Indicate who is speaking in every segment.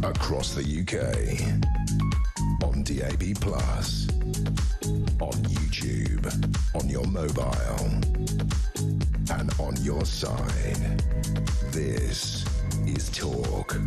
Speaker 1: across the UK, on DAB+, on YouTube, on your mobile, and on your side. This is Talk.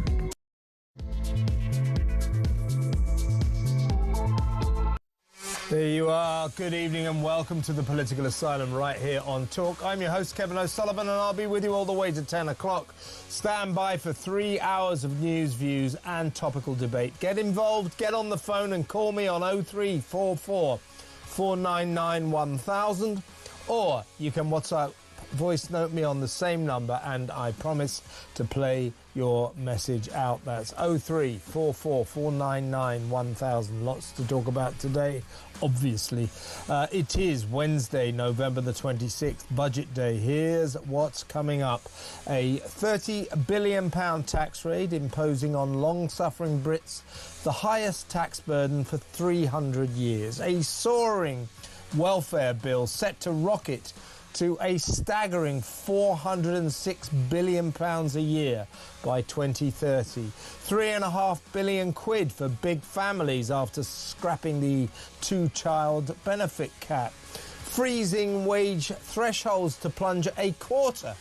Speaker 2: There you are. Good evening and welcome to the Political Asylum right here on Talk. I'm your host, Kevin O'Sullivan, and I'll be with you all the way to 10 o'clock. Stand by for 3 hours of news, views and topical debate. Get involved, get on the phone and call me on 0344 499 1000, or you can WhatsApp voice note me on the same number and I promise to play your message out. That's 0344 499 1000. Lots to talk about today, obviously. It is Wednesday, November the 26th, budget day. Here's what's coming up. A £30 billion tax rate imposing on long-suffering Brits the highest tax burden for 300 years. A soaring welfare bill set to rocket to a staggering £406 billion a year by 2030. £3.5 billion for big families after scrapping the two-child benefit cap. Freezing wage thresholds to plunge a quarter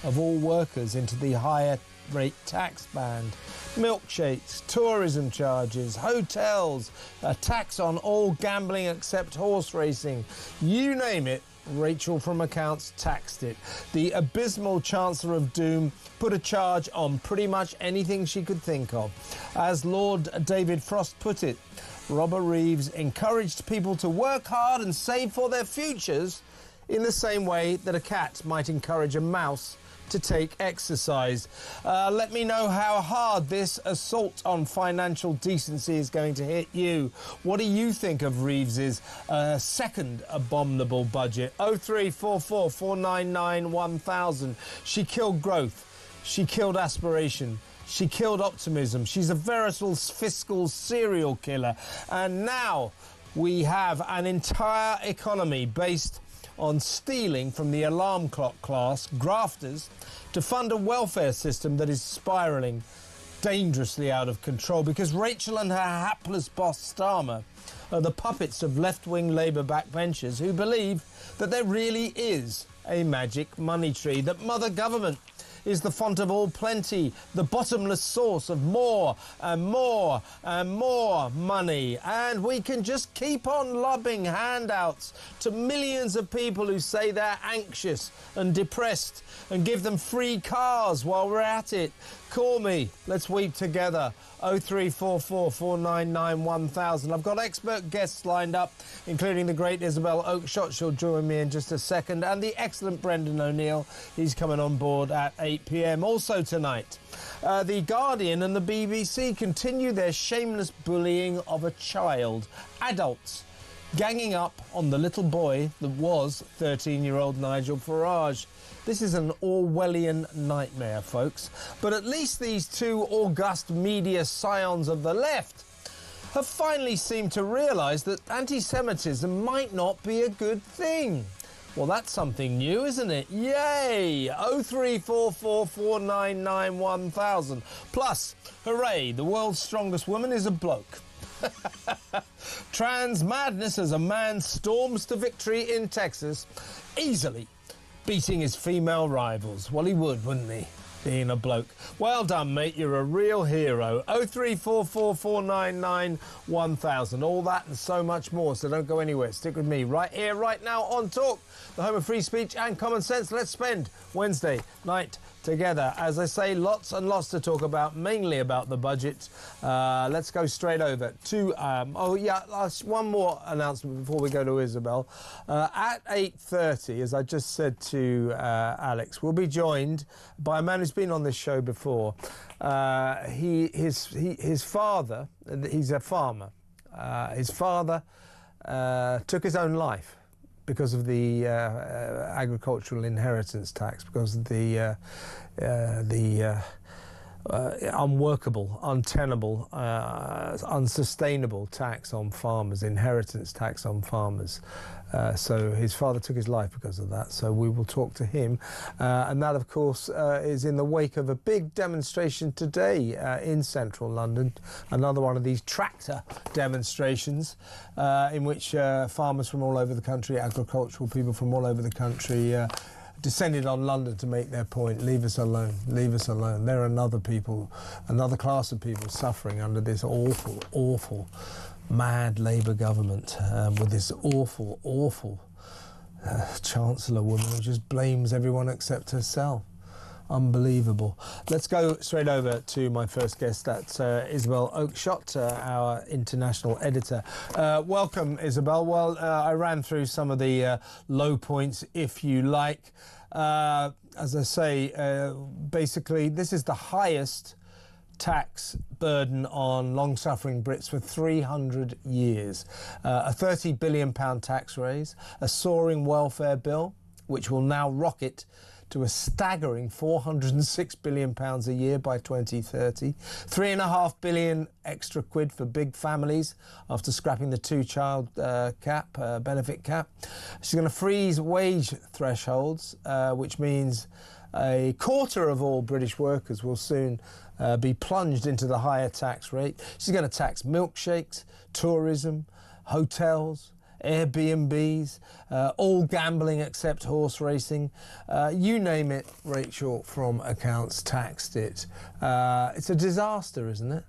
Speaker 2: of all workers into the higher rate tax band. Milkshakes, tourism charges, hotels, a tax on all gambling except horse racing. You name it, Rachel from Accounts taxed it. The abysmal Chancellor of Doom put a charge on pretty much anything she could think of. As Lord David Frost put it, Robert Reeves encouraged people to work hard and save for their futures in the same way that a cat might encourage a mouse to take exercise. Let me know how hard this assault on financial decency is going to hit you. What do you think of Reeves's second abominable budget? 0344 499 1000. She killed growth. She killed aspiration. She killed optimism. She's a veritable fiscal serial killer. And now we have an entire economy based on stealing from the alarm clock class, grafters, to fund a welfare system that is spiralling dangerously out of control because Rachel and her hapless boss Starmer are the puppets of left-wing Labour backbenchers who believe that there really is a magic money tree, that Mother Government is the font of all plenty, the bottomless source of more and more and more money. And we can just keep on lobbing handouts to millions of people who say they're anxious and depressed and give them free cars while we're at it. Call me. Let's weep together. 0344 499 1000. I've got expert guests lined up, including the great Isabel Oakeshott. She'll join me in just a second. And the excellent Brendan O'Neill. He's coming on board at 8 p.m. Also tonight, The Guardian and the BBC continue their shameless bullying of a child. Adults ganging up on the little boy that was 13-year-old Nigel Farage. This is an Orwellian nightmare, folks. But at least these two august media scions of the left have finally seemed to realise that anti-Semitism might not be a good thing. Well, that's something new, isn't it? Yay! 0344 499 1000. Plus, hooray, the world's strongest woman is a bloke. Trans madness as a man storms to victory in Texas, easily beating his female rivals. Well, he would, wouldn't he? Being a bloke. Well done, mate. You're a real hero. 0344 499 1000. All that and so much more. So don't go anywhere. Stick with me right here, right now on Talk, the home of free speech and common sense. Let's spend Wednesday night together. As I say, lots and lots to talk about, mainly about the budget. Let's go straight over to... one more announcement before we go to Isabel. At 8:30, as I just said to Alex, we'll be joined by a man who's been on this show before. His father, he's a farmer. His father took his own life because of the agricultural inheritance tax, because of the unworkable, untenable, unsustainable tax on farmers, inheritance tax on farmers. So his father took his life because of that. So we will talk to him. And that, of course, is in the wake of a big demonstration today in central London. Another one of these tractor demonstrations in which farmers from all over the country, agricultural people from all over the country, descended on London to make their point. Leave us alone, leave us alone. There are another class of people suffering under this awful, awful, mad Labour government with this awful, awful Chancellor woman who just blames everyone except herself. Unbelievable. Let's go straight over to my first guest. That's Isabel Oakeshott, our international editor. Welcome, Isabel. Well, I ran through some of the low points, if you like. As I say, basically, this is the highest tax burden on long-suffering Brits for 300 years. A £30 billion tax raise, a soaring welfare bill, which will now rocket to a staggering £406 billion a year by 2030. £3.5 billion extra quid for big families after scrapping the two-child benefit cap. She's going to freeze wage thresholds, which means a quarter of all British workers will soon be plunged into the higher tax rate. She's going to tax milkshakes, tourism, hotels, Airbnbs, all gambling except horse racing. You name it, Rachel from Accounts taxed it. It's a disaster, isn't it?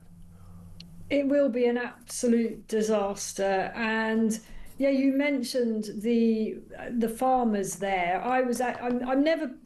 Speaker 3: It will be an absolute disaster. And yeah, you mentioned the farmers there. I'm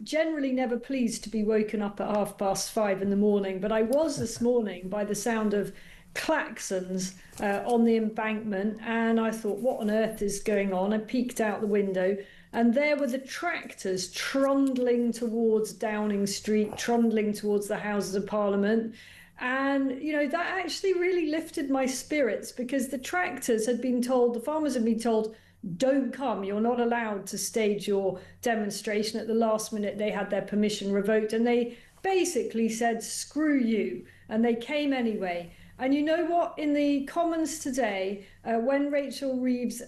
Speaker 3: generally never pleased to be woken up at 5:30 in the morning, but I was this morning by the sound of klaxons on the embankment, and I thought, what on earth is going on? I peeked out the window, and there were the tractors trundling towards Downing Street, trundling towards the Houses of Parliament. And, you know, that actually really lifted my spirits, because the farmers had been told, don't come, you're not allowed to stage your demonstration. At the last minute, they had their permission revoked, and they basically said, screw you. And they came anyway. And you know what? In the Commons today, when Rachel Reeves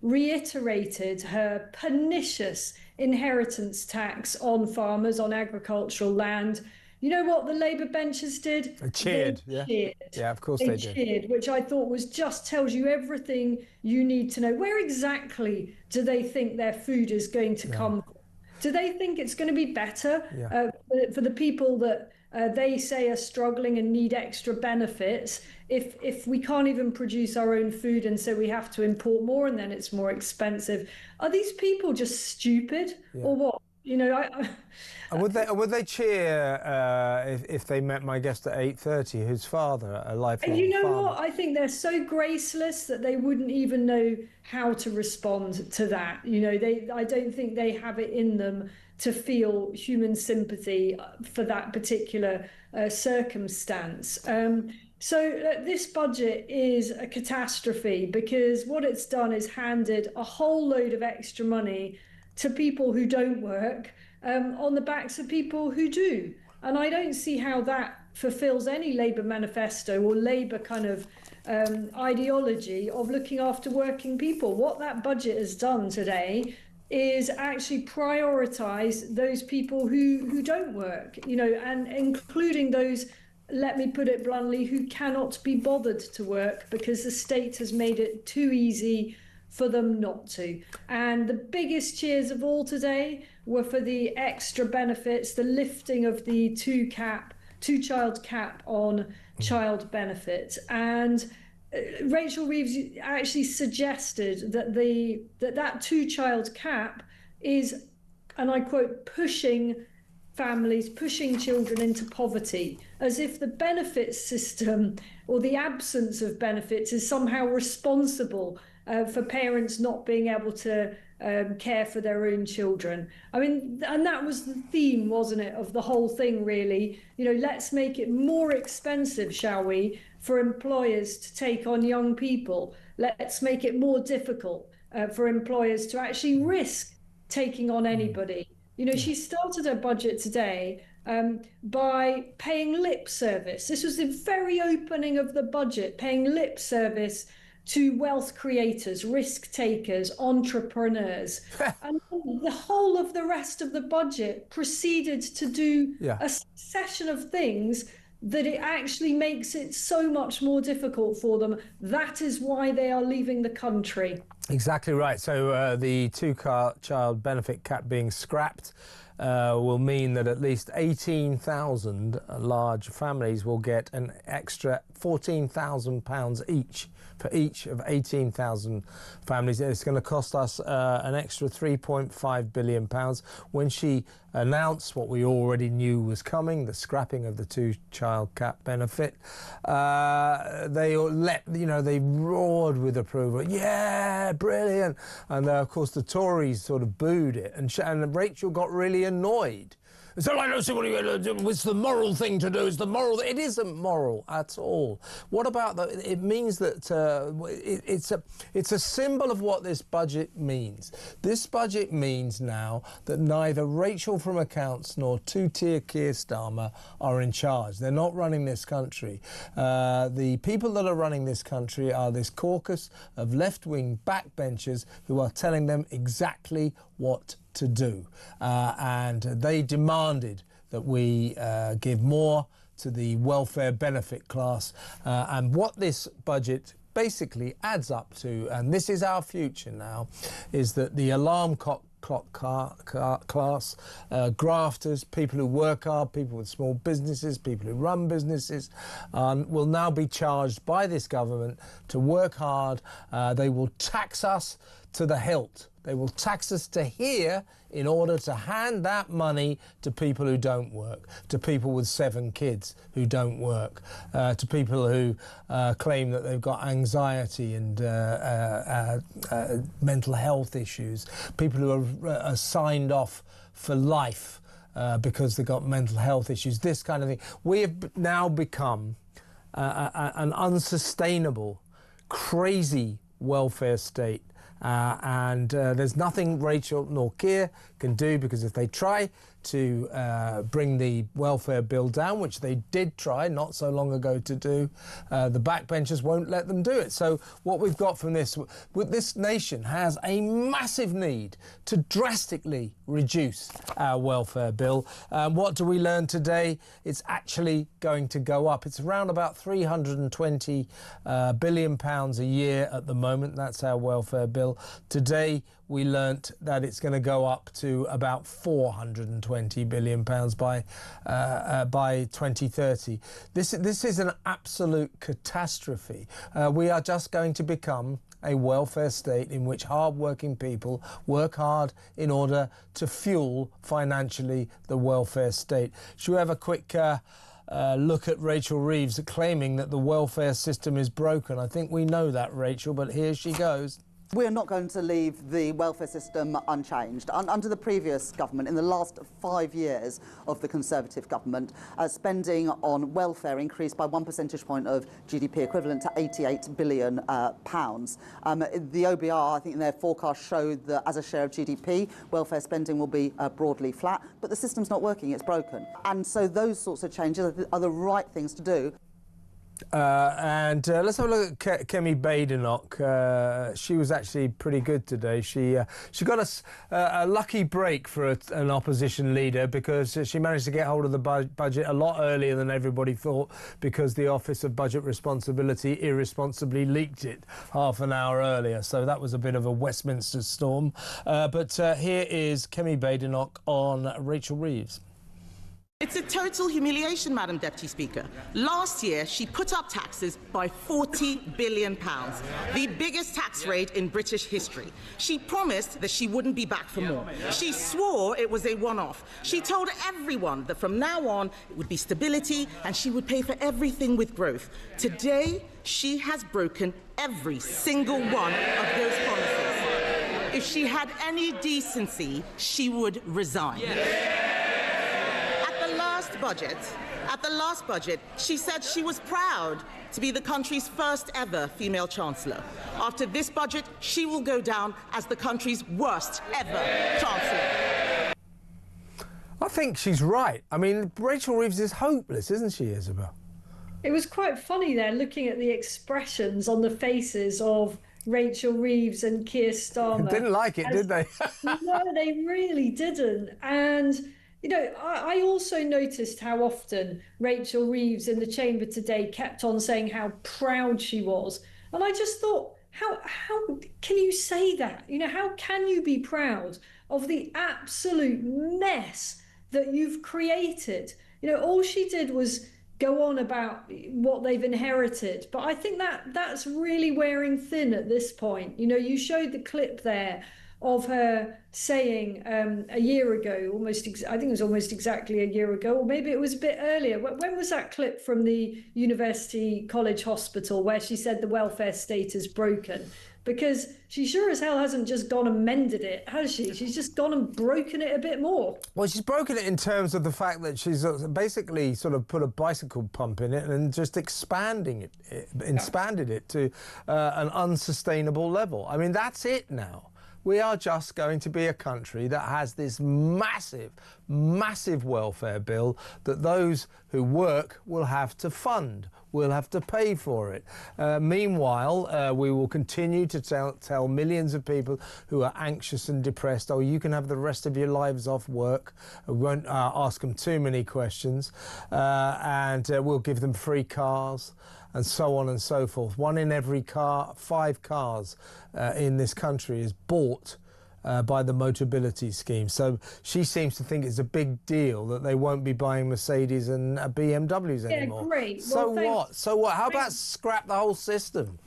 Speaker 3: reiterated her pernicious inheritance tax on farmers, on agricultural land, you know what the Labour benches did?
Speaker 2: They cheered. Yeah, of course they did.
Speaker 3: Cheered, which I thought just tells you everything you need to know. Where exactly do they think their food is going to come from? Do they think it's going to be better for the people that they say are struggling and need extra benefits if we can't even produce our own food, and so we have to import more, and then it's more expensive? Are these people just stupid or what? You know,
Speaker 2: would they cheer if they met my guest at 8:30, his father, a lifelong
Speaker 3: You know
Speaker 2: farmer?
Speaker 3: what? I think they're so graceless that they wouldn't even know how to respond to that. You know, I don't think they have it in them to feel human sympathy for that particular circumstance. So this budget is a catastrophe, because what it's done is handed a whole load of extra money to people who don't work on the backs of people who do. And I don't see how that fulfills any Labour manifesto or Labour kind of ideology of looking after working people. What that budget has done today is actually prioritise those people who don't work, you know, and including those, let me put it bluntly, who cannot be bothered to work because the state has made it too easy for them not to. And the biggest cheers of all today were for the extra benefits, the lifting of the two-child cap on child benefits. And Rachel Reeves actually suggested that that two-child cap is, and I quote, pushing children into poverty, as if the benefits system or the absence of benefits is somehow responsible for parents not being able to care for their own children. I mean, and that was the theme, wasn't it, of the whole thing, really? You know, let's make it more expensive, shall we, for employers to take on young people. Let's make it more difficult for employers to actually risk taking on anybody. You know, she started her budget today by paying lip service. This was the very opening of the budget, paying lip service to wealth creators, risk takers, entrepreneurs. And the whole of the rest of the budget proceeded to do a succession of things that it actually makes it so much more difficult for them. That is why they are leaving the country.
Speaker 2: Exactly right. So the two-child benefit cap being scrapped will mean that at least 18,000 large families will get an extra £14,000 each for each of 18,000 families. It's going to cost us an extra £3.5 billion. When she announced what we already knew was coming, the scrapping of the two-child cap benefit, they roared with approval. Yeah, brilliant. And of course the Tories sort of booed it, and Rachel got really annoyed. So I don't see what it's the moral thing to do. It's the moral. It isn't moral at all. What about it means that it's a symbol of what this budget means. This budget means now that neither Rachel from Accounts nor two-tier Keir Starmer are in charge. They're not running this country. The people that are running this country are this caucus of left-wing backbenchers who are telling them exactly what to do, and they demanded that we give more to the welfare benefit class, and what this budget basically adds up to, and this is our future now, is that the alarm clock class, grafters, people who work hard, people with small businesses, people who run businesses, will now be charged by this government to work hard. They will tax us to the hilt. They will tax us to here in order to hand that money to people who don't work, to people with 7 kids who don't work, to people who claim that they've got anxiety and mental health issues, people who are signed off for life because they've got mental health issues, this kind of thing. We have now become an unsustainable, crazy welfare state. And there's nothing Rachel nor Keir can do, because if they try to bring the welfare bill down, which they did try not so long ago to do, the backbenchers won't let them do it. So what we've got from this nation has a massive need to drastically reduce our welfare bill. What do we learn today? It's actually going to go up. It's around about £320 billion a year at the moment. That's our welfare bill. Today we learnt that it's going to go up to about £420 billion by 2030. This is an absolute catastrophe. We are just going to become a welfare state in which hard-working people work hard in order to fuel financially the welfare state. Should we have a quick look at Rachel Reeves claiming that the welfare system is broken? I think we know that, Rachel, but here she goes.
Speaker 4: We're not going to leave the welfare system unchanged. Under the previous government, in the last 5 years of the Conservative government, spending on welfare increased by 1 percentage point of GDP, equivalent to £88 billion. The OBR, I think in their forecast, showed that as a share of GDP, welfare spending will be broadly flat, but the system's not working, it's broken. And so those sorts of changes are the right things to do.
Speaker 2: Let's have a look at Kemi Badenoch. She was actually pretty good today. She got a lucky break for an opposition leader, because she managed to get hold of the budget a lot earlier than everybody thought, because the Office of Budget Responsibility irresponsibly leaked it half an hour earlier. So that was a bit of a Westminster storm. But here is Kemi Badenoch on Rachel Reeves.
Speaker 5: It's a total humiliation, Madam Deputy Speaker. Last year, she put up taxes by £40 billion, the biggest tax rate in British history. She promised that she wouldn't be back for more. She swore it was a one-off. She told everyone that from now on, it would be stability and she would pay for everything with growth. Today, she has broken every single one of those promises. If she had any decency, she would resign. At the last budget, she said she was proud to be the country's first ever female chancellor. After this budget, she will go down as the country's worst ever chancellor.
Speaker 2: think she's right. I mean, Rachel Reeves is hopeless, isn't she, Isabel?
Speaker 3: It was quite funny there, looking at the expressions on the faces of Rachel Reeves and Keir Starmer.
Speaker 2: Didn't like it, did they?
Speaker 3: No, they really didn't. And, you know, I also noticed how often Rachel Reeves in the chamber today kept on saying how proud she was. And I just thought, how can you say that? You know, how can you be proud of the absolute mess that you've created? You know, all she did was go on about what they've inherited, but I think that's really wearing thin at this point. You know, you showed the clip there of her saying a year ago, I think it was almost exactly a year ago, or maybe it was a bit earlier. When was that clip from the University College Hospital where she said the welfare state is broken? Because she sure as hell hasn't just gone and mended it, has she? She's just gone and broken it a bit more.
Speaker 2: Well, she's broken it in terms of the fact that she's basically sort of put a bicycle pump in it and just expanded it to an unsustainable level. I mean, that's it now. We are just going to be a country that has this massive, massive welfare bill that those who work will have to fund, will have to pay for it. Meanwhile, we will continue to tell millions of people who are anxious and depressed, oh, you can have the rest of your lives off work. We won't ask them too many questions, and we'll give them free cars, and so on and so forth. 1 in every 5 cars in this country is bought by the Motability scheme. So she seems to think it's a big deal that they won't be buying Mercedes and BMWs anymore.
Speaker 3: Yeah, great.
Speaker 2: So
Speaker 3: well,
Speaker 2: what? So what? How about scrap the whole system?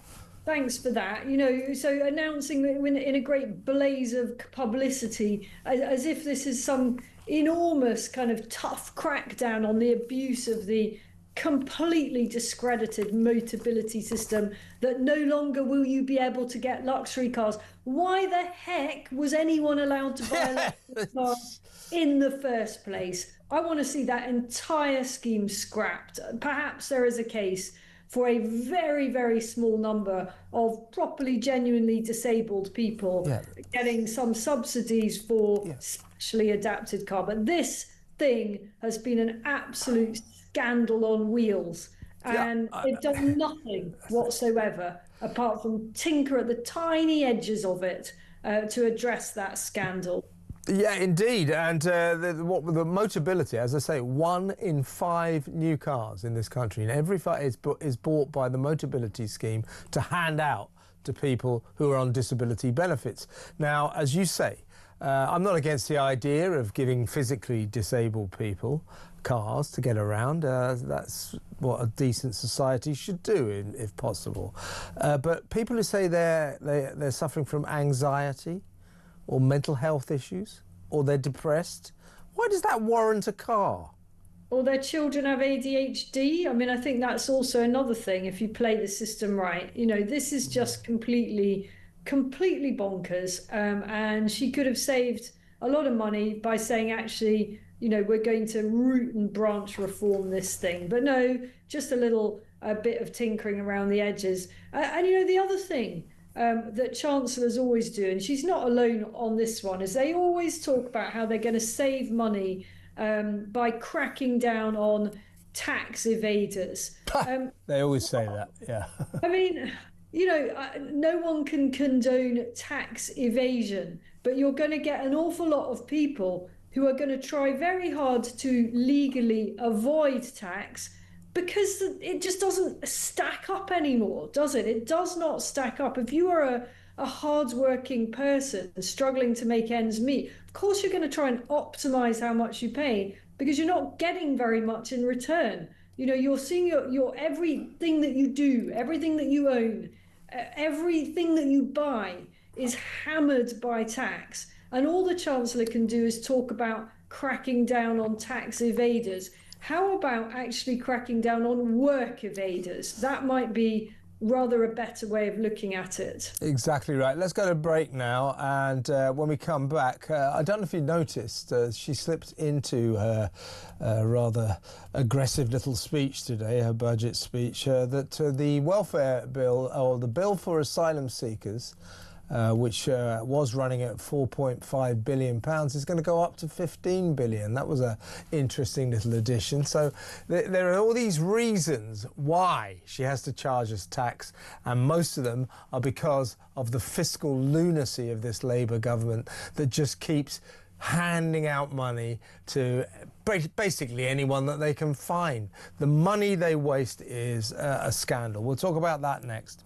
Speaker 3: Thanks for that. You know, so announcing in a great blaze of publicity, as if this is some enormous kind of tough crackdown on the abuse of the completely discredited Motability system, that no longer will you be able to get luxury cars. Why the heck was anyone allowed to buy a luxury car in the first place? I want to see that entire scheme scrapped. Perhaps there is a case for a very, very small number of properly, genuinely disabled people getting some subsidies for specially adapted car. But this thing has been an absolute scandal on wheels, and they've done nothing whatsoever apart from tinker at the tiny edges of it to address that scandal.
Speaker 2: Yeah, indeed. And the Motability, as I say, 1 in 5 new cars in this country, and every 5 is bought by the Motability scheme to hand out to people who are on disability benefits. Now, as you say, I'm not against the idea of giving physically disabled people cars to get around. That's what a decent society should do, if possible. But people who say they're suffering from anxiety or mental health issues, or they're depressed, why does that warrant a car?
Speaker 3: Or their children have ADHD. I mean, I think that's also another thing, if you play the system right. You know, this is just completely bonkers. And she could have saved a lot of money by saying, actually, you know, we're going to root and branch reform this thing. But no, just a bit of tinkering around the edges. And you know, the other thing that chancellors always do, and she's not alone on this one, is they always talk about how they're going to save money by cracking down on tax evaders.
Speaker 2: They always say that, yeah.
Speaker 3: I mean, you know, no one can condone tax evasion, but you're going to get an awful lot of people who are going to try very hard to legally avoid tax, because it just doesn't stack up anymore, does it? It does not stack up. If you are a hard-working person struggling to make ends meet, of course you're going to try and optimize how much you pay, because you're not getting very much in return. You know, you're seeing your everything that you do, everything that you own, everything that you buy is hammered by tax. And all the Chancellor can do is talk about cracking down on tax evaders. How about actually cracking down on work evaders? That might be rather a better way of looking at it.
Speaker 2: Exactly right. Let's go to break now, and when we come back, I don't know if you noticed, she slipped into her rather aggressive little speech today, her budget speech, that the welfare bill, or the bill for asylum seekers, which was running at £4.5 billion, is going to go up to 15 billion. That was an interesting little addition. So there are all these reasons why she has to charge us tax, and most of them are because of the fiscal lunacy of this Labour government that just keeps handing out money to basically anyone that they can find. The money they waste is a scandal. We'll talk about that next.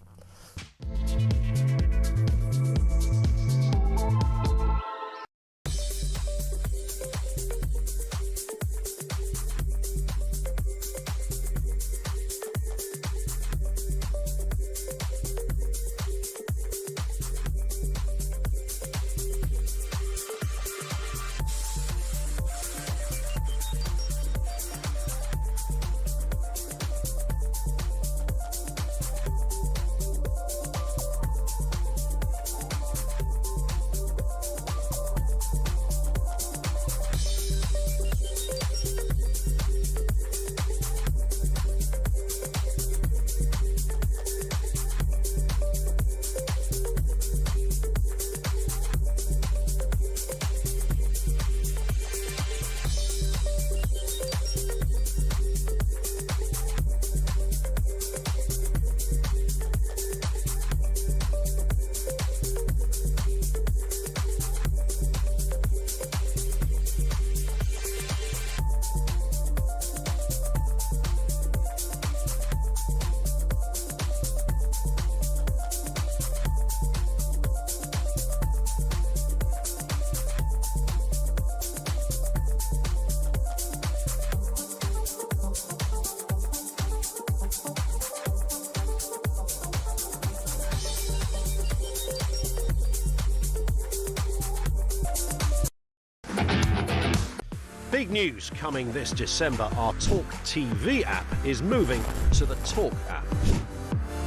Speaker 6: Big news coming this December. Our talkTV app is moving to the Talk app.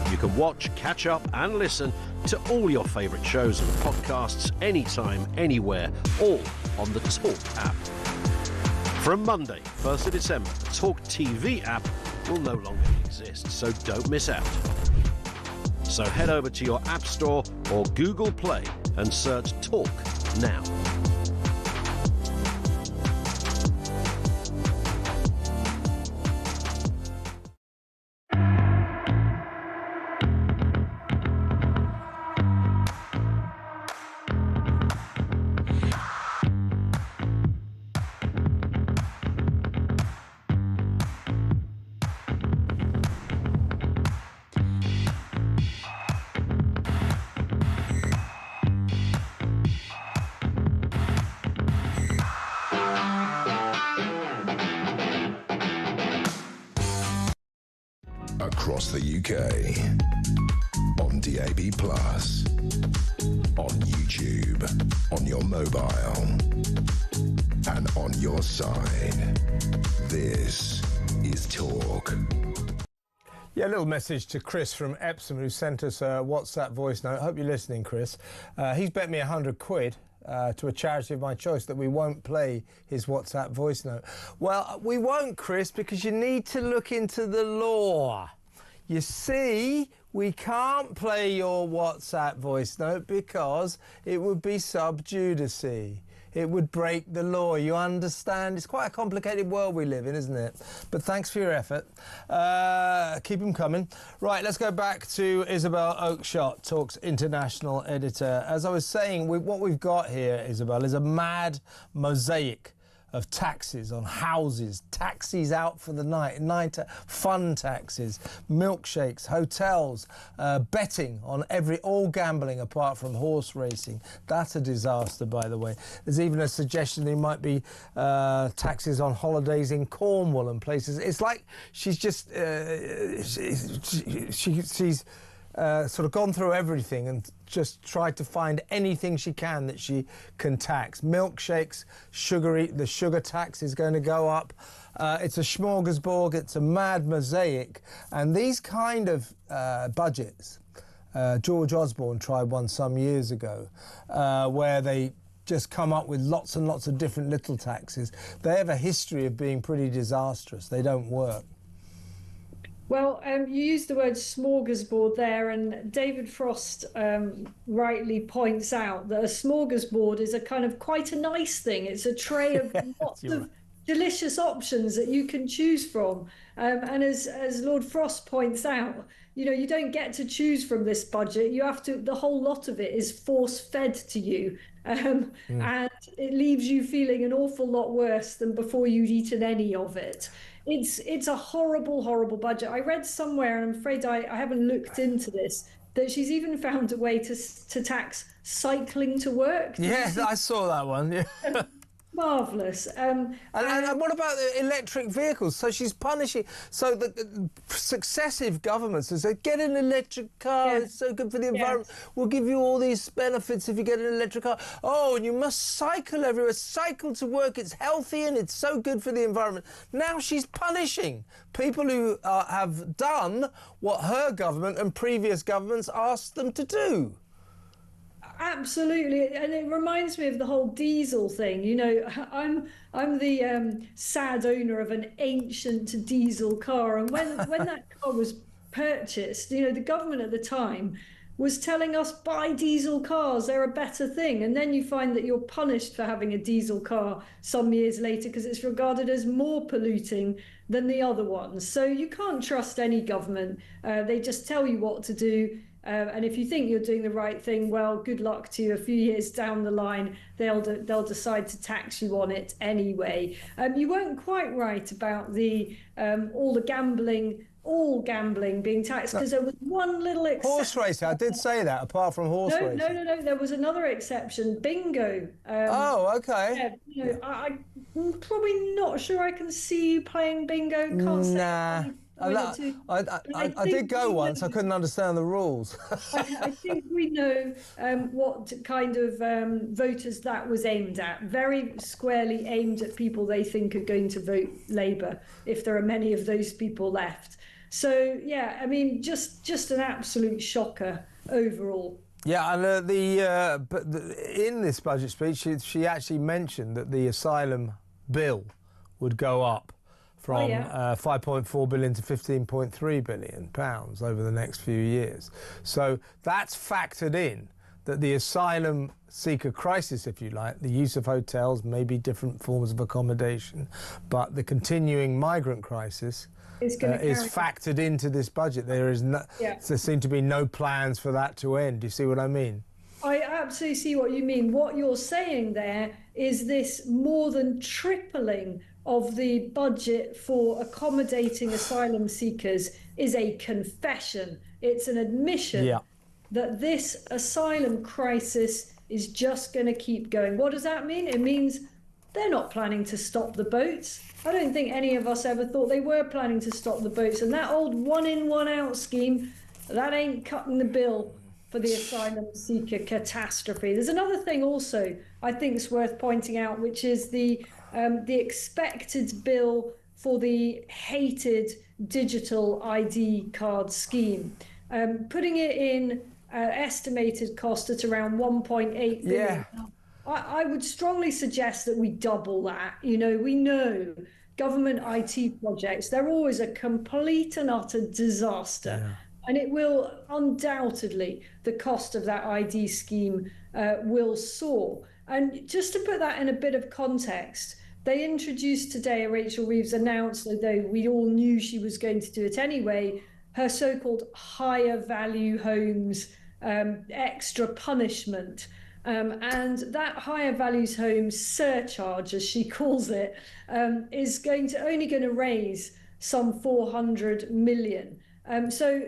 Speaker 6: You can watch, catch up and listen to all your favourite shows and podcasts anytime, anywhere, all on the Talk app. From Monday, 1st of December, the talkTV app will no longer exist, so don't miss out. So head over to your App Store or Google Play and search Talk now.
Speaker 1: Across the UK, on DAB+, on YouTube, on your mobile, and on your side. This is Talk.
Speaker 2: Yeah, a little message to Chris from Epsom, who sent us a WhatsApp voice note. Hope you're listening, Chris. He's bet me £100 to a charity of my choice that we won't play his WhatsApp voice note. Well, we won't, Chris, because you need to look into the law. You see, we can't play your WhatsApp voice note because it would be sub judice. It would break the law, you understand? It's quite a complicated world we live in, isn't it? But thanks for your effort. Keep them coming. Right, let's go back to Isabel Oakeshott, Talk's international editor. As I was saying, what we've got here, Isabel, is a mad mosaic of taxes on houses, taxis out for the night, fun taxes, milkshakes, hotels, betting on all gambling apart from horse racing. That's a disaster, by the way. There's even a suggestion there might be taxes on holidays in Cornwall and places. It's like she's just she's sort of gone through everything and just tried to find anything she can that she can tax. Milkshakes, the sugar tax is going to go up. It's a smorgasbord, it's a mad mosaic. And these kind of budgets, George Osborne tried one some years ago, where they just come up with lots and lots of different little taxes. They have a history of being pretty disastrous. They don't work.
Speaker 3: Well, you used the word smorgasbord there, and David Frost rightly points out that a smorgasbord is a kind of quite a nice thing. It's a tray of lots of delicious options that you can choose from. And as Lord Frost points out, you don't get to choose from this budget. You have to, the whole lot of it is force-fed to you. And it leaves you feeling an awful lot worse than before you'd eaten any of it. It's a horrible, horrible budget. I read somewhere, and I'm afraid I haven't looked into this, that she's even found a way to tax cycling to work.
Speaker 2: Yes, I saw that one. Yeah.
Speaker 3: Marvellous.
Speaker 2: And what about the electric vehicles? So she's punishing. So the successive governments have said, get an electric car. It's so good for the environment. We'll give you all these benefits if you get an electric car. Oh, and you must cycle everywhere. Cycle to work. It's healthy and it's so good for the environment. Now she's punishing people who have done what her government and previous governments asked them to do.
Speaker 3: Absolutely, and it reminds me of the whole diesel thing. I'm the sad owner of an ancient diesel car, and when that car was purchased, the government at the time was telling us, buy diesel cars, they're a better thing. And then you find that you're punished for having a diesel car some years later because it's regarded as more polluting than the other ones. So you can't trust any government. They just tell you what to do. And if you think you're doing the right thing, well, good luck to you. A few years down the line, they'll decide to tax you on it anyway. You weren't quite right about the all gambling being taxed, because there was one little exception.
Speaker 2: Horse racing, I did say that, apart from horse racing.
Speaker 3: No, there was another exception, bingo.
Speaker 2: Oh, okay.
Speaker 3: Yeah, I'm probably not sure I can see you playing bingo. Can't say.
Speaker 2: I did go once. I couldn't understand the rules.
Speaker 3: I think we know what kind of voters that was aimed at. Very squarely aimed at people they think are going to vote Labour, if there are many of those people left. So, yeah, I mean, just an absolute shocker overall.
Speaker 2: Yeah, and in this budget speech, she actually mentioned that the asylum bill would go up from 5.4 billion to 15.3 billion pounds over the next few years. So that's factored in, that the asylum seeker crisis, if you like, the use of hotels, maybe different forms of accommodation, but the continuing migrant crisis is factored into this budget. There seem to be no plans for that to end. Do you see what I mean?
Speaker 3: I absolutely see what you mean. What you're saying there is this more than tripling of the budget for accommodating asylum seekers is a confession. It's an admission that this asylum crisis is just going to keep going. What does that mean? It means they're not planning to stop the boats. I don't think any of us ever thought they were planning to stop the boats. And that old one in, one out scheme, that ain't cutting the bill for the asylum seeker catastrophe. There's another thing also I think is worth pointing out, which is the expected bill for the hated digital ID card scheme. Putting it in estimated cost at around 1.8 billion. I would strongly suggest that we double that. We know government IT projects, they're always a complete and utter disaster. Yeah. And it will undoubtedly, the cost of that ID scheme will soar. And just to put that in a bit of context, they introduced today, Rachel Reeves announced, although we all knew she was going to do it anyway, her so-called higher value homes extra punishment. And that higher values homes surcharge, as she calls it, is only going to raise some 400 million. So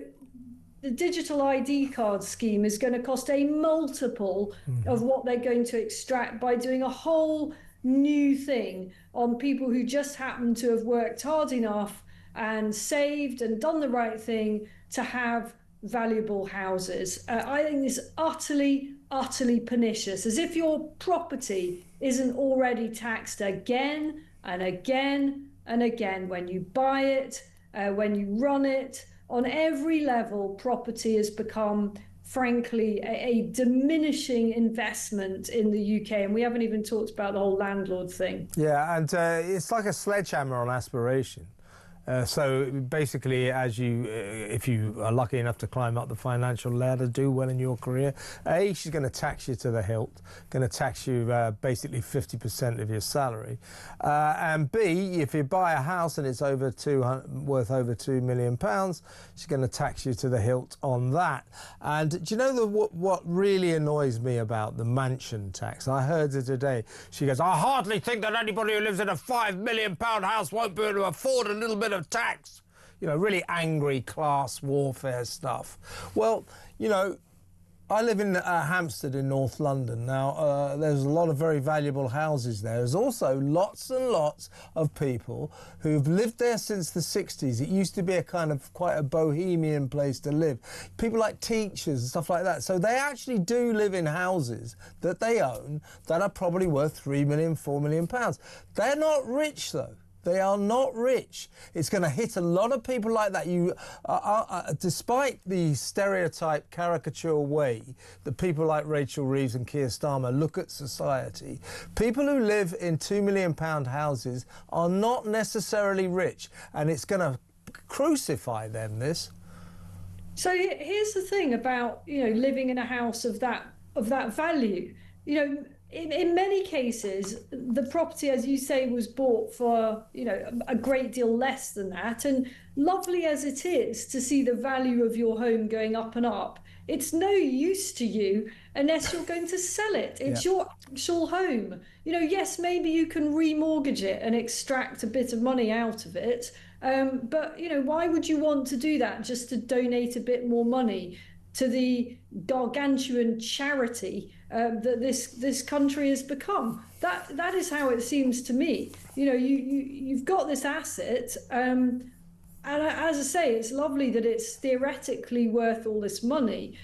Speaker 3: the digital ID card scheme is going to cost a multiple of what they're going to extract by doing a whole new thing on people who just happen to have worked hard enough and saved and done the right thing to have valuable houses. I think this is utterly pernicious, as if your property isn't already taxed again and again and again when you buy it, when you run it. On every level, property has become, frankly, a diminishing investment in the UK, and we haven't even talked about the whole landlord thing.
Speaker 2: Yeah, and it's like a sledgehammer on aspiration. So basically, if you are lucky enough to climb up the financial ladder, do well in your career, A, she's going to tax you to the hilt, going to tax you basically 50% of your salary. And B, if you buy a house and it's worth over £2 million, she's going to tax you to the hilt on that. And do you know what really annoys me about the mansion tax? I heard her today. She goes, I hardly think that anybody who lives in a £5 million house won't be able to afford a little bit of tax. You know, really angry class warfare stuff. Well, you know, I live in Hampstead in North London. Now, there's a lot of very valuable houses there. There's also lots and lots of people who've lived there since the 60s. It used to be a kind of quite a bohemian place to live. People like teachers and stuff like that. So they actually do live in houses that they own that are probably worth £3 million, £4 million. They're not rich, though. They are not rich. It's going to hit a lot of people like that. Despite the stereotype, caricature way that people like Rachel Reeves and Keir Starmer look at society, people who live in £2 million houses are not necessarily rich, and it's going to crucify them, this.
Speaker 3: So here's the thing about, you know, living in a house of that value. You know, in many cases, the property, as you say, was bought for, you know, a great deal less than that. And lovely as it is to see the value of your home going up and up, it's no use to you unless you're going to sell it. It's your actual home. You know, yes, maybe you can remortgage it and extract a bit of money out of it. But, you know, why would you want to do that just to donate a bit more money to the gargantuan charity that this country has become? That is how it seems to me. You know, you've got this asset, and as I say, it's lovely that it's theoretically worth all this money,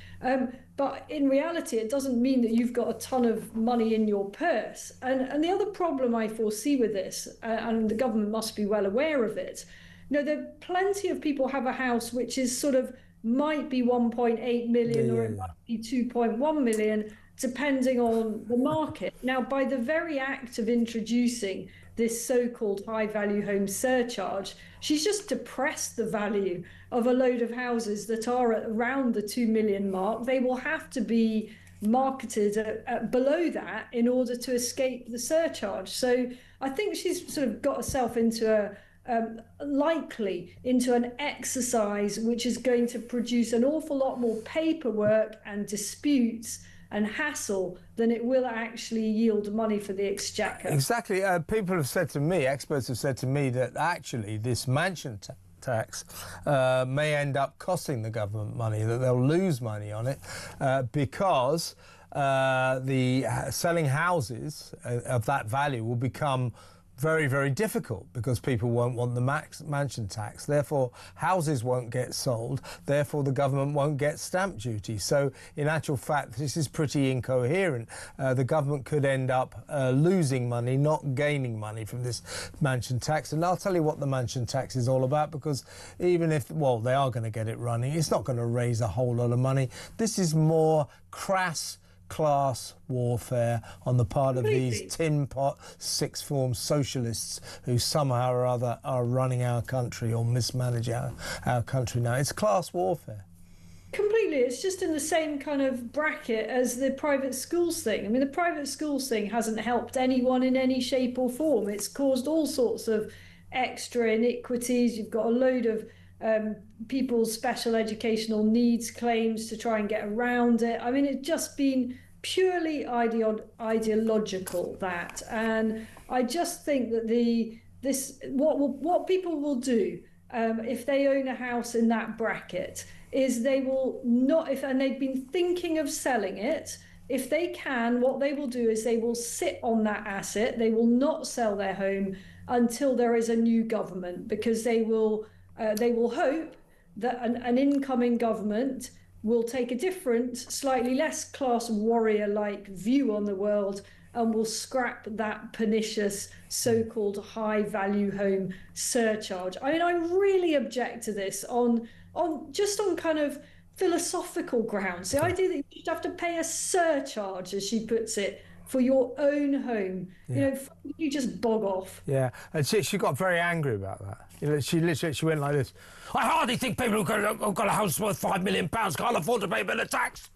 Speaker 3: but in reality, it doesn't mean that you've got a ton of money in your purse. And the other problem I foresee with this, and the government must be well aware of it, you know, there are plenty of people have a house which is sort of might be 1.8 million or it might be 2.1 million, depending on the market. Now, by the very act of introducing this so-called high-value home surcharge, she's just depressed the value of a load of houses that are at around the 2 million mark. They will have to be marketed at below that in order to escape the surcharge. So I think she's sort of got herself into likely into an exercise which is going to produce an awful lot more paperwork and disputes and hassle than it will actually yield money for the exchequer.
Speaker 2: Exactly. People have said to me, experts have said to me, that actually this mansion tax may end up costing the government money, that they'll lose money on it because the selling houses of that value will become very, very difficult because people won't want the mansion tax. Therefore, houses won't get sold. Therefore, the government won't get stamp duty. So, in actual fact, this is pretty incoherent. The government could end up losing money, not gaining money from this mansion tax. And I'll tell you what the mansion tax is all about, because even if, well, they are going to get it running, it's not going to raise a whole lot of money. This is more crass class warfare on the part of these tin pot sixth form socialists who somehow or other are running our country or mismanage our country now. It's class warfare.
Speaker 3: Completely. It's just in the same kind of bracket as the private schools thing. I mean, the private schools thing hasn't helped anyone in any shape or form. It's caused all sorts of extra iniquities. You've got a load of people's special educational needs claims to try and get around it. I mean, it's just been purely ideological, that. And I just think that what people will do if they own a house in that bracket is they will not, and they've been thinking of selling it, if they can, what they will do is they will sit on that asset. They will not sell their home until there is a new government, because they will hope that an incoming government will take a different, slightly less class warrior-like view on the world and will scrap that pernicious so-called high-value home surcharge. I mean, I really object to this on kind of philosophical grounds. The idea that you should have to pay a surcharge, as she puts it, for your own home. You just bog off.
Speaker 2: Yeah, and she got very angry about that. She went like this. I hardly think people who've got a house worth £5 million can't afford to pay a bit of tax.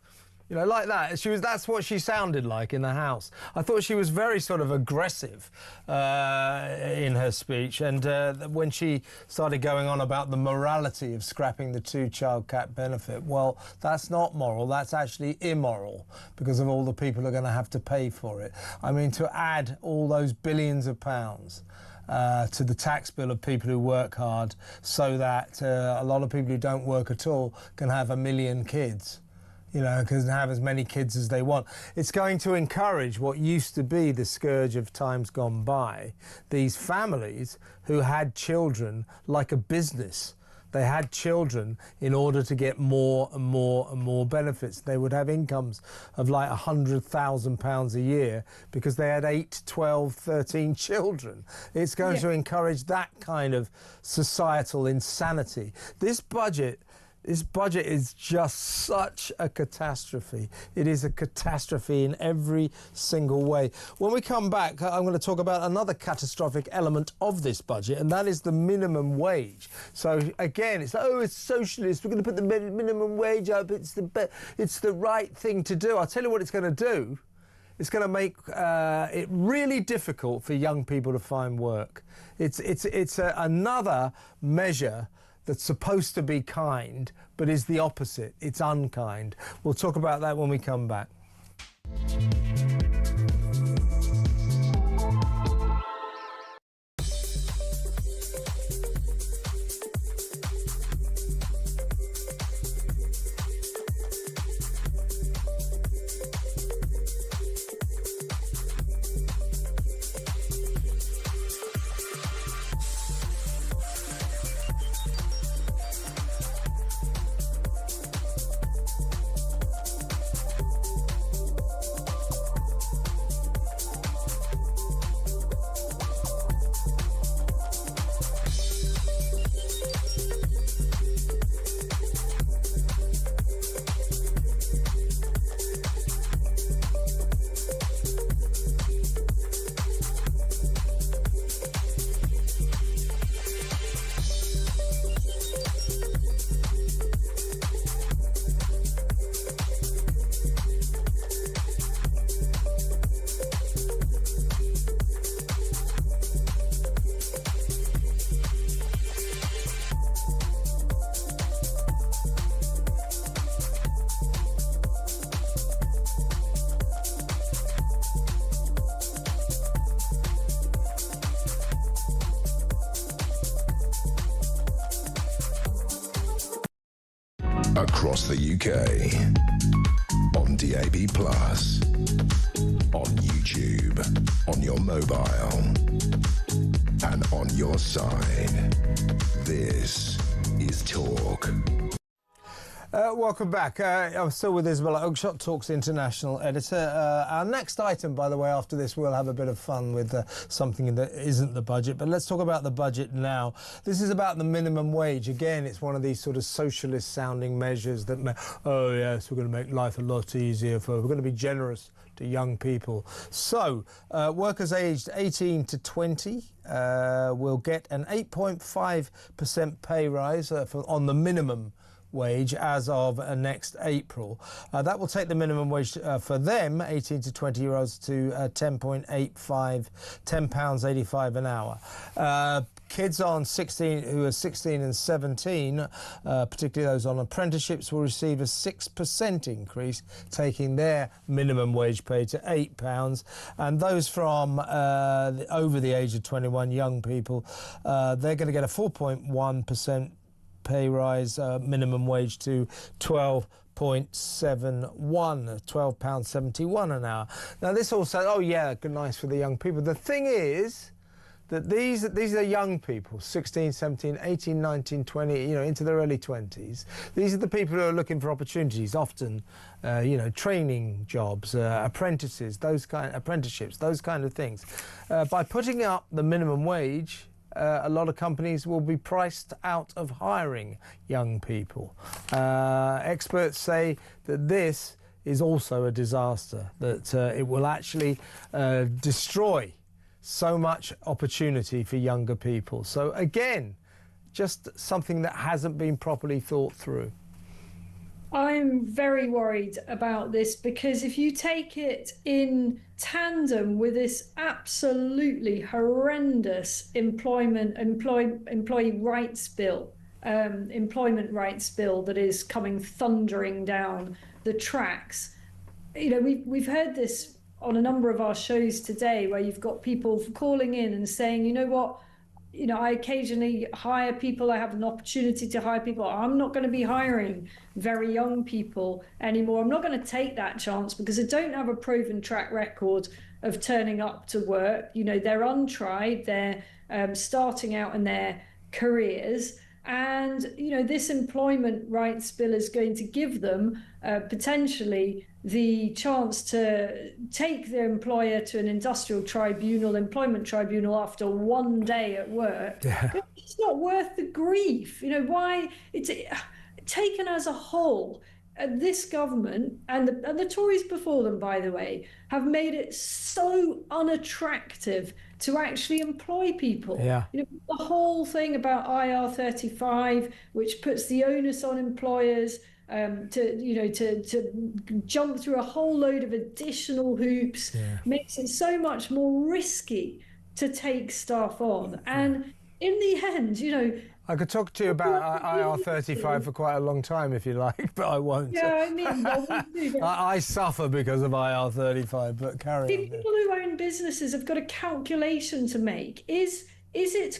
Speaker 2: Like that. That's what she sounded like in the House. I thought she was very sort of aggressive in her speech, and when she started going on about the morality of scrapping the two-child cap benefit, well, that's not moral, that's actually immoral, because of all the people who are going to have to pay for it. I mean, to add all those billions of pounds to the tax bill of people who work hard, so that a lot of people who don't work at all can have 1 million kids. Because have as many kids as they want. It's going to encourage what used to be the scourge of times gone by, these families who had children like a business. They had children in order to get more and more and more benefits. They would have incomes of like £100,000 a year because they had 8, 12, 13 children. It's going to encourage that kind of societal insanity. This budget is just such a catastrophe. It is a catastrophe in every single way. When we come back, I'm going to talk about another catastrophic element of this budget, and that is the minimum wage. So again, it's like, oh, it's socialist, we're going to put the minimum wage up, it's the right thing to do. I'll tell you what it's going to do. It's going to make it really difficult for young people to find work. It's another measure that's supposed to be kind, but is the opposite. It's unkind. We'll talk about that when we come back.
Speaker 1: Across the UK, on DAB+, on YouTube, on your mobile, and on your side. This is Talk.
Speaker 2: Welcome back. I'm still with Isabella Oakeshott, Talk's international editor. Our next item, by the way, after this, we'll have a bit of fun with something that isn't the budget. But let's talk about the budget now. This is about the minimum wage. Again, it's one of these sort of socialist-sounding measures that, oh, yes, we're going to make life a lot easier we're going to be generous to young people. So, workers aged 18 to 20 will get an 8.5% pay rise on the minimum wage as of next April. That will take the minimum wage for them, 18 to 20-year-olds, to £10.85 an hour. Kids who are 16 and 17, particularly those on apprenticeships, will receive a 6% increase, taking their minimum wage pay to £8. And those from over the age of 21, young people, they're going to get a 4.1% pay rise, minimum wage to £12.71 an hour. Now this all says, oh yeah, good, nice for the young people. The thing is that these are young people, 16, 17, 18, 19, 20, into their early 20s. These are the people who are looking for opportunities, often, training jobs, apprenticeships, those kind of things. By putting up the minimum wage, a lot of companies will be priced out of hiring young people. Experts say that this is also a disaster, that it will actually destroy so much opportunity for younger people. So again, just something that hasn't been properly thought through.
Speaker 3: I'm very worried about this, because if you take it in tandem with this absolutely horrendous employee rights bill, employment rights bill that is coming thundering down the tracks, we've heard this on a number of our shows today, where you've got people calling in and saying, you know what, I occasionally hire people. I have an opportunity to hire people. I'm not going to be hiring very young people anymore. I'm not going to take that chance because I don't have a proven track record of turning up to work. They're untried. They're starting out in their careers. And, this employment rights bill is going to give them potentially the chance to take their employer to an employment tribunal after one day at work.
Speaker 2: Yeah.
Speaker 3: It's not worth the grief. Why it's taken as a whole. This government and the Tories before them, by the way, have made it so unattractive to actually employ people.
Speaker 2: Yeah.
Speaker 3: The whole thing about IR35, which puts the onus on employers to jump through a whole load of additional hoops, makes it so much more risky to take staff on. And in the end,
Speaker 2: I could talk to you about IR35 for quite a long time if you like, but I won't.
Speaker 3: Yeah, I mean,
Speaker 2: I suffer because of IR35, but carry on.
Speaker 3: People who own businesses have got a calculation to make. Is this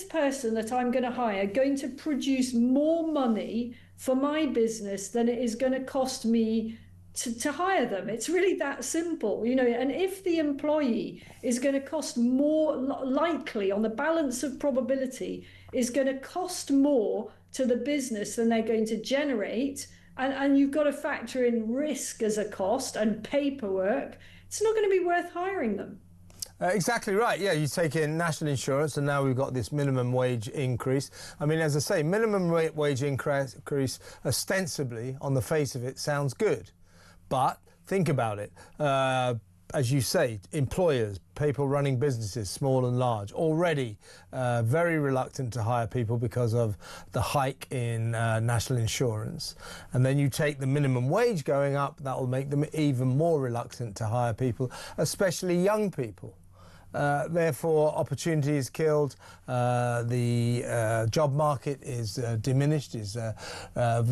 Speaker 3: person that I'm going to hire going to produce more money for my business than it is going to cost me to hire them? It's really that simple, and if the employee is going to cost more, likely on the balance of probability, is going to cost more to the business than they're going to generate, and you've got to factor in risk as a cost and paperwork, it's not going to be worth hiring them.
Speaker 2: Exactly right. Yeah, you take in national insurance, and now we've got this minimum wage increase. I mean, as I say, minimum wage increase ostensibly, on the face of it, sounds good. But think about it. As you say, employers, people running businesses, small and large, already very reluctant to hire people because of the hike in national insurance. And then you take the minimum wage going up, that will make them even more reluctant to hire people, especially young people. Therefore, opportunity is killed, the job market is diminished, is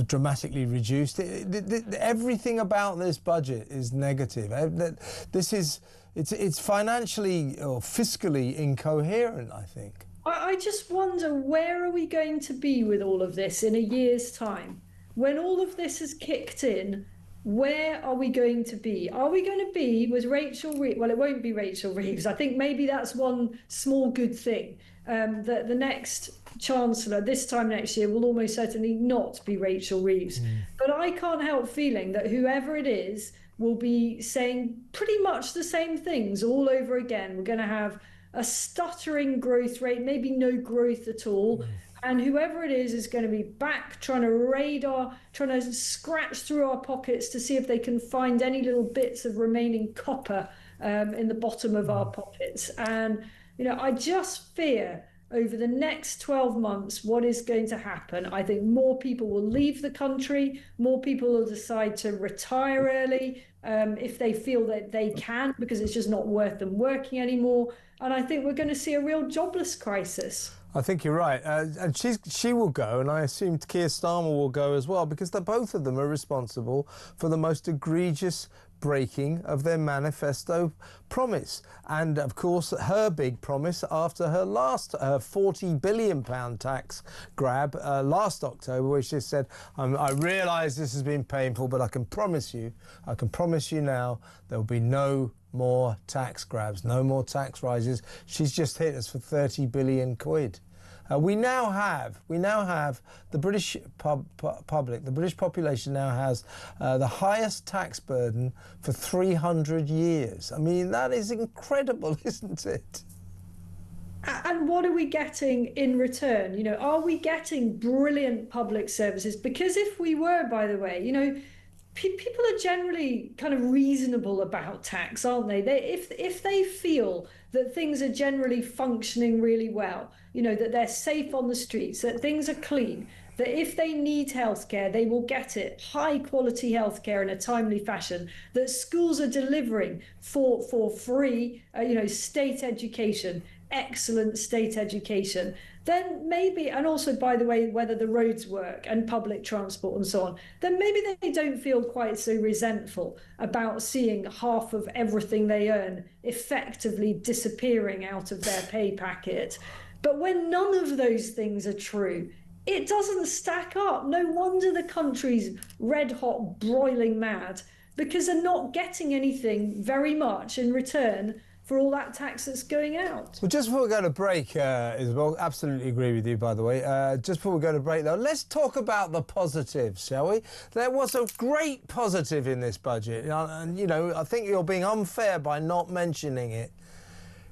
Speaker 2: dramatically reduced. Everything about this budget is negative. It's financially or fiscally incoherent, I think.
Speaker 3: I just wonder, where are we going to be with all of this in a year's time? When all of this has kicked in, where are we going to be? Are we going to be with Rachel Reeves? Well, it won't be Rachel Reeves. I think maybe that's one small good thing. That the next Chancellor this time next year will almost certainly not be Rachel Reeves. But I can't help feeling that whoever it is will be saying pretty much the same things all over again. We're going to have a stuttering growth rate, maybe no growth at all. And whoever it is going to be back trying to scratch through our pockets to see if they can find any little bits of remaining copper in the bottom of our pockets. And, I just fear over the next 12 months what is going to happen. I think more people will leave the country, more people will decide to retire early if they feel that they can, because it's just not worth them working anymore. And I think we're going to see a real jobless crisis.
Speaker 2: I think you're right, and she will go, and I assume Keir Starmer will go as well, because both of them are responsible for the most egregious breaking of their manifesto promise. And of course, her big promise after her last £40 billion tax grab last October, where she said, I realise this has been painful, but I can promise you now, there will be no more tax grabs, no more tax rises. She's just hit us for 30 billion quid. We now have the British public, the British population now has the highest tax burden for 300 years. I mean, that is incredible, isn't it?
Speaker 3: And what are we getting in return? Are we getting brilliant public services? Because if we were, by the way, people are generally kind of reasonable about tax, aren't they? If they feel that things are generally functioning really well, that they're safe on the streets, that things are clean, that if they need healthcare, they will get it, high quality healthcare in a timely fashion, that schools are delivering for free, state education, excellent state education, then maybe, and also, by the way, whether the roads work and public transport and so on, then maybe they don't feel quite so resentful about seeing half of everything they earn effectively disappearing out of their pay packet. But when none of those things are true, it doesn't stack up. No wonder the country's red hot, broiling mad, because they're not getting anything very much in return for all that tax that's going out.
Speaker 2: Well, just before we go to break, Isabel, absolutely agree with you, by the way. Just before we go to break, though, let's talk about the positives, shall we? There was a great positive in this budget, and, I think you're being unfair by not mentioning it.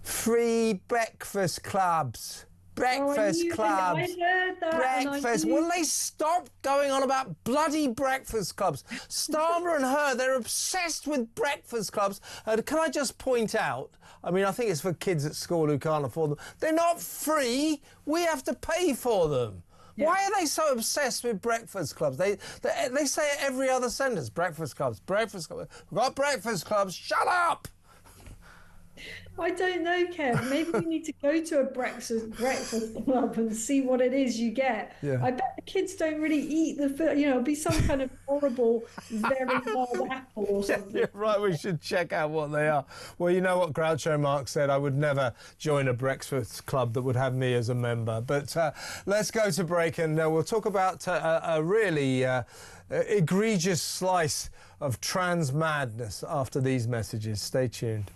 Speaker 2: Free breakfast clubs. Breakfast clubs.
Speaker 3: I heard that.
Speaker 2: Breakfast. Will they stop going on about bloody breakfast clubs? Starmer and her, they're obsessed with breakfast clubs. Can I just point out, I think it's for kids at school who can't afford them. They're not free. We have to pay for them. Yeah. Why are they so obsessed with breakfast clubs? They say it every other sentence. Breakfast clubs, breakfast clubs. We've got breakfast clubs. Shut up!
Speaker 3: I don't know, Kev. Maybe we need to go to a breakfast club and see what it is you get. Yeah. I bet the kids don't really eat the food. It'll be some kind of horrible, very hard apple or something. Yeah,
Speaker 2: right, we should check out what they are. Well, you know what Groucho Marx said? I would never join a breakfast club that would have me as a member. But let's go to break and we'll talk about a really egregious slice of trans madness after these messages. Stay tuned.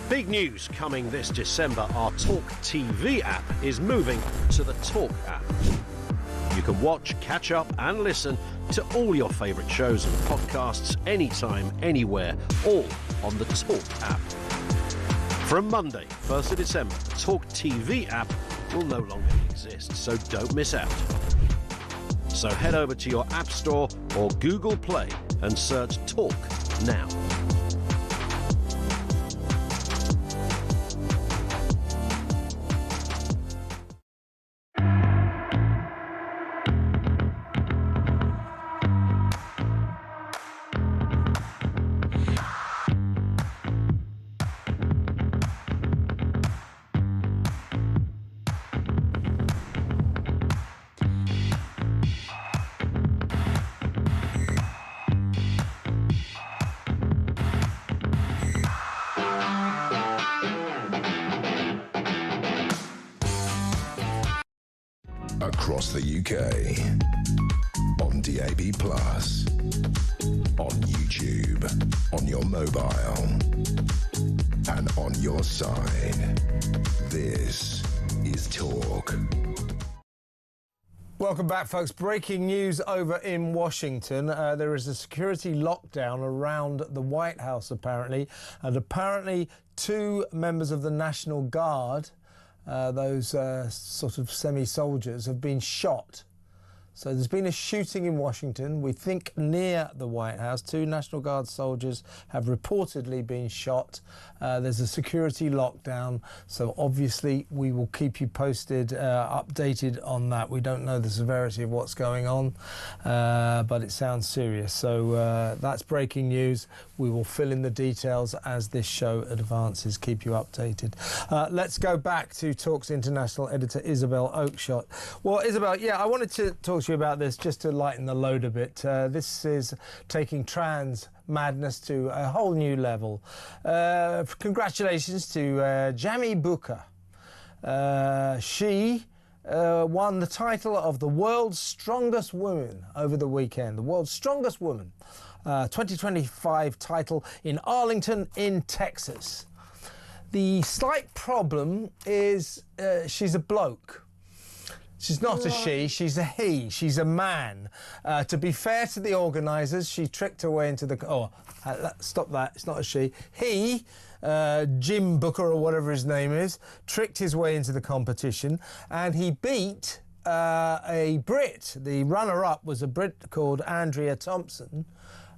Speaker 6: Big news coming this December. Our talkTV app is moving to the Talk app. You can watch, catch up and listen to all your favourite shows and podcasts anytime, anywhere, all on the Talk app. From Monday, 1st of December, the talkTV app will no longer exist, so don't miss out. So head over to your App Store or Google Play and search Talk now.
Speaker 1: Across the UK, on DAB+, on YouTube, on your mobile, and on your side. This is Talk.
Speaker 2: Welcome back, folks. Breaking news over in Washington. There is a security lockdown around the White House, apparently. And apparently 2 members of the National Guard, those sort of semi-soldiers, have been shot. So there's been a shooting in Washington, we think near the White House. 2 National Guard soldiers have reportedly been shot. There's a security lockdown, so obviously we will keep you posted, updated on that. We don't know the severity of what's going on, but it sounds serious. So that's breaking news. We will fill in the details as this show advances, keep you updated. Let's go back to Talk's international editor, Isabel Oakeshott. Well, Isabel, yeah, I wanted to talk to you about this just to lighten the load a bit. This is taking trans madness to a whole new level. Congratulations to Jamie Booker. She won the title of the world's strongest woman over the weekend. The world's strongest woman. 2025 title in Arlington in Texas. The slight problem is she's a bloke. She's not a she, she's a he, she's a man. To be fair to the organisers, she tricked her way into the... stop that, it's not a she. He, Jim Booker or whatever his name is, tricked his way into the competition and he beat a Brit. The runner-up was a Brit called Andrea Thompson.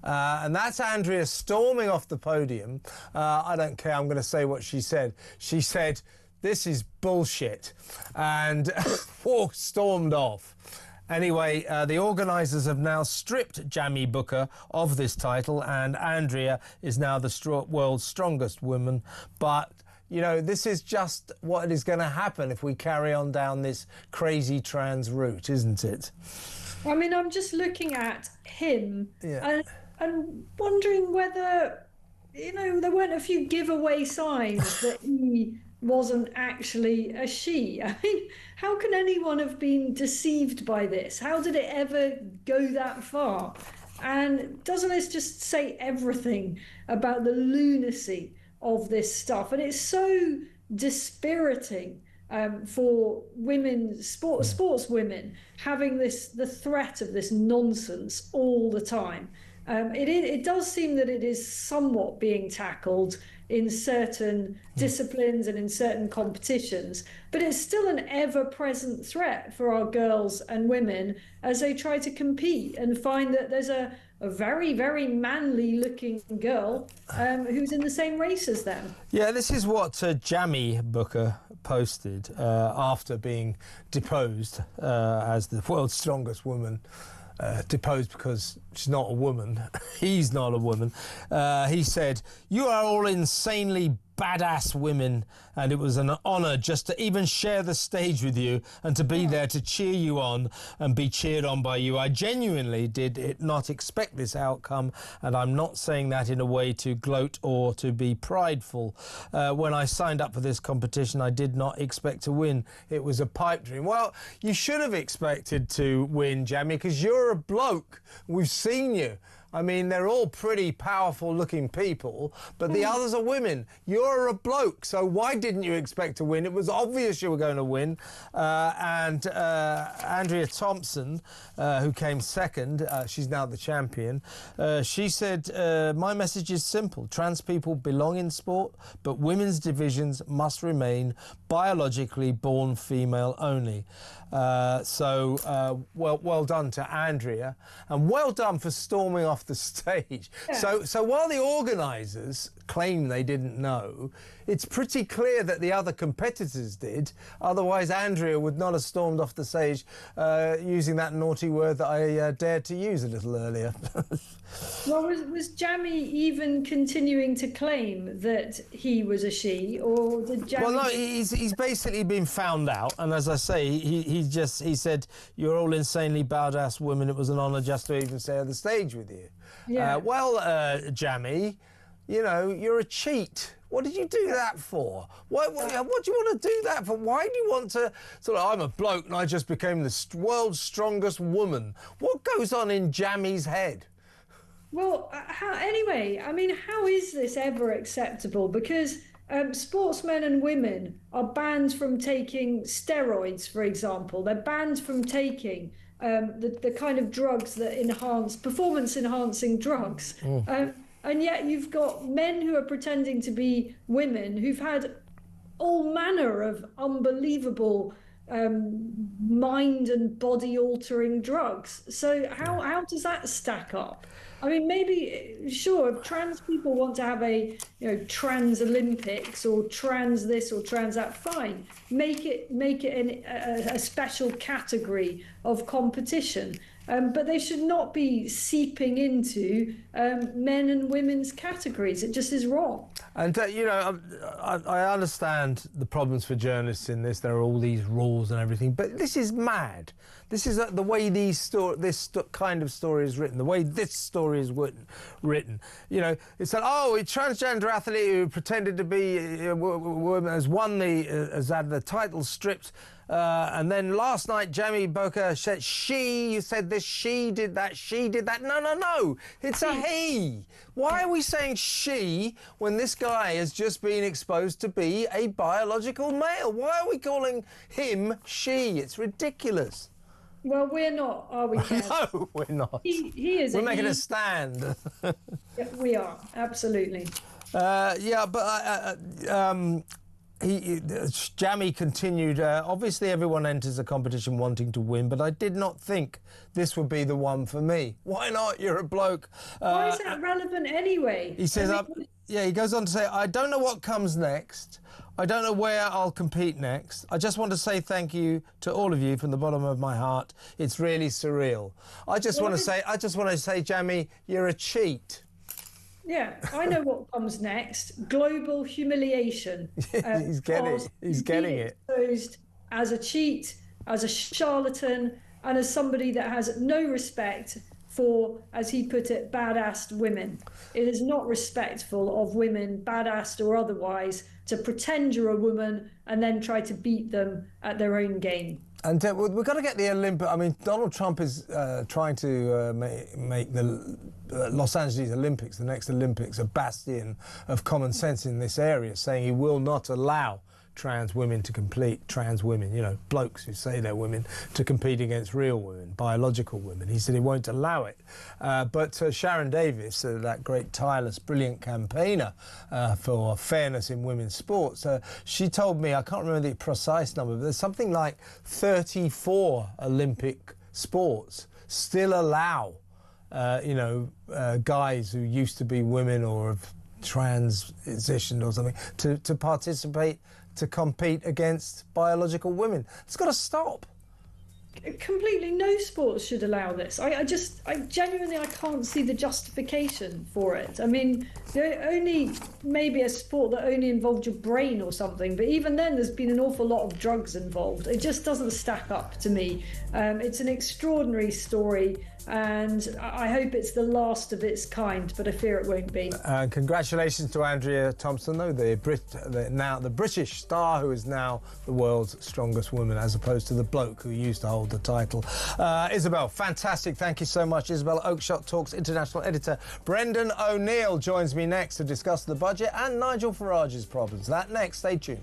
Speaker 2: And that's Andrea storming off the podium. I don't care, I'm going to say what she said. She said, "This is bullshit," and stormed off. Anyway, the organisers have now stripped Jamie Booker of this title, and Andrea is now the world's strongest woman. But, you know, this is just what is going to happen if we carry on down this crazy trans route, isn't it?
Speaker 3: I mean, I'm just looking at him
Speaker 2: Yeah.
Speaker 3: and wondering whether, you know, there weren't a few giveaway signs that he wasn't actually a she. I mean, how can anyone have been deceived by this? How did it ever go that far? And doesn't this just say everything about the lunacy of this stuff? And it's so dispiriting for women, sports women, having the threat of this nonsense all the time. It does seem that it is somewhat being tackled in certain disciplines and in certain competitions, but it's still an ever-present threat for our girls and women as they try to compete and find that there's a very, very manly-looking girl who's in the same race as them.
Speaker 2: Yeah, this is what Jamie Booker posted after being deposed as the world's strongest woman. Deposed because she's not a woman. He's not a woman. He said, "You are all insanely badass women, and it was an honour just to even share the stage with you and to be there to cheer you on and be cheered on by you. I genuinely did not expect this outcome, and I'm not saying that in a way to gloat or to be prideful. When I signed up for this competition, I did not expect to win. It was a pipe dream." Well, you should have expected to win, Jamie, because you're a bloke. We've seen you. I mean, they're all pretty powerful-looking people, but the others are women. You're a bloke, so why didn't you expect to win? It was obvious you were going to win. And Andrea Thompson, who came second, she's now the champion, she said, "My message is simple. Trans people belong in sport, but women's divisions must remain biologically born female only." Well done to Andrea, and well done for storming off the stage. Yeah. So while the organisers claim they didn't know, it's pretty clear that the other competitors did. Otherwise, Andrea would not have stormed off the stage using that naughty word that I dared to use a little earlier.
Speaker 3: Well, was Jamie even continuing to claim that he was a she, or did Jamie...
Speaker 2: Well, no, he's basically been found out, and as I say, he said, "You're all insanely badass women. It was an honour just to even share the stage with you."
Speaker 3: Yeah.
Speaker 2: Jamie, you know, you're a cheat. What did you do that for? What do you want to do that for? Why do you want to sort of, "I'm a bloke and I just became the world's strongest woman"? What goes on in Jamie's head?
Speaker 3: Well, anyway, I mean, how is this ever acceptable? Because Sportsmen and women are banned from taking steroids, for example. They're banned from taking the kind of drugs that enhance performance-enhancing drugs. And yet you've got men who are pretending to be women who've had all manner of unbelievable mind and body altering drugs. So how does that stack up? I mean, maybe, sure, if trans people want to have a, trans Olympics or trans this or trans that, fine. Make it a special category of competition. But they should not be seeping into men and women's categories. It just is wrong.
Speaker 2: And, I understand the problems for journalists in this. There are all these rules and everything, but this is mad. This is the way this kind of story is written, the way this story is written. It's like, a transgender athlete who pretended to be a woman has won has had the title stripped. And then last night, Jamie Boker said you said this, she did that. No, it's a he. Why are we saying she when this guy has just been exposed to be a biological male? Why are we calling him she? It's ridiculous.
Speaker 3: Well, we're not, are we, Kev?
Speaker 2: No, we're not.
Speaker 3: He is.
Speaker 2: We're making a stand.
Speaker 3: Yeah, we are, absolutely.
Speaker 2: Jamie continued, obviously everyone enters a competition wanting to win, but I did not think this would be the one for me. Why not? You're a bloke.
Speaker 3: Why is that relevant anyway?
Speaker 2: He says, he goes on to say, I don't know what comes next. I don't know where I'll compete next. I just want to say thank you to all of you from the bottom of my heart. It's really surreal. I just want to say, Jamie, you're a cheat.
Speaker 3: Yeah, I know what comes next. Global humiliation.
Speaker 2: He's getting it.
Speaker 3: Exposed as a cheat, as a charlatan, and as somebody that has no respect for, as he put it, badass women. It is not respectful of women, badass or otherwise, to pretend you're a woman and then try to beat them at their own game.
Speaker 2: And we've got to get the Olympic. I mean, Donald Trump is trying to make the Los Angeles Olympics, the next Olympics, a bastion of common sense in this area, saying he will not allow trans women to compete, blokes who say they're women, to compete against real women, biological women. He said he won't allow it. But Sharon Davis, that great, tireless, brilliant campaigner for fairness in women's sports, she told me, I can't remember the precise number, but there's something like 34 Olympic sports still allow, guys who used to be women or have transitioned or something to participate, to compete against biological women. It's got to stop.
Speaker 3: Completely, no sports should allow this. I genuinely, I can't see the justification for it. I mean, only maybe a sport that only involved your brain or something, but even then there's been an awful lot of drugs involved. It just doesn't stack up to me. It's an extraordinary story, and I hope it's the last of its kind, but I fear it won't be. Congratulations to Andrea Thompson, though, the British star who is now the world's strongest woman, as opposed to the bloke who used to hold the title. Isabel, fantastic. Thank you so much. Isabel Oakeshott Talks international editor Brendan O'Neill joins me next to discuss the budget and Nigel Farage's problems. That next. Stay tuned.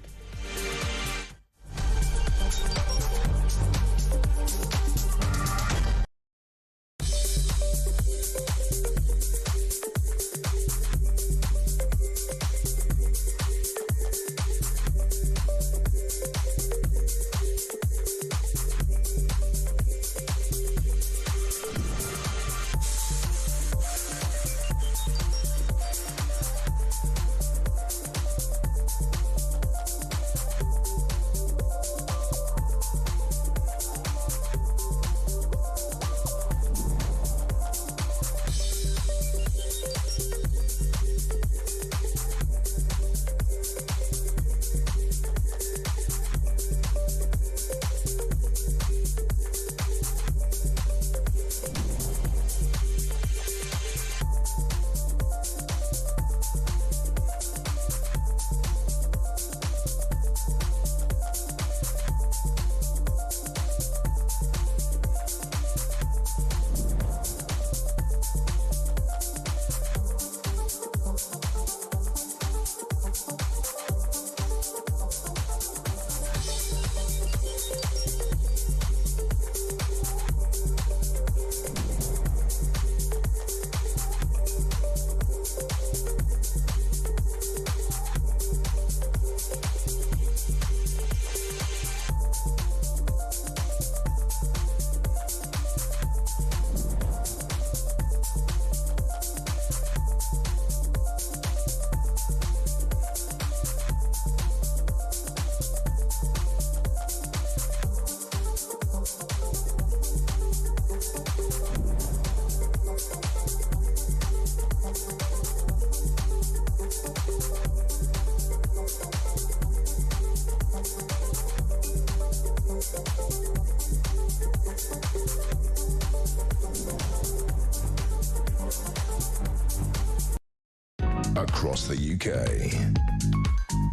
Speaker 1: across the UK.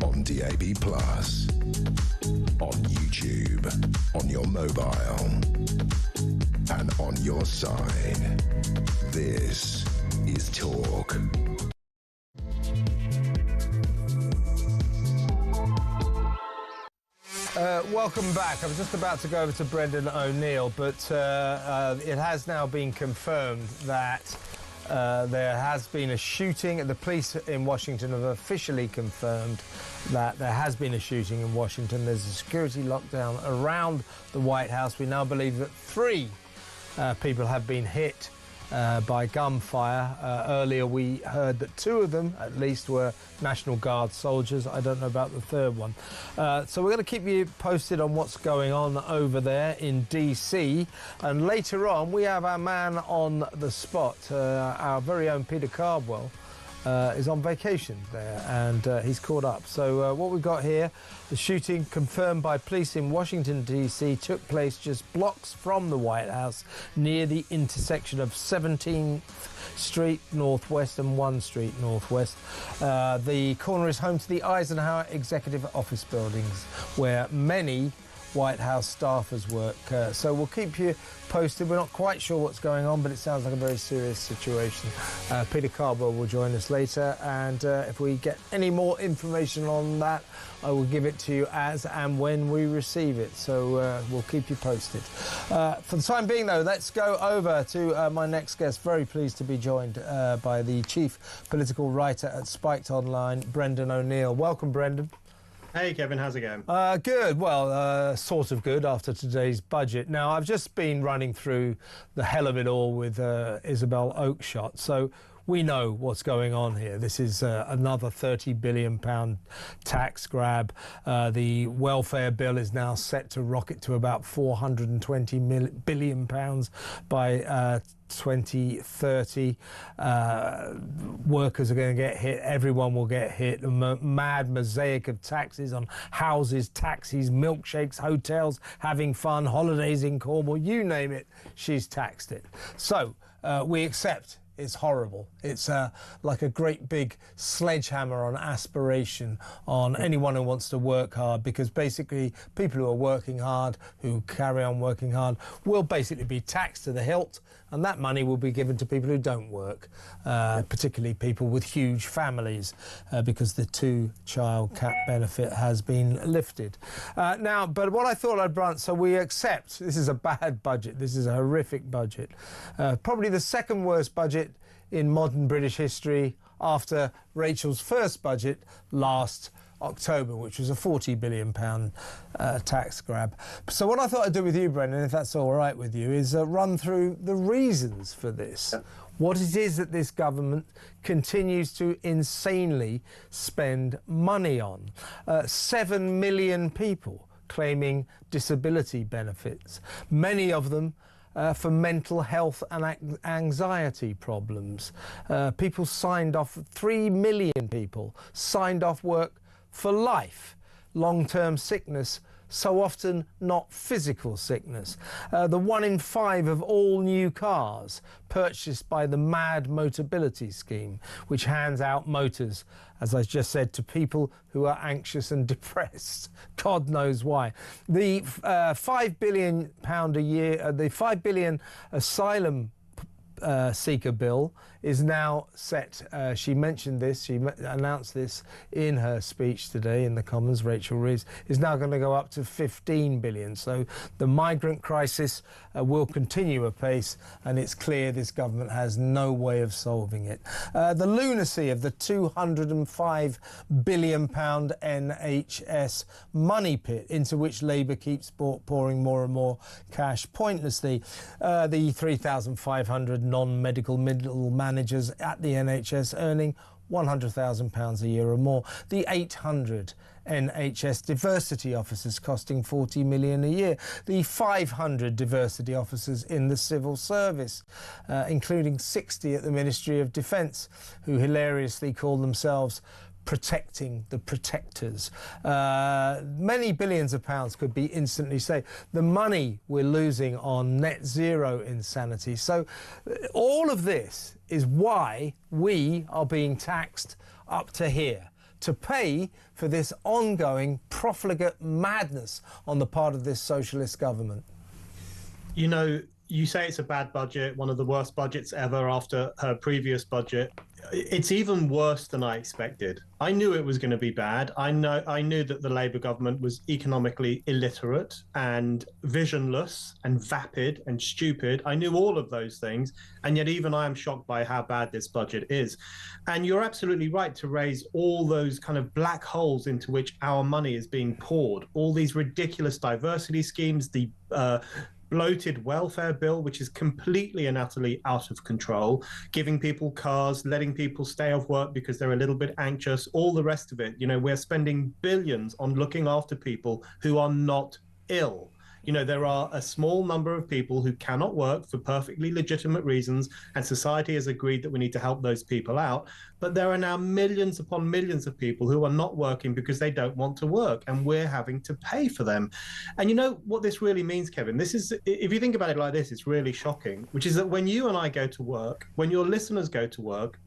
Speaker 1: On DAB+, on YouTube, on your mobile, and on your side. This is Talk.
Speaker 2: Welcome back. I was just about to go over to Brendan O'Neill, but it has now been confirmed that there has been a shooting. The police in Washington have officially confirmed that there has been a shooting in Washington. There's a security lockdown around the White House. We now believe that 3 people have been hit by gunfire. Earlier we heard that 2 of them at least were National Guard soldiers. I don't know about the 3rd one. So we're going to keep you posted on what's going on over there in DC, and later on we have our man on the spot, our very own Peter Cardwell. Is on vacation there, and he's caught up. So what we've got here, the shooting confirmed by police in Washington DC took place just blocks from the White House near the intersection of 17th Street Northwest and 1 Street Northwest. The corner is home to the Eisenhower Executive Office buildings, where many White House staffers work. So we'll keep you posted. We're not quite sure what's going on, but it sounds like a very serious situation. Peter Cardwell will join us later, and if we get any more information on that, I will give it to you as and when we receive it. So we'll keep you posted. For the time being, though, let's go over to my next guest. Very pleased to be joined by the chief political writer at Spiked Online, Brendan O'Neill. Welcome, Brendan.
Speaker 7: Hey Kevin, how's it going?
Speaker 2: Good. Well, sort of good after today's budget. Now, I've just been running through the hell of it all with Isabel Oakeshott, so we know what's going on here. This is another £30 billion tax grab. The welfare bill is now set to rocket to about £420 billion by 2030. Workers are going to get hit. Everyone will get hit. A mad mosaic of taxes on houses, taxis, milkshakes, hotels, having fun, holidays in Cornwall, you name it, she's taxed it. So we accept. It's horrible. It's like a great big sledgehammer on aspiration on anyone who wants to work hard, because basically people who are working hard, who carry on working hard, will basically be taxed to the hilt, and that money will be given to people who don't work, particularly people with huge families, because the 2-child cap benefit has been lifted. Now, but what I thought I'd run, so we accept this is a bad budget. This is a horrific budget. Probably the 2nd worst budget in modern British history, after Rachel's first budget last October, which was a £40 billion tax grab. So what I thought I'd do with you, Brendan, if that's all right with you, is run through the reasons for this. Yeah. What it is that this government continues to insanely spend money on. 7 million people claiming disability benefits, many of them for mental health and anxiety problems. People signed off, 3 million people signed off work for life, long-term sickness, so often not physical sickness. The 1 in 5 of all new cars purchased by the MAD Motability scheme, which hands out motors, as I just said, to people who are anxious and depressed. God knows why. The £5 billion a year, the £5 billion asylum seeker bill is now set. She mentioned this, she announced this in her speech today in the Commons, Rachel Reeves, is now going to go up to 15 billion. So the migrant crisis will continue apace, and it's clear this government has no way of solving it. The lunacy of the £205 billion NHS money pit into which Labour keeps pouring more and more cash pointlessly. The 3,500 non-medical middle managers at the NHS earning £100,000 a year or more. The 800 NHS diversity officers costing £40 million a year. The 500 diversity officers in the civil service, including 60 at the Ministry of Defence, who hilariously call themselves protecting the protectors. Many billions of pounds could be instantly saved. The money we're losing on net zero insanity. So all of this is why we are being taxed up to here to pay for this ongoing profligate madness on the part of this socialist government?
Speaker 7: You know, you say it's a bad budget, one of the worst budgets ever after her previous budget. It's even worse than I expected. I knew it was going to be bad. I knew that the Labour government was economically illiterate and visionless and vapid and stupid. I knew all of those things, and yet even I am shocked by how bad this budget is. And you're absolutely right to raise all those kind of black holes into which our money is being poured, all these ridiculous diversity schemes, the bloated welfare bill, which is completely and utterly out of control, giving people cars, letting people stay off work because they're a little bit anxious, all the rest of it. You know, we're spending billions on looking after people who are not ill. You know, there are a small number of people who cannot work for perfectly legitimate reasons, and society has agreed that we need to help those people out. But there are now millions upon millions of people who are not working because they don't want to work, and we're having to pay for them. And you know what this really means, Kevin? This is, if you think about it like this, it's really shocking, which is that when you and I go to work, when your listeners go to work,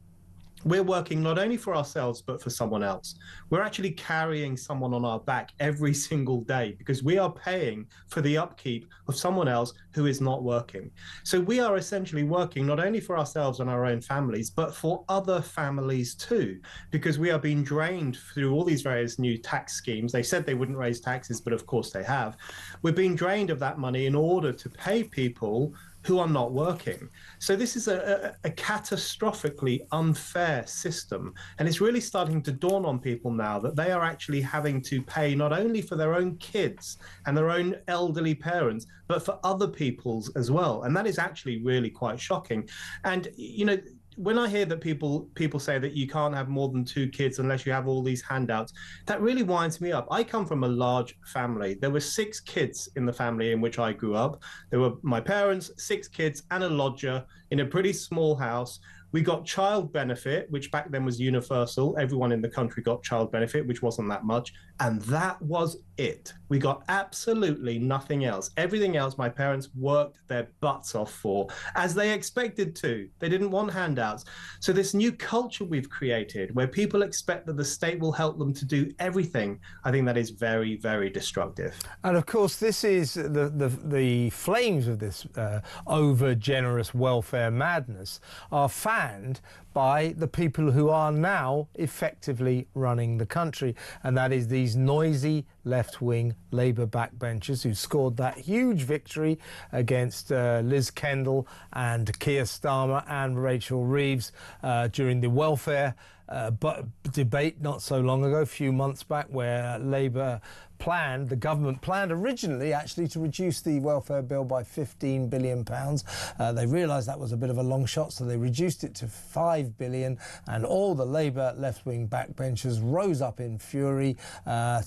Speaker 7: we're working not only for ourselves, but for someone else. We're actually carrying someone on our back every single day because we are paying for the upkeep of someone else who is not working. So we are essentially working not only for ourselves and our own families, but for other families too, because we are being drained through all these various new tax schemes. They said they wouldn't raise taxes, but of course they have. We're being drained of that money in order to pay people who are not working. So this is a catastrophically unfair system. And it's really starting to dawn on people now that they are actually having to pay not only for their own kids and their own elderly parents, but for other people's as well. And that is actually really quite shocking. And, you know, when I hear that people say that you can't have more than 2 kids unless you have all these handouts, that really winds me up. I come from a large family. There were 6 kids in the family in which I grew up. There were my parents, 6 kids, and a lodger in a pretty small house. We got child benefit, which back then was universal. Everyone in the country got child benefit, which wasn't that much. And that was it. We got absolutely nothing else. Everything else my parents worked their butts off for, as they expected to. They didn't want handouts. So this new culture we've created where people expect that the state will help them to do everything, I think that is very, very destructive.
Speaker 2: And of course, this is the flames of this over-generous welfare madness are fanned by the people who are now effectively running the country, and that is these noisy left-wing Labour backbenchers who scored that huge victory against Liz Kendall and Keir Starmer and Rachel Reeves during the welfare debate not so long ago, a few months back, where Labour planned, the government planned originally actually to reduce the welfare bill by £15 billion. They realised that was a bit of a long shot, so they reduced it to £5 billion, and all the Labour left-wing backbenchers rose up in fury,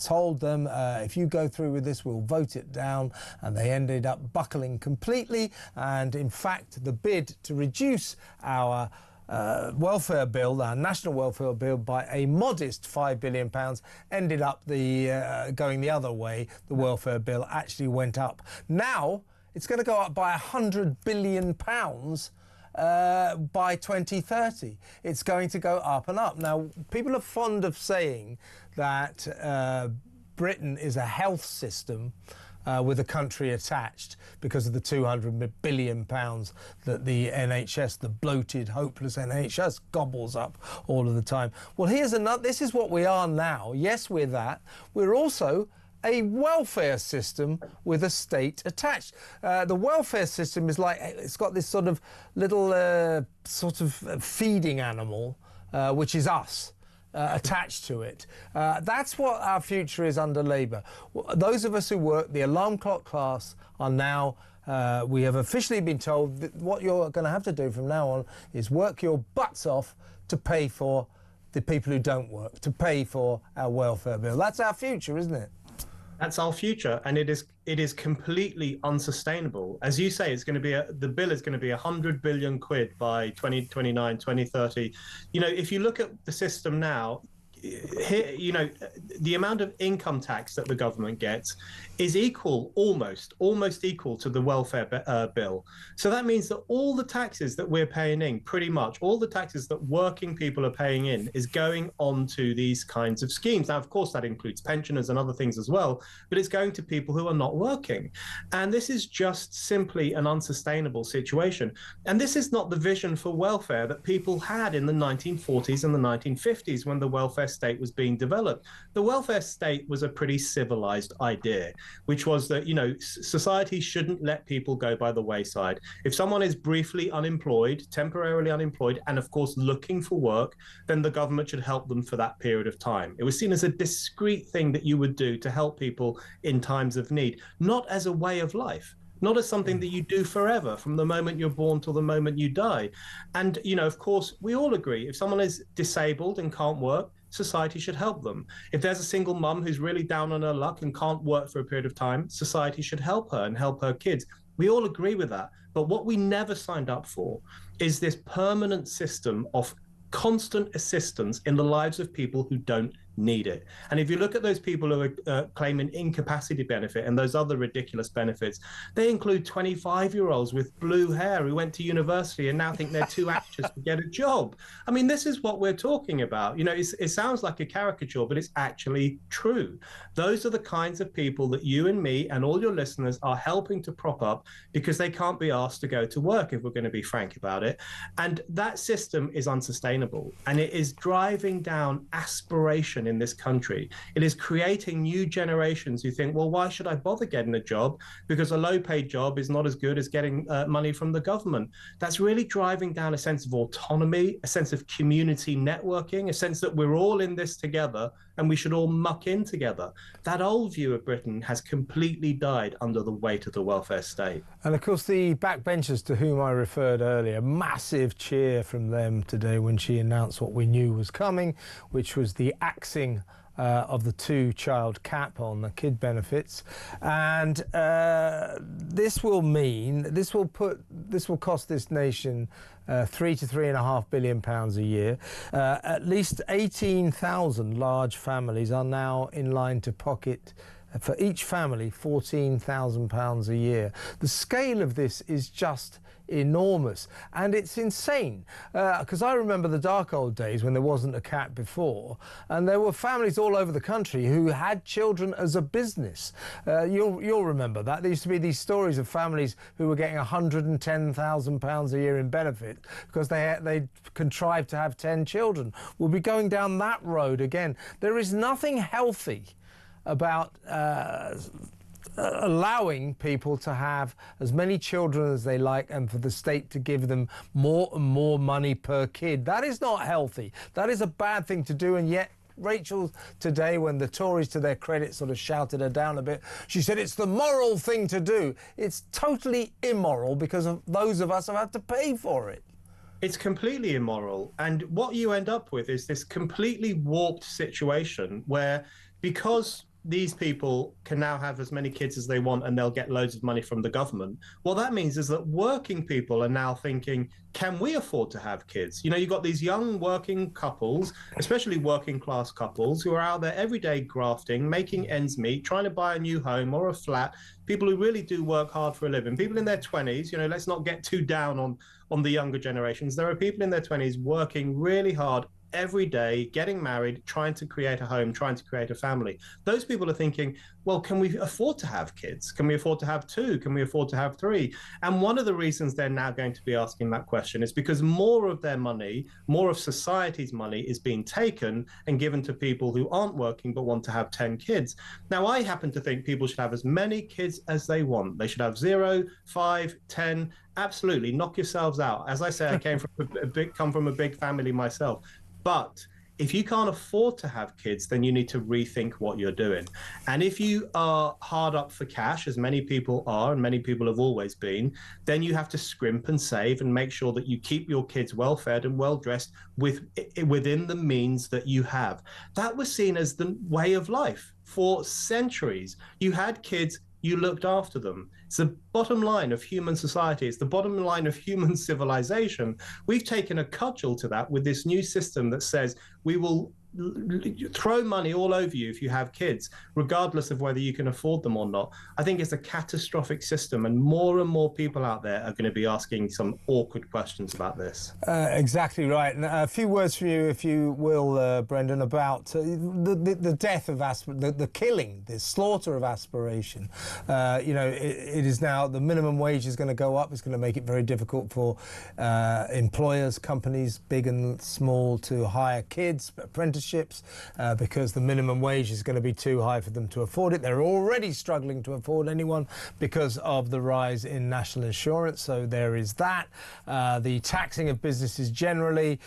Speaker 2: told them, if you go through with this, we'll vote it down, and they ended up buckling completely. And in fact, the bid to reduce our welfare bill, our national welfare bill, by a modest £5 billion ended up going the other way. The welfare bill actually went up. Now it's going to go up by £100 billion by 2030. It's going to go up and up. Now, people are fond of saying that Britain is a health system with a country attached because of the £200 billion that the NHS, the bloated, hopeless NHS, gobbles up all of the time. Well, this is what we are now. Yes, we're that. We're also a welfare system with a state attached. The welfare system is like, it's got this sort of little feeding animal, which is us. Attached to it. That's what our future is under Labour. Those of us who work, the alarm clock class, are now, we have officially been told that what you're going to have to do from now on is work your butts off to pay for the people who don't work, to pay for our welfare bill. That's our future, isn't it?
Speaker 7: That's our future, and it is completely unsustainable. As you say, it's going to be the bill is going to be 100 billion quid by 2029, 2030. You know, if you look at the system now, here, you know, the amount of income tax that the government gets is equal, almost equal to the welfare bill. So that means that all the taxes that we're paying in, pretty much all the taxes that working people are paying in, is going on to these kinds of schemes. Now, of course, that includes pensioners and other things as well, but it's going to people who are not working. And this is just simply an unsustainable situation. And this is not the vision for welfare that people had in the 1940s and the 1950s when the welfare state was being developed. The welfare state was a pretty civilized idea, which was that, you know, society shouldn't let people go by the wayside. If someone is briefly unemployed, temporarily unemployed, and of course looking for work, then the government should help them for that period of time. It was seen as a discrete thing that you would do to help people in times of need, not as a way of life, not as something that you do forever from the moment you're born till the moment you die. And, you know, of course, we all agree, if someone is disabled and can't work, society should help them. If there's a single mum who's really down on her luck and can't work for a period of time, society should help her and help her kids. We all agree with that. But what we never signed up for is this permanent system of constant assistance in the lives of people who don't need it. And if you look at those people who are claiming incapacity benefit and those other ridiculous benefits, they include 25-year-olds with blue hair who went to university and now think they're too anxious to get a job. I mean, this is what we're talking about. You know, it sounds like a caricature, but it's actually true. Those are the kinds of people that you and me and all your listeners are helping to prop up because they can't be asked to go to work, if we're going to be frank about it. And that system is unsustainable, and it is driving down aspiration in this country. It is creating new generations who think, well, why should I bother getting a job? Because a low-paid job is not as good as getting money from the government. That's really driving down a sense of autonomy, a sense of community networking, a sense that we're all in this together and we should all muck in together. That old view of Britain has completely died under the weight of the welfare state.
Speaker 2: And of course, the backbenchers to whom I referred earlier, massive cheer from them today when she announced what we knew was coming, which was the axing of the two-child cap on the kid benefits. And this will cost this nation £3 to £3.5 billion a year. At least 18,000 large families are now in line to pocket, for each family, £14,000 a year. The scale of this is just enormous, and it's insane, because I remember the dark old days when there wasn't a cap before, and there were families all over the country who had children as a business. You'll remember that. There used to be these stories of families who were getting £110,000 a year in benefit because they contrived to have 10 children. We'll be going down that road again. There is nothing healthy about allowing people to have as many children as they like and for the state to give them more and more money per kid. That is not healthy. That is a bad thing to do, and yet Rachel today, when the Tories, to their credit, sort of shouted her down a bit, she said it's the moral thing to do. It's totally immoral because of those of us who have to pay for it.
Speaker 7: It's completely immoral. And what you end up with is this completely warped situation where, because these people can now have as many kids as they want and they'll get loads of money from the government, what that means is that working people are now thinking, can we afford to have kids? You know, you've got these young working couples, especially working class couples, who are out there every day grafting, making ends meet, trying to buy a new home or a flat, people who really do work hard for a living. People in their 20s, you know, let's not get too down on the younger generations. There are people in their 20s working really hard every day, getting married, trying to create a home, trying to create a family. Those people are thinking, well, can we afford to have kids? Can we afford to have 2? Can we afford to have 3? And one of the reasons they're now going to be asking that question is because more of their money, more of society's money is being taken and given to people who aren't working but want to have 10 kids. Now, I happen to think people should have as many kids as they want. They should have 0, 5, 10. Absolutely, knock yourselves out. As I say, I come from a big family myself. But if you can't afford to have kids, then you need to rethink what you're doing. And if you are hard up for cash, as many people are, and many people have always been, then you have to scrimp and save and make sure that you keep your kids well fed and well dressed within the means that you have. That was seen as the way of life for centuries. You had kids, you looked after them. It's the bottom line of human society. It's the bottom line of human civilization. We've taken a cudgel to that with this new system that says we will throw money all over you if you have kids, regardless of whether you can afford them or not. I think it's a catastrophic system, and more people out there are going to be asking some awkward questions about this.
Speaker 2: Exactly right. And a few words from you, if you will, Brendan, about the death of the killing, the slaughter of aspiration. It is now the minimum wage is going to go up. It's going to make it very difficult for employers, companies, big and small, to hire kids, apprenticeships, because the minimum wage is going to be too high for them to afford it. They're already struggling to afford anyone because of the rise in national insurance, so there is that. The taxing of businesses generally,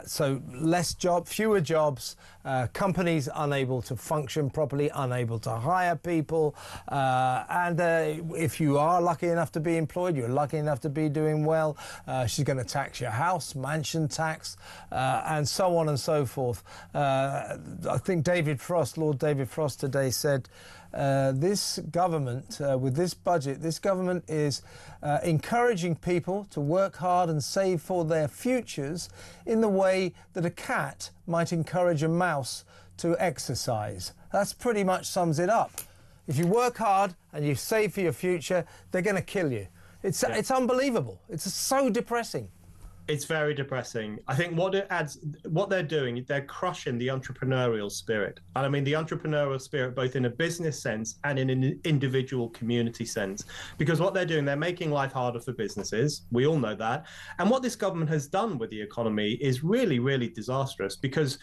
Speaker 2: so fewer jobs, companies unable to function properly, unable to hire people, and if you are lucky enough to be employed, you're lucky enough to be doing well, she's going to tax your house, mansion tax, and so on and so forth. I think Lord David Frost today said this government, with this budget, this government is encouraging people to work hard and save for their futures in the way that a cat might encourage a mouse to exercise. That's pretty much sums it up. If you work hard and you save for your future, they're going to kill you. It's unbelievable. It's so depressing.
Speaker 7: It's very depressing. I think what they're doing, they're crushing the entrepreneurial spirit. And I mean the entrepreneurial spirit both in a business sense and in an individual community sense. Because what they're doing, they're making life harder for businesses. We all know that. And what this government has done with the economy is really, really disastrous, because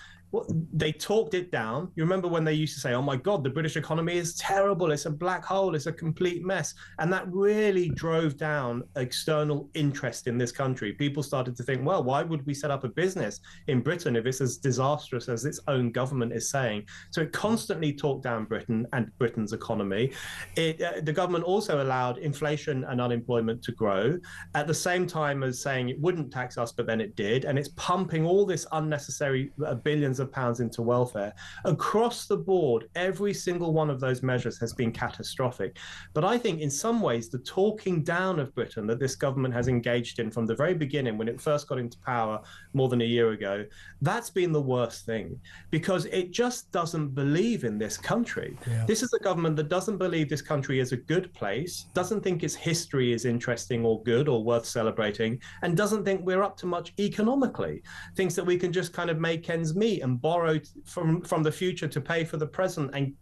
Speaker 7: they talked it down. You remember when they used to say, oh my God, the British economy is terrible, it's a black hole, it's a complete mess. And that really drove down external interest in this country. People started to think, well, why would we set up a business in Britain if it's as disastrous as its own government is saying? So it constantly talked down Britain and Britain's economy. The government also allowed inflation and unemployment to grow at the same time as saying it wouldn't tax us, but then it did. And it's pumping all this unnecessary billions of pounds into welfare. Across the board, every single one of those measures has been catastrophic. But I think in some ways, the talking down of Britain that this government has engaged in from the very beginning, when it first got into power more than a year ago, that's been the worst thing, because it just doesn't believe in this country. Yeah. This is a government that doesn't believe this country is a good place, doesn't think its history is interesting or good or worth celebrating, and doesn't think we're up to much economically. Thinks that we can just kind of make ends meet and borrow from the future to pay for the present, and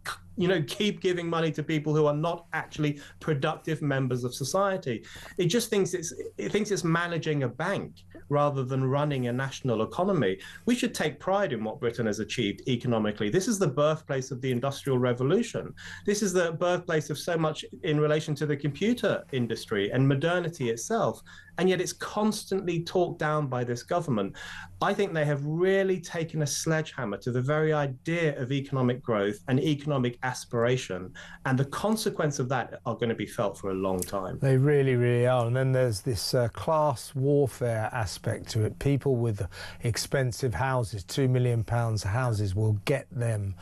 Speaker 7: keep giving money to people who are not actually productive members of society. It just thinks it's managing a bank rather than running a national economy. We should take pride in what Britain has achieved economically. This is the birthplace of the Industrial Revolution. This is the birthplace of so much in relation to the computer industry and modernity itself. And yet it's constantly talked down by this government. I think they have really taken a sledgehammer to the very idea of economic growth and economic aspiration. And the consequence of that are going to be felt for a long time.
Speaker 2: They really, really are. And then there's this class warfare aspect to it. People with expensive houses, £2 million houses, will get them.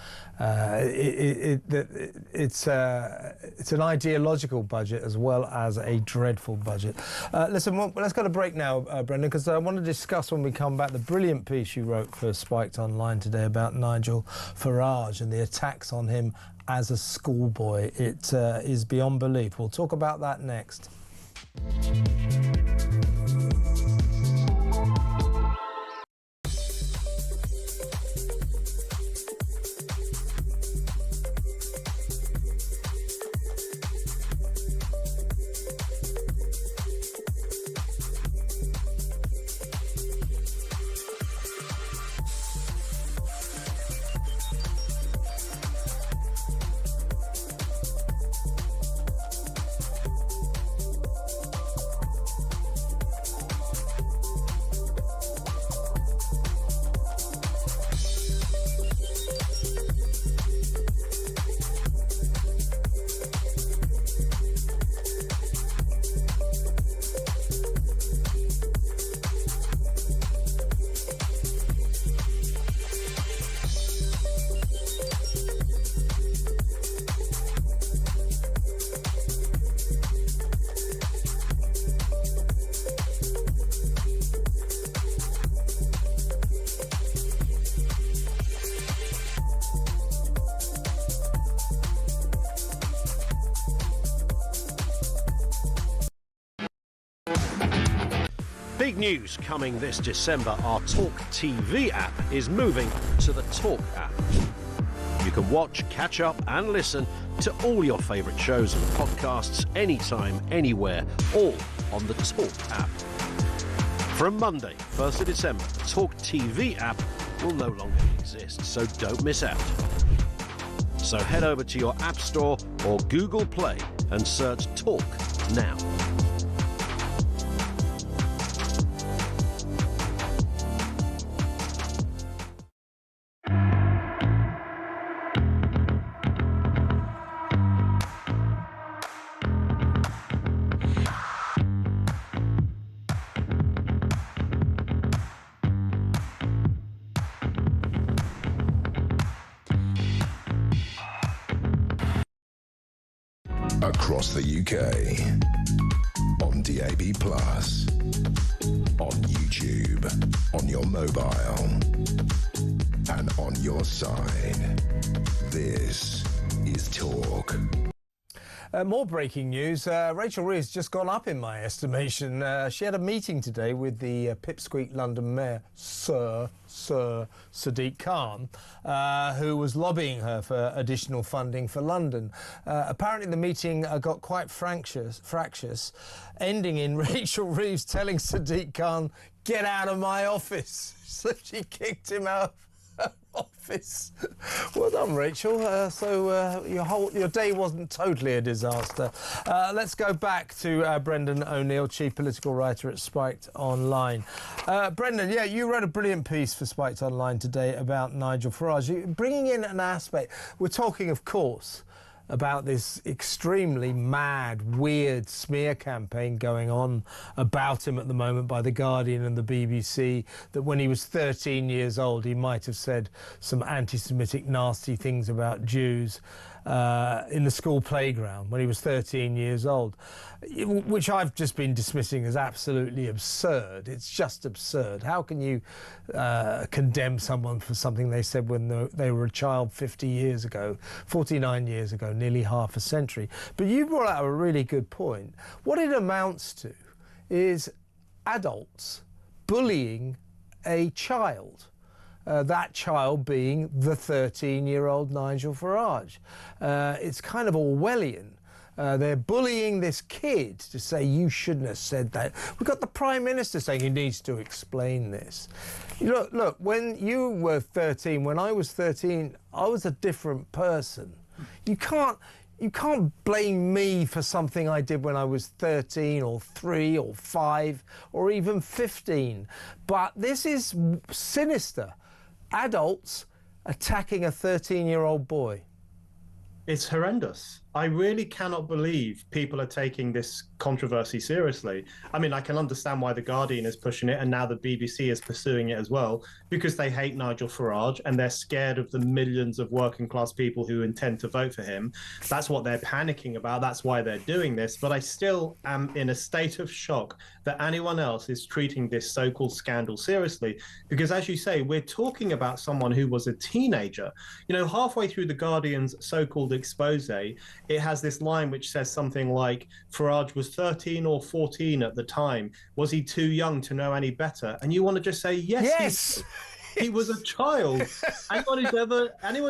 Speaker 2: It's an ideological budget as well as a dreadful budget. Listen, let's go to break now, Brendan, because I want to discuss when we come back the brilliant piece you wrote for Spiked Online today about Nigel Farage and the attacks on him as a schoolboy. It is beyond belief. We'll talk about that next.
Speaker 6: big news coming this December. Our talkTV app is moving to the Talk app. You can watch, catch up and listen to all your favourite shows and podcasts anytime, anywhere, all on the Talk app. From Monday, 1st of December, the talkTV app will no longer exist, so don't miss out. So head over to your App Store or Google Play and search Talk now.
Speaker 1: Across the UK, on DAB+, on YouTube, on your mobile, and on your side. This is Talk.
Speaker 2: More breaking news. Rachel Reeves just gone up in my estimation. She had a meeting today with the Pipsqueak London Mayor, Sir Sadiq Khan, who was lobbying her for additional funding for London. Apparently the meeting got quite fractious, ending in Rachel Reeves telling Sadiq Khan, "Get out of my office." So she kicked him out of her office. Well done, Rachel. So your day wasn't totally a disaster. Let's go back to Brendan O'Neill, Chief Political Writer at Spiked Online. Brendan, yeah, you wrote a brilliant piece for Spiked Online today about Nigel Farage. Bringing in an aspect, we're talking, of course, about this extremely mad, weird smear campaign going on about him at the moment by The Guardian and the BBC, that when he was 13 years old, he might have said some anti-Semitic nasty things about Jews in the school playground when he was 13 years old, which I've just been dismissing as absolutely absurd. It's just absurd. How can you condemn someone for something they said when they were a child 50 years ago, 49 years ago, nearly half a century? But you brought out a really good point. What it amounts to is adults bullying a child. That child being the 13-year-old Nigel Farage. It's kind of Orwellian. They're bullying this kid to say, you shouldn't have said that. We've got the Prime Minister saying he needs to explain this. Look, when you were 13, when I was 13, I was a different person. You can't blame me for something I did when I was 13 or 3 or 5 or even 15. But this is sinister. Adults attacking a 13-year-old boy.
Speaker 7: It's horrendous. I really cannot believe people are taking this controversy seriously. I mean, I can understand why The Guardian is pushing it and now the BBC is pursuing it as well, because they hate Nigel Farage and they're scared of the millions of working class people who intend to vote for him. That's what they're panicking about. That's why they're doing this. But I still am in a state of shock that anyone else is treating this so-called scandal seriously, because as you say, we're talking about someone who was a teenager. You know, halfway through The Guardian's so-called expose, it has this line which says something like, Farage was 13 or 14 at the time. Was he too young to know any better? And you want to just say, yes. He was a child. Anyone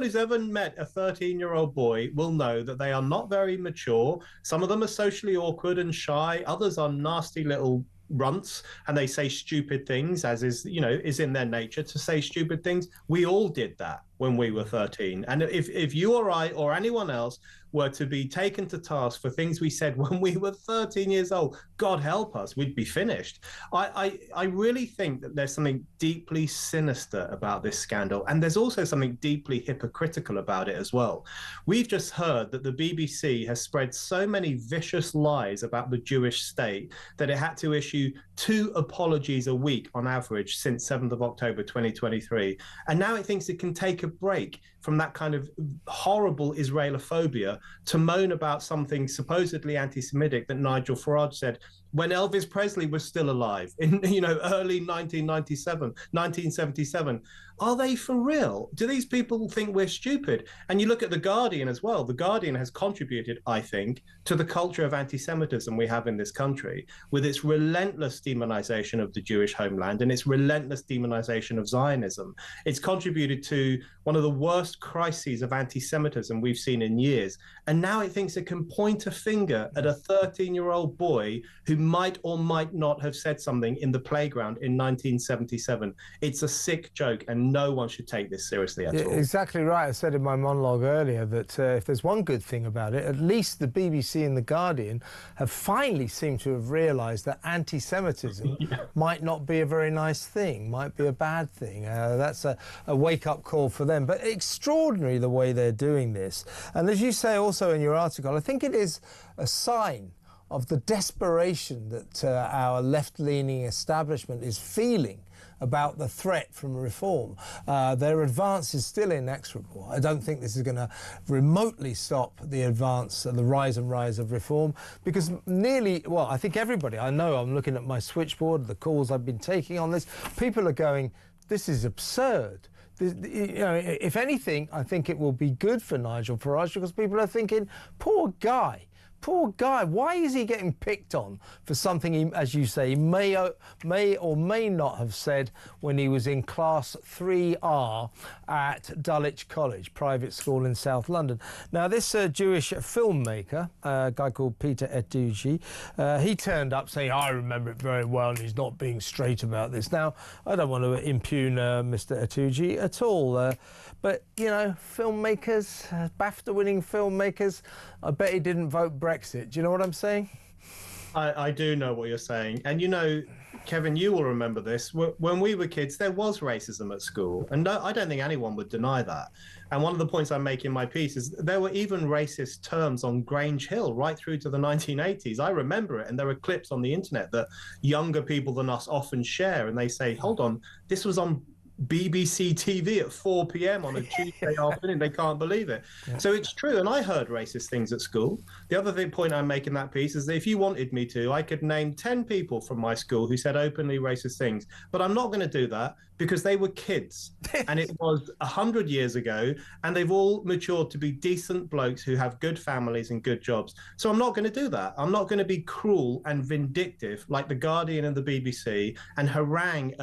Speaker 7: who's ever met a 13-year-old boy will know that they are not very mature. Some of them are socially awkward and shy. Others are nasty little runts, and they say stupid things, as is in their nature to say stupid things. We all did that when we were 13. And if you or I or anyone else were to be taken to task for things we said when we were 13 years old, God help us, we'd be finished. I really think that there's something deeply sinister about this scandal, and there's also something deeply hypocritical about it as well. We've just heard that the BBC has spread so many vicious lies about the Jewish state that it had to issue 2 apologies a week on average since 7th of October 2023. And now it thinks it can take a break from that kind of horrible Israelophobia to moan about something supposedly anti-Semitic that Nigel Farage said when Elvis Presley was still alive in, early 1977. Are they for real? Do these people think we're stupid? And you look at The Guardian as well. The Guardian has contributed, I think, to the culture of anti-Semitism we have in this country, with its relentless demonization of the Jewish homeland and its relentless demonization of Zionism. It's contributed to one of the worst crises of anti-Semitism we've seen in years. And now it thinks it can point a finger at a 13-year-old boy who might or might not have said something in the playground in 1977. It's a sick joke, and no one should take this seriously at all.
Speaker 2: Exactly right. I said in my monologue earlier that if there's one good thing about it, at least the BBC and The Guardian have finally seemed to have realised that anti-Semitism might not be a very nice thing, might be a bad thing. That's a wake-up call for them. But extraordinary the way they're doing this. And as you say also in your article, I think it is a sign of the desperation that our left-leaning establishment is feeling about the threat from reform. Their advance is still inexorable. I don't think this is going to remotely stop the advance, the rise and rise of reform, because I think everybody, I know, I'm looking at my switchboard, the calls I've been taking on this, people are going, this is absurd. If anything, I think it will be good for Nigel Farage, because people are thinking, poor guy, why is he getting picked on for something he, as you say, may or may not have said when he was in class 3R at Dulwich College, private school in South London. Now, this Jewish filmmaker, a guy called Peter Etouji, he turned up saying, I remember it very well, and he's not being straight about this. Now, I don't want to impugn Mr. Etouji at all, but, filmmakers, BAFTA-winning filmmakers, I bet he didn't vote Brexit. Do you know what I'm saying?
Speaker 7: I do know what you're saying. And, Kevin, you will remember this. When we were kids, there was racism at school. And I don't think anyone would deny that. And one of the points I make in my piece is there were even racist terms on Grange Hill right through to the 1980s. I remember it. And there are clips on the internet that younger people than us often share. And they say, hold on, this was on BBC TV at 4 p.m. on a Tuesday afternoon. They can't believe it. Yeah. So it's true. And I heard racist things at school. The other point I make in that piece is that if you wanted me to, I could name 10 people from my school who said openly racist things. But I'm not going to do that because they were kids. And it was 100 years ago. And they've all matured to be decent blokes who have good families and good jobs. So I'm not going to do that. I'm not going to be cruel and vindictive like The Guardian and the BBC and harangue,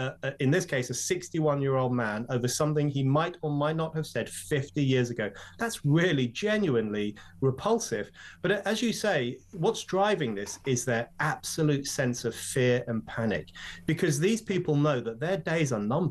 Speaker 7: in this case, a 61-year-old man over something he might or might not have said 50 years ago. That's really genuinely repulsive. But as you say, what's driving this is their absolute sense of fear and panic, because these people know that their days are numbered.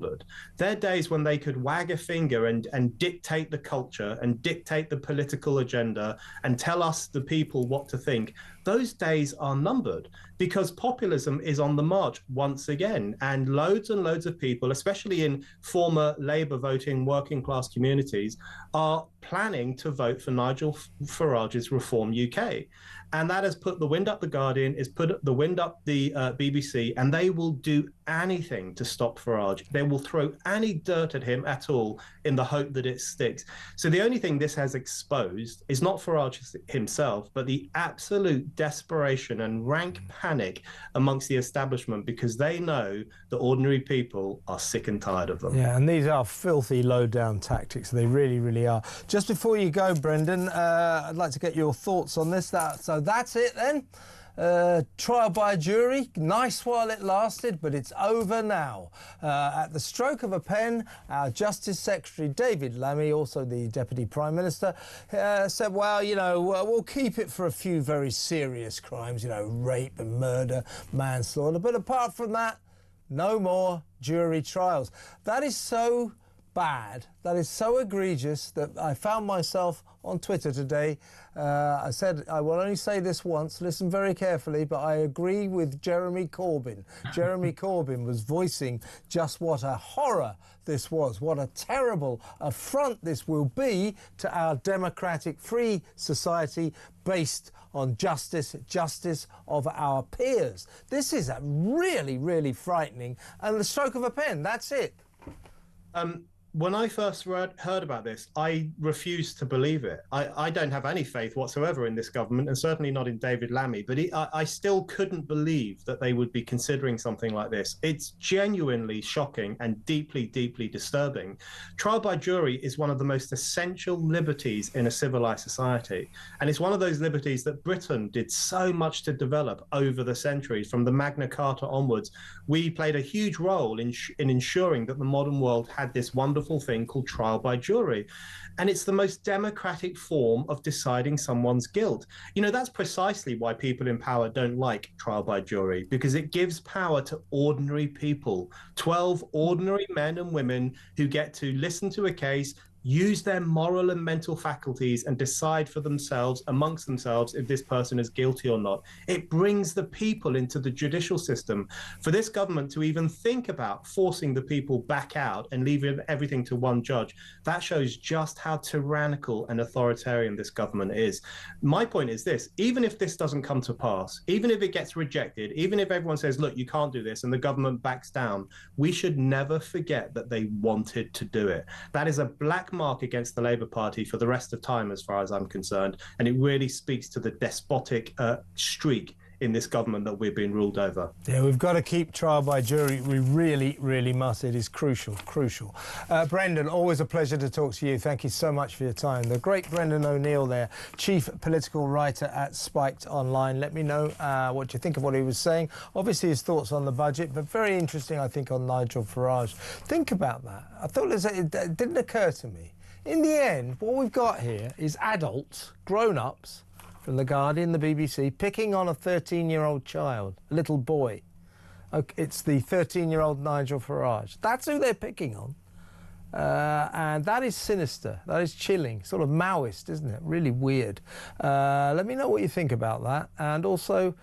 Speaker 7: Their days when they could wag a finger and dictate the culture and dictate the political agenda and tell us, the people, what to think. Those days are numbered because populism is on the march once again. And loads of people, especially in former Labour voting working class communities, are planning to vote for Nigel Farage's Reform UK. And that has put the wind up The Guardian, has put the wind up the BBC, and they will do anything to stop Farage. They will throw any dirt at him at all in the hope that it sticks. So the only thing this has exposed is not Farage himself, but the absolute desperation and rank panic amongst the establishment, because they know that ordinary people are sick and tired of them.
Speaker 2: Yeah, and these are filthy low-down tactics. They really, really are. Just before you go, Brendan, I'd like to get your thoughts on this. So that's it then. Trial by jury, nice while it lasted, but it's over now. At the stroke of a pen, our Justice Secretary David Lammy, also the Deputy Prime Minister, said, well, we'll keep it for a few very serious crimes, rape and murder, manslaughter, but apart from that, no more jury trials. That is so bad, that is so egregious, that I found myself on Twitter today. I said, I will only say this once, listen very carefully, but I agree with Jeremy Corbyn. Jeremy Corbyn was voicing just what a horror this was, what a terrible affront this will be to our democratic free society based on justice of our peers. This is a really, really frightening, and the stroke of a pen, that's it.
Speaker 7: when I first heard about this, I refused to believe it. I don't have any faith whatsoever in this government, and certainly not in David Lammy, but I still couldn't believe that they would be considering something like this. It's genuinely shocking and deeply, deeply disturbing. Trial by jury is one of the most essential liberties in a civilized society, and it's one of those liberties that Britain did so much to develop over the centuries. From the Magna Carta onwards, we played a huge role in ensuring that the modern world had this wonderful thing called trial by jury. And it's the most democratic form of deciding someone's guilt. You know, that's precisely why people in power don't like trial by jury, because it gives power to ordinary people, 12 ordinary men and women who get to listen to a case, use their moral and mental faculties and decide for themselves, amongst themselves, if this person is guilty or not. It brings the people into the judicial system. For this government to even think about forcing the people back out and leaving everything to one judge, that shows just how tyrannical and authoritarian this government is. My point is this: even if this doesn't come to pass, even if it gets rejected, even if everyone says, look, you can't do this, and the government backs down, we should never forget that they wanted to do it. That is a black mark against the Labour Party for the rest of time, as far as I'm concerned, and it really speaks to the despotic streak in this government that we're being ruled over.
Speaker 2: Yeah, we've got to keep trial by jury. We really, really must. It is crucial. Brendan, always a pleasure to talk to you. Thank you so much for your time. The great Brendan O'Neill there, chief political writer at Spiked Online. Let me know what you think of what he was saying. Obviously, his thoughts on the budget, but very interesting, I think, on Nigel Farage. Think about that. I thought it didn't occur to me. In the end, what we've got here is adults, grown-ups, from The Guardian, the BBC, picking on a 13-year-old child, a little boy. It's the 13-year-old Nigel Farage. That's who they're picking on. And that is sinister. That is chilling. Sort of Maoist, isn't it? Really weird. Let me know what you think about that. And also,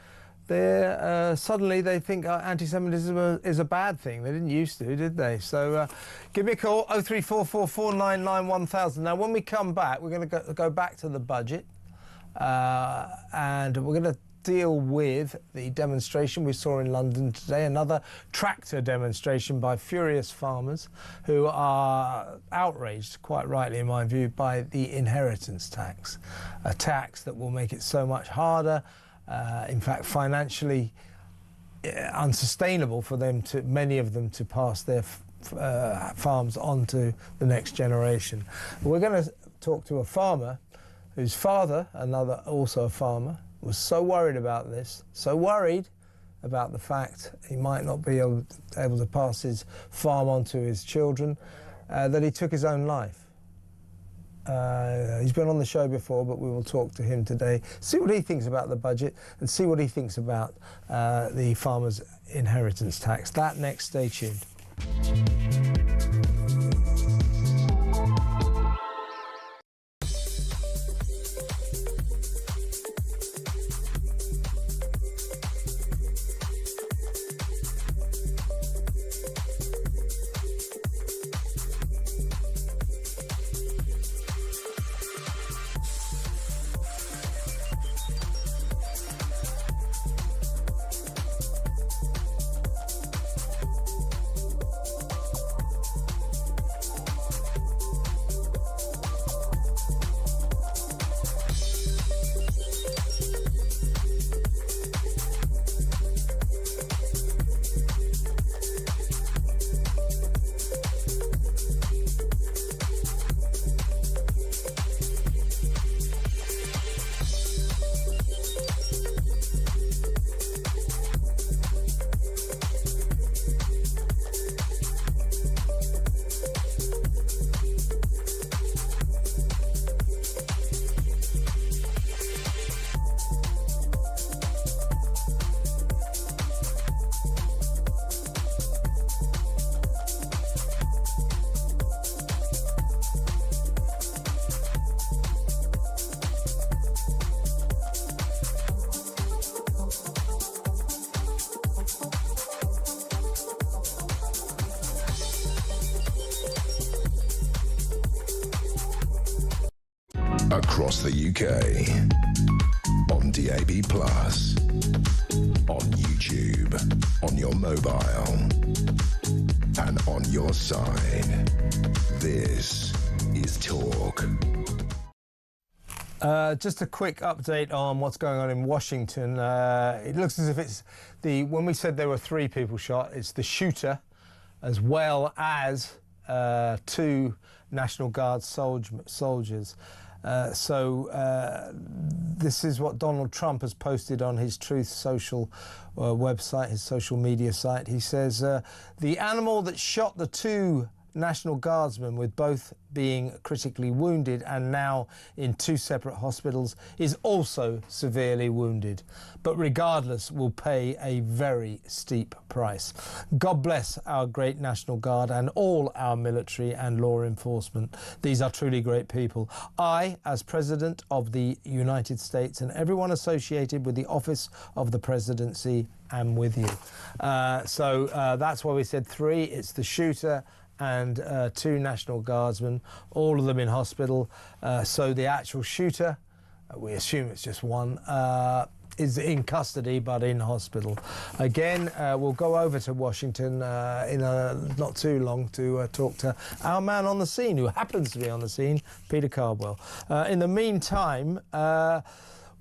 Speaker 2: suddenly they think anti-Semitism is a bad thing. They didn't used to, did they? So give me a call, 03444991000. Now, when we come back, we're going to go back to the budget. And we're going to deal with the demonstration we saw in London today, another tractor demonstration by furious farmers who are outraged, quite rightly in my view, by the inheritance tax, a tax that will make it so much harder, in fact financially unsustainable for them, many of them, to pass their farms on to the next generation. We're going to talk to a farmer whose father, also a farmer, was so worried about this, so worried about the fact he might not be able to pass his farm on to his children, that he took his own life. He's been on the show before, but we will talk to him today, see what he thinks about the budget and see what he thinks about the farmers' inheritance tax. That next, stay tuned.
Speaker 1: Across the UK, on DAB+, on YouTube, on your mobile, and on your side. This is Talk.
Speaker 2: Just a quick update on what's going on in Washington. It looks as if it's when we said there were 3 people shot, it's the shooter as well as 2 National Guard soldiers. This is what Donald Trump has posted on his Truth Social website, his social media site. He says, the animal that shot the 2 National Guardsmen, with both being critically wounded and now in 2 separate hospitals, is also severely wounded, but regardless will pay a very steep price. God bless our great National Guard and all our military and law enforcement. These are truly great people. I, as President of the United States, and everyone associated with the office of the presidency, am with you. That's why we said 3. It's the shooter and 2 National Guardsmen, all of them in hospital. So the actual shooter, we assume it's just one, is in custody but in hospital. Again, we'll go over to Washington in not too long to talk to our man on the scene, who happens to be on the scene, Peter Cardwell. In the meantime,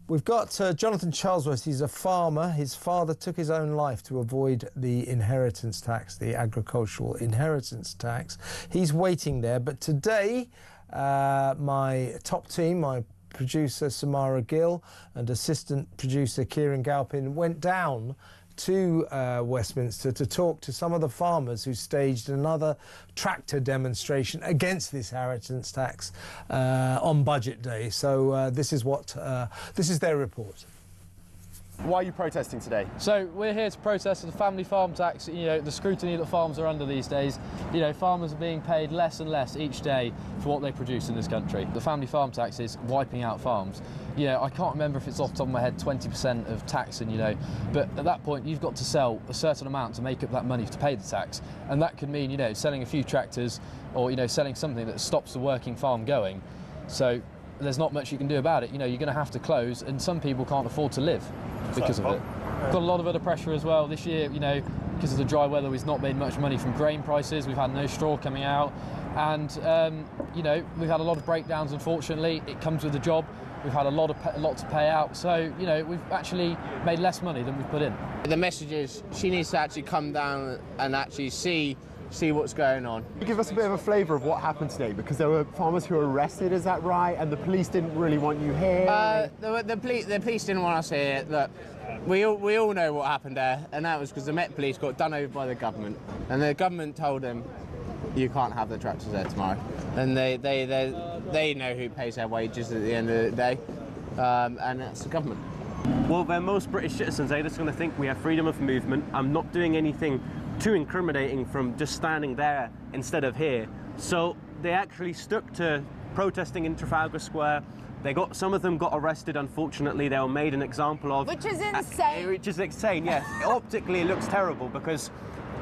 Speaker 2: we've got Jonathan Charlesworth. He's a farmer. His father took his own life to avoid the inheritance tax, the agricultural inheritance tax. He's waiting there. But today, my top team, my producer Samara Gill and assistant producer Kieran Galpin, went down to Westminster to talk to some of the farmers who staged another tractor demonstration against this inheritance tax on Budget Day. So this is their report.
Speaker 8: Why are you protesting today?
Speaker 9: So we're here to protest the family farm tax, the scrutiny that farms are under these days. Farmers are being paid less and less each day for what they produce in this country. The family farm tax is wiping out farms. I can't remember if it's off the top of my head 20% of tax, but at that point you've got to sell a certain amount to make up that money to pay the tax. And that could mean, selling a few tractors or, selling something that stops the working farm going. So there's not much you can do about it. You're going to have to close, and some people can't afford to live because of it. Got a lot of other pressure as well this year, because of the dry weather. We've not made much money from grain prices. We've had no straw coming out, and we've had a lot of breakdowns. Unfortunately, it comes with the job. We've had a lot to pay out, so we've actually made less money than we've put in.
Speaker 10: The message is she needs to actually come down and actually see what's going on.
Speaker 8: Give us a bit of a flavour of what happened today, because there were farmers who were arrested, is that right? And the police didn't really want you here?
Speaker 10: The police didn't want us here. Look, we all know what happened there, and that was because the Met Police got done over by the government, and the government told them you can't have the tractors there tomorrow. And they know who pays their wages at the end of the day, and that's the government.
Speaker 11: Well, then most British citizens are just going to think we have freedom of movement. I'm not doing anything too incriminating from just standing there instead of here. So they actually stuck to protesting in Trafalgar Square. Some of them got arrested, unfortunately. They were made an example of.
Speaker 12: Which is insane.
Speaker 11: Which is insane, yes. Optically, it looks terrible because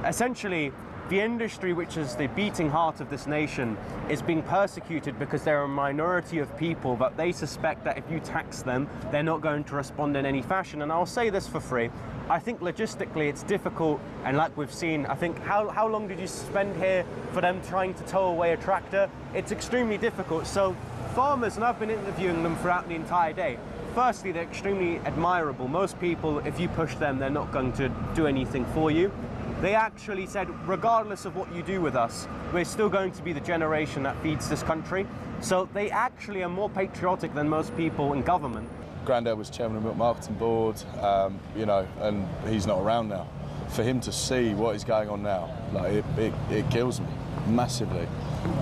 Speaker 11: essentially the industry, which is the beating heart of this nation, is being persecuted because they're a minority of people, but they suspect that if you tax them, they're not going to respond in any fashion. And I'll say this for free. I think logistically it's difficult, and like we've seen, I think how long did you spend here for them trying to tow away a tractor? It's extremely difficult. So farmers, and I've been interviewing them throughout the entire day, firstly, they're extremely admirable. Most people, if you push them, they're not going to do anything for you. They actually said, regardless of what you do with us, we're still going to be the generation that feeds this country. So they actually are more patriotic than most people in government.
Speaker 13: Grandad was chairman of the Milk Marketing Board, and he's not around now. For him to see what is going on now, it kills me massively,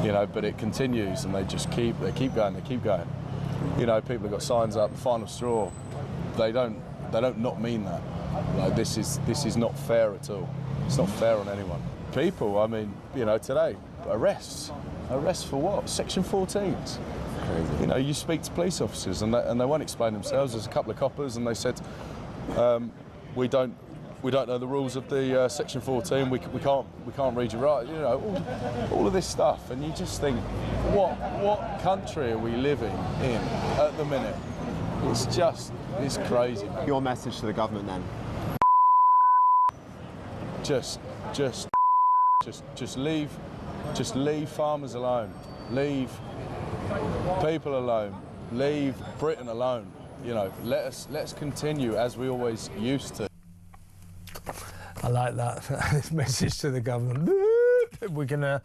Speaker 13: but it continues, and they keep going. People have got signs up, final straw. They don't not mean that. This is not fair at all. It's not fair on anyone. People, today, arrests for what? Section 14s. Crazy. You speak to police officers and they won't explain themselves. There's a couple of coppers and they said, we don't know the rules of the Section 14. We can't read you right. All of this stuff, and you just think, what country are we living in at the minute? It's crazy, man.
Speaker 8: Your message to the government then?
Speaker 13: Just just leave farmers alone, leave people alone, leave Britain alone. You know, let's continue as we always used to.
Speaker 2: I like that this message to the government. We can, I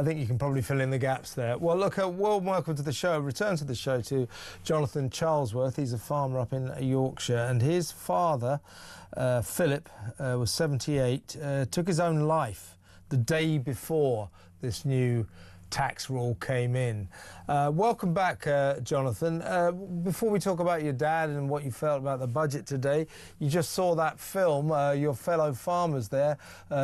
Speaker 2: think you can probably fill in the gaps there. Well, look, warm welcome to the show. Return to the show to Jonathan Charlesworth. He's a farmer up in Yorkshire, and his father, Philip, was 78, took his own life the day before this new tax rule came in. Welcome back, Jonathan. Before we talk about your dad and what you felt about the budget today, you just saw that film, your fellow farmers there,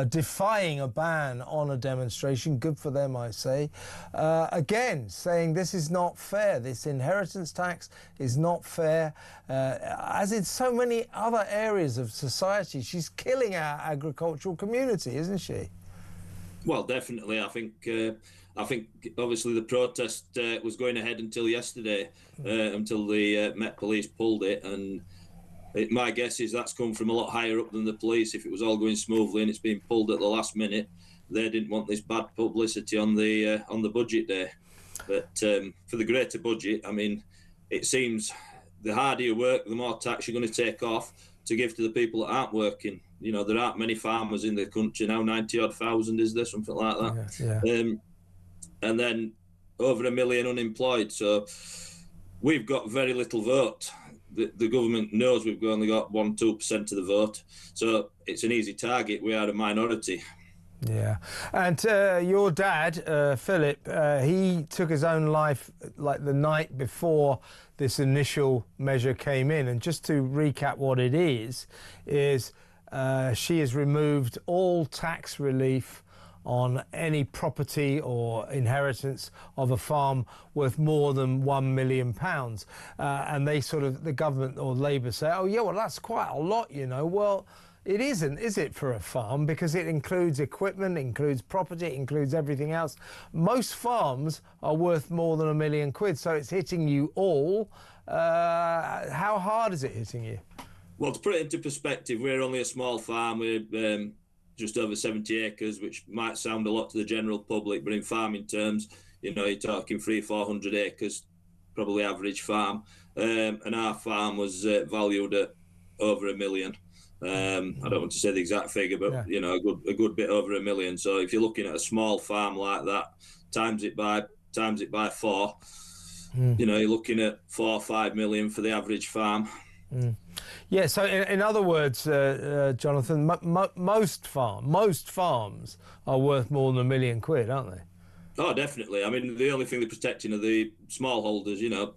Speaker 2: defying a ban on a demonstration. Good for them, I say. Again, saying this is not fair. This inheritance tax is not fair. As in so many other areas of society, she's killing our agricultural community, isn't she?
Speaker 12: Well, definitely. I think obviously the protest was going ahead until yesterday, until the Met Police pulled it, and my guess is that's come from a lot higher up than the police. If it was all going smoothly and it's been pulled at the last minute, they didn't want this bad publicity on the budget day. But for the greater budget, I mean, it seems the harder you work, the more tax you're going to take off to give to the people that aren't working. You know, there aren't many farmers in the country now, 90-odd thousand, is there, something like that? Yeah. And then over 1 million unemployed. So we've got very little vote. The government knows we've only got 1-2% of the vote. So it's an easy target. We are a minority.
Speaker 2: Yeah. And your dad, Philip, he took his own life like the night before this initial measure came in. And just to recap what it is she has removed all tax relief on any property or inheritance of a farm worth more than £1 million. And they sort of, the government or Labour say, oh yeah, well that's quite a lot, you know. Well, it isn't, is it, for a farm? Because it includes equipment, includes property, it includes everything else. Most farms are worth more than £1 million, so it's hitting you all. How hard is it hitting you?
Speaker 12: Well, to put it into perspective, we're only a small farm. We're just over 70 acres, which might sound a lot to the general public, but in farming terms, you know, you're talking 300-400 acres, probably average farm. And our farm was valued at over £1 million. I don't want to say the exact figure, but yeah, you know, a good bit over £1 million. So if you're looking at a small farm like that, times it by 4, you know, you're looking at 4 or 5 million for the average farm.
Speaker 2: Yeah, so in other words, Jonathan, most farms are worth more than £1 million, aren't they?
Speaker 12: Oh, definitely. I mean, the only thing they're protecting are the smallholders, you know,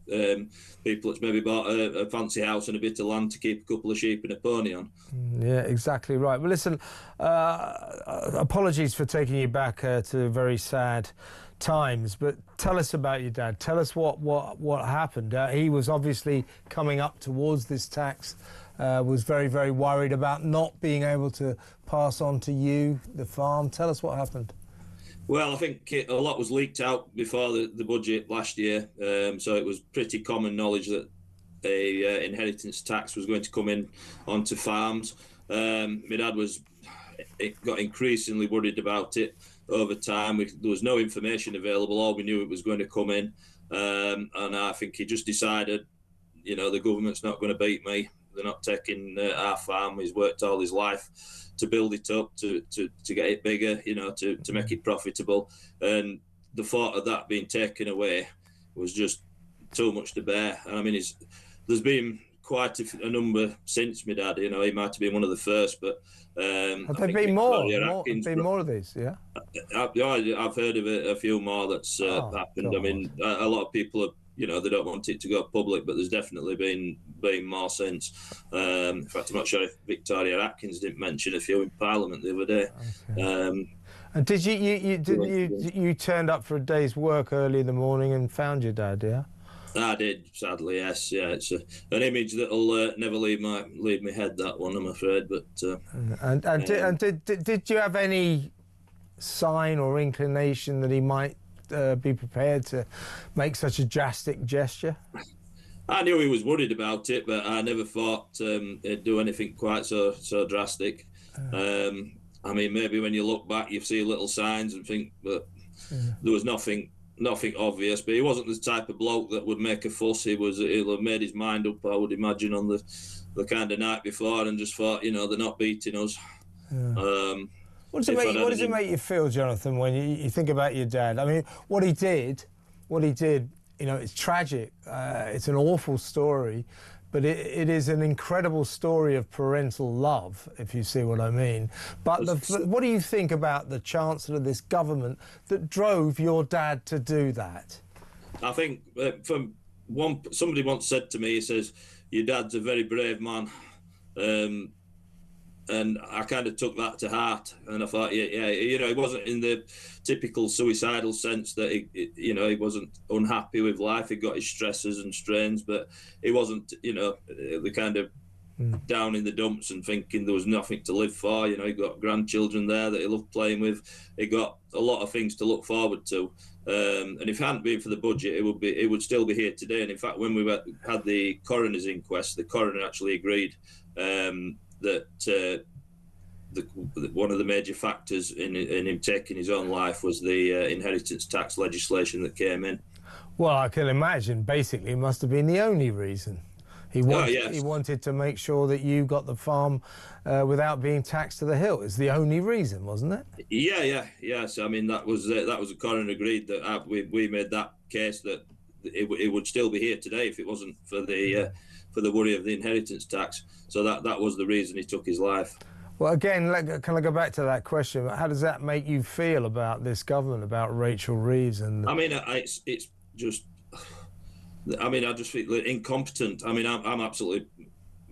Speaker 12: people that's maybe bought a fancy house and a bit of land to keep a couple of sheep and a pony on.
Speaker 2: Yeah, exactly right. Well, listen, apologies for taking you back to very sad times, but tell us about your dad. Tell us what happened. He was obviously coming up towards this tax, was very, very worried about not being able to pass on to you, the farm. Tell us what happened.
Speaker 12: Well, I think a lot was leaked out before the budget last year, so it was pretty common knowledge that a inheritance tax was going to come in onto farms. My dad got increasingly worried about it over time. There was no information available. All we knew it was going to come in, and I think he just decided, you know, the government's not going to beat me. They're not taking our farm. He's worked all his life to build it up, to get it bigger, you know, to make it profitable. And the thought of that being taken away was just too much to bear. And I mean, there's been quite a number since my dad, you know, he might have been one of the first, but
Speaker 2: have there been more of these? Yeah,
Speaker 12: I've heard of a few more that's happened. I mean, a lot of people are, you know, they don't want it to go public, but there's definitely been more since. In fact, I'm not sure if Victoria Atkins didn't mention a few in Parliament the other day. Okay.
Speaker 2: And did you turned up for a day's work early in the morning and found your dad? Yeah.
Speaker 12: I did, sadly, yes. Yeah, it's an image that'll never leave my head. That one, I'm afraid. But
Speaker 2: did you have any sign or inclination that he might be prepared to make such a drastic gesture?
Speaker 12: I knew he was worried about it, but I never thought he'd do anything quite so drastic. I mean, maybe when you look back, you see little signs and think, but there was nothing obvious. But he wasn't the type of bloke that would make a fuss. He'll have made his mind up, I would imagine, on the kind of night before, and just thought, you know, they're not beating us.
Speaker 2: Yeah. What does it make you feel, Jonathan, when you think about your dad? I mean, what he did, you know, it's tragic. It's an awful story, but it is an incredible story of parental love, if you see what I mean. But what do you think about the Chancellor of this government that drove your dad to do that?
Speaker 12: I think somebody once said to me, he says, your dad's a very brave man. And I kind of took that to heart, and I thought, yeah, you know, he wasn't in the typical suicidal sense that he wasn't unhappy with life. He got his stresses and strains, but he wasn't, you know, the kind of down in the dumps and thinking there was nothing to live for. You know, he got grandchildren there that he loved playing with. He got a lot of things to look forward to. And if it hadn't been for the budget, it would still be here today. And in fact, when we had the coroner's inquest, the coroner actually agreed that one of the major factors in him taking his own life was the inheritance tax legislation that came in.
Speaker 2: Well, I can imagine, basically, it must have been the only reason. He wanted to make sure that you got the farm without being taxed to the hilt. It's the only reason, wasn't it? Yeah.
Speaker 12: So, I mean, that was the coroner agreed that we made that case that it would still be here today if it wasn't for the worry of the inheritance tax. So that was the reason he took his life.
Speaker 2: Well, again, can I go back to that question? How does that make you feel about this government, about Rachel Reeves? I
Speaker 12: mean, it's just... I mean, I just feel incompetent. I mean, I'm absolutely...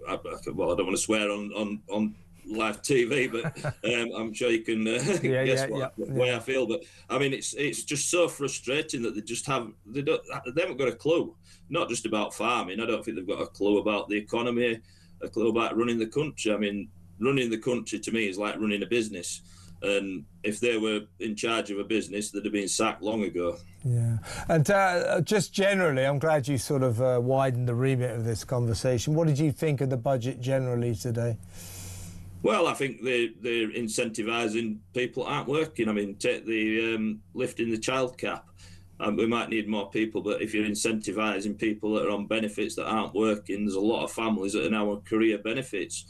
Speaker 12: well, I don't want to swear on live TV, but I'm sure you can guess what way I feel. But I mean, it's just so frustrating that they haven't got a clue. Not just about farming. I don't think they've got a clue about the economy, a clue about running the country. I mean, running the country to me is like running a business. And if they were in charge of a business, they'd have been sacked long ago.
Speaker 2: Yeah. And just generally, I'm glad you sort of widened the remit of this conversation. What did you think of the budget generally today?
Speaker 12: Well, I think they're incentivising people that aren't working. I mean, take the lifting the child cap. We might need more people, but if you're incentivising people that are on benefits that aren't working, there's a lot of families that are now on career benefits.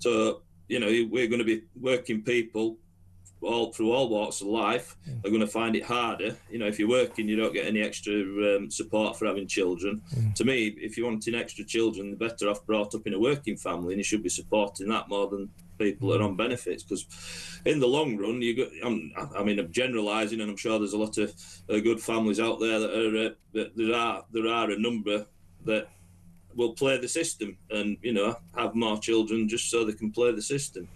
Speaker 12: So, you know, we're going to be working people through all walks of life are going to find it harder. You know, if you're working, you don't get any extra support for having children. To me, if you're wanting extra children, they're better off brought up in a working family, and you should be supporting that more than people that are on benefits, because in the long run, I mean, I'm generalising, and I'm sure there's a lot of good families out there that there are a number that will play the system and, you know, have more children just so they can play the system.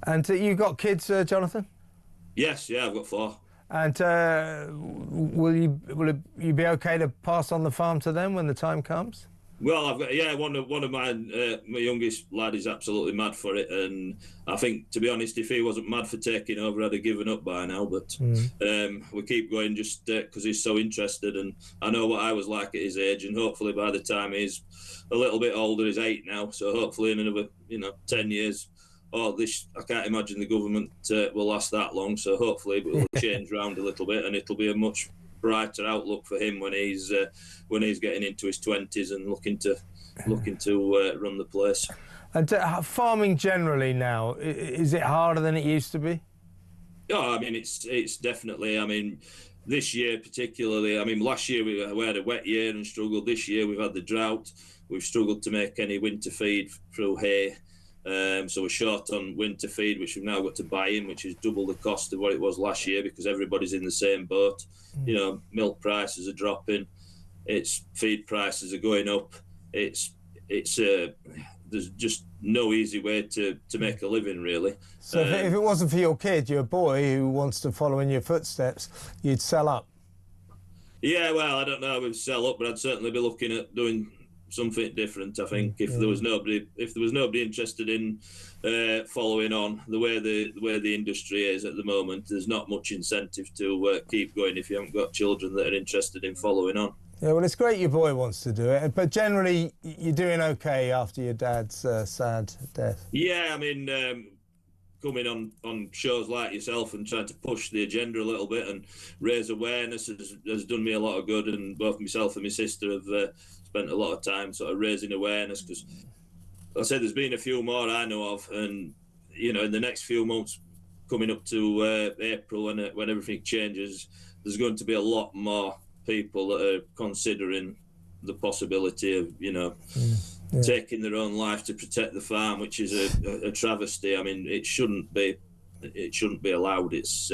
Speaker 2: And you got kids, Jonathan?
Speaker 12: Yes, yeah, I've got 4.
Speaker 2: And will you be okay to pass on the farm to them when the time comes?
Speaker 12: Well, I've got one of mine, my youngest lad is absolutely mad for it, and I think, to be honest, if he wasn't mad for taking over, I'd have given up by now. But we keep going just because he's so interested, and I know what I was like at his age, and hopefully by the time he's a little bit older, he's 8 now, so hopefully in another 10 years. I can't imagine the government will last that long, so hopefully it will change around a little bit, and it'll be a much brighter outlook for him when he's getting into his 20s and looking to run the place.
Speaker 2: And farming generally now, is it harder than it used to be?
Speaker 12: Oh, I mean, it's definitely. I mean, this year particularly. I mean, last year we had a wet year and struggled. This year we've had the drought. We've struggled to make any winter feed through hay. So we're short on winter feed, which we've now got to buy in, which is double the cost of what it was last year, because everybody's in the same boat. You know, milk prices are dropping, feed prices are going up. There's just no easy way to make a living, really.
Speaker 2: So if it wasn't for your kid, your boy who wants to follow in your footsteps, you'd sell up.
Speaker 12: Yeah, well, I don't know if we'd sell up, but I'd certainly be looking at doing something different. I think if there was nobody interested in following on the way the industry is at the moment, there's not much incentive to keep going if you haven't got children that are interested in following on.
Speaker 2: Yeah, well, it's great your boy wants to do it, but generally you're doing okay after your dad's sad death.
Speaker 12: Yeah, I mean, coming on shows like yourself and trying to push the agenda a little bit and raise awareness has done me a lot of good. And both myself and my sister have spent a lot of time sort of raising awareness, because I said there's been a few more I know of, and you know, in the next few months coming up to April when everything changes, there's going to be a lot more people that are considering the possibility of, you know, taking their own life to protect the farm, which is a travesty. I mean, it shouldn't be allowed. It's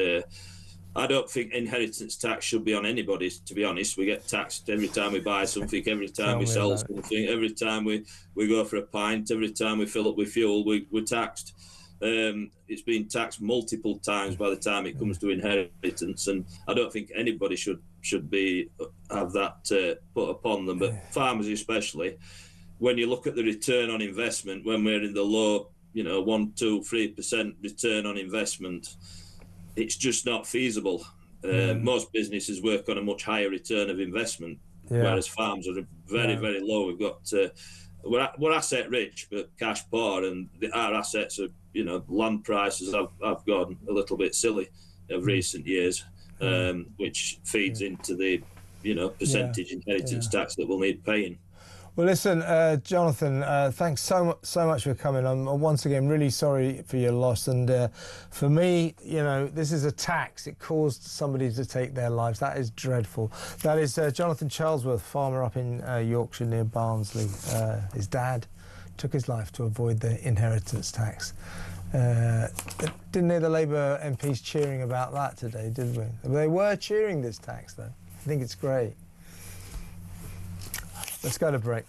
Speaker 12: I don't think inheritance tax should be on anybody, to be honest. We get taxed every time we buy something, every time we sell something, every time we go for a pint, every time we fill up with fuel, we're taxed. It's been taxed multiple times by the time it comes to inheritance, and I don't think anybody should have that put upon them. But farmers especially, when you look at the return on investment, when we're in the low, you know, 1, 2, 3% return on investment, it's just not feasible. Most businesses work on a much higher return of investment, whereas farms are very, very low. We've got we're asset rich but cash poor, and our assets are, you know, land prices have gone a little bit silly of recent years, which feeds into the, you know, percentage inheritance tax that we'll need paying.
Speaker 2: Well, listen, Jonathan, thanks so much for coming. I'm once again really sorry for your loss. And for me, you know, this is a tax. It caused somebody to take their lives. That is dreadful. That is Jonathan Charlesworth, farmer up in Yorkshire near Barnsley. His dad took his life to avoid the inheritance tax. Didn't hear the Labour MPs cheering about that today, did we? They were cheering this tax, though. I think it's great. Let's go to break.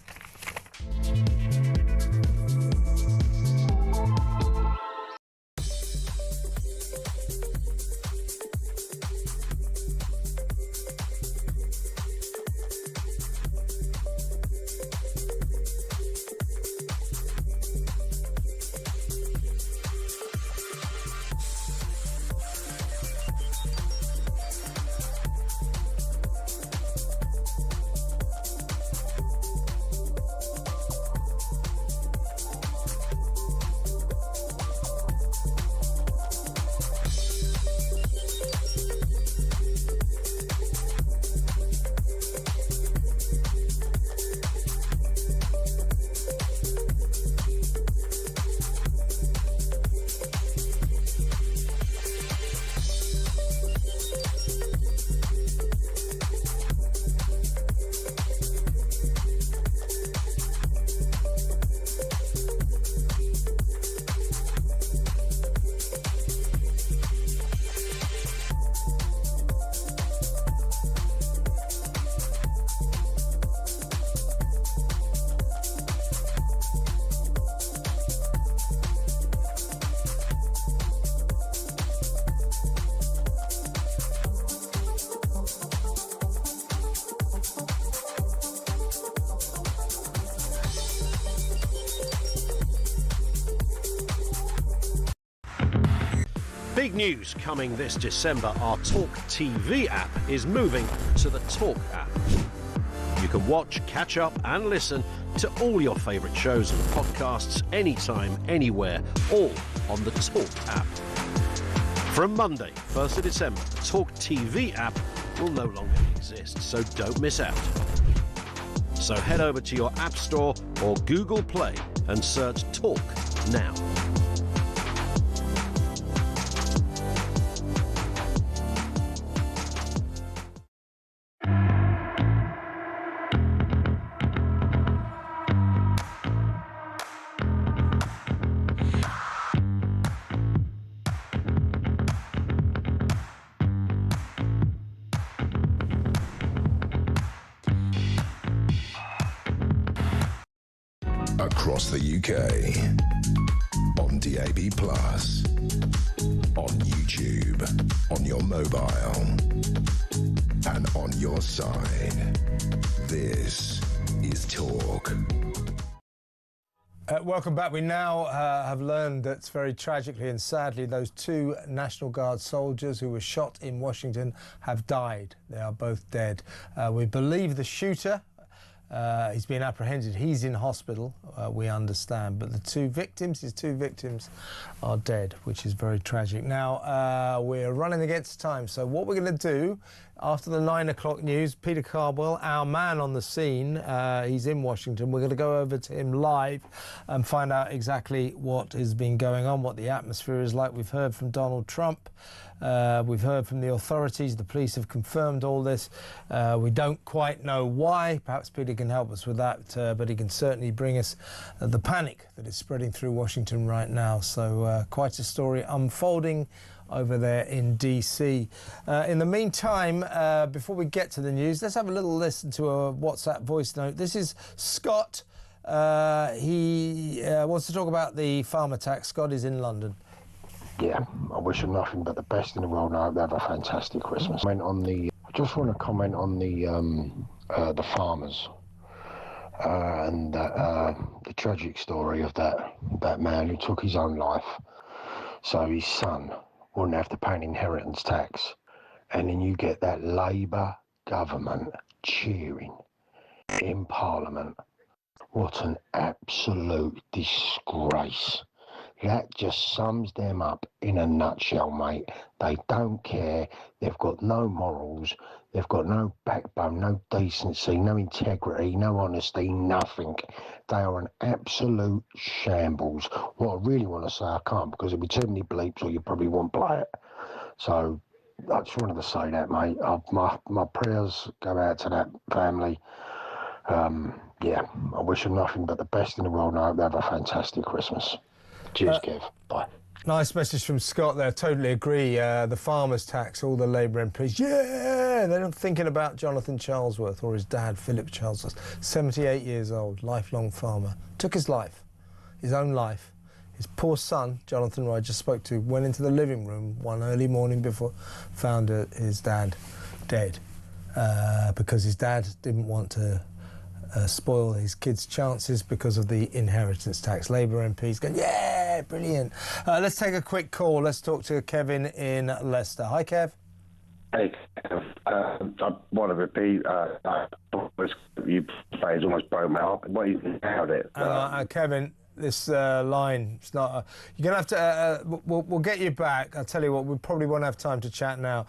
Speaker 6: Big news coming this December. Our talkTV app is moving to the Talk app. You can watch, catch up and listen to all your favourite shows and podcasts anytime, anywhere, all on the Talk app. From Monday, 1st of December, the talkTV app will no longer exist, so don't miss out. So head over to your App Store or Google Play and search Talk now.
Speaker 1: Across the UK, on DAB+, on YouTube, on your mobile, and on your side. This is Talk.
Speaker 2: Welcome back. We now have learned that very tragically and sadly those 2 National Guard soldiers who were shot in Washington have died. They are both dead. We believe the shooter He's been apprehended. He's in hospital, we understand. But his two victims are dead, which is very tragic. Now, we're running against time. So what we're going to do, after the 9 o'clock news, Peter Cardwell, our man on the scene, he's in Washington. We're going to go over to him live and find out exactly what has been going on, what the atmosphere is like. We've heard from Donald Trump. We've heard from the authorities. The police have confirmed all this. We don't quite know why. Perhaps Peter can help us with that, but he can certainly bring us the panic that is spreading through Washington right now. So quite a story unfolding over there in DC. In the meantime, before we get to the news, let's have a little listen to a WhatsApp voice note. This is Scott. He wants to talk about the farmer tax. Scott is in London.
Speaker 14: Yeah, I wish them nothing but the best in the world, and I hope they have a fantastic Christmas. I just want to comment on the farmers and the tragic story of that man who took his own life, so his son wouldn't have to pay an inheritance tax, and then you get that Labour government cheering in Parliament. What an absolute disgrace. That just sums them up in a nutshell, mate. They don't care. They've got no morals. They've got no backbone, no decency, no integrity, no honesty, nothing. They are an absolute shambles. What I really want to say, I can't, because there'll be too many bleeps or you probably won't play it. So I just wanted to say that, mate. My prayers go out to that family. Yeah, I wish them nothing but the best in the world, and I hope they have a fantastic Christmas. Cheers, Kev. Bye.
Speaker 2: Nice message from Scott there. Totally agree. The farmers' tax, all the Labour MPs, yeah! They're not thinking about Jonathan Charlesworth or his dad, Philip Charlesworth. 78 years old, lifelong farmer. Took his life, his own life. His poor son, Jonathan, who I just spoke to, went into the living room one early morning before, found his dad dead because his dad didn't want to spoil his kids' chances because of the inheritance tax. Labour MPs going, yeah, brilliant. Let's take a quick call. Let's talk to Kevin in Leicester. Hi, Kev.
Speaker 15: Hey, Kev. I want to repeat, you say it's almost broke my heart. What you think about it?
Speaker 2: Kevin, this line, it's not. You're gonna have to. We'll get you back. I'll tell you what. We probably won't have time to chat now.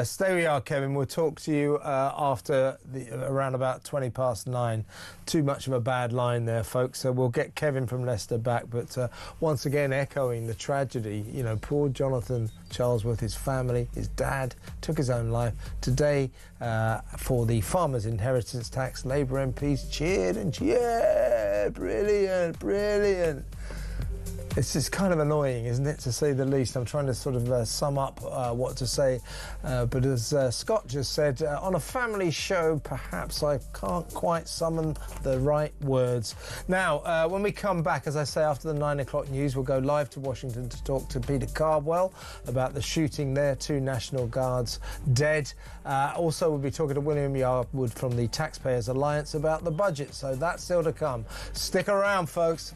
Speaker 2: Stay where you are, Kevin. We'll talk to you after around about 9:20. Too much of a bad line there, folks. So we'll get Kevin from Leicester back. But once again, echoing the tragedy. You know, poor Jonathan Charlesworth, his family, his dad took his own life today for the farmers' inheritance tax. Labour MPs cheered and cheered. Brilliant, brilliant. It's just kind of annoying, isn't it, to say the least. I'm trying to sort of sum up what to say. But as Scott just said, on a family show, perhaps I can't quite summon the right words. Now, when we come back, as I say, after the 9 o'clock news, we'll go live to Washington to talk to Peter Cardwell about the shooting there, 2 National Guards dead. Also, we'll be talking to William Yardwood from the Taxpayers Alliance about the budget. So that's still to come. Stick around, folks.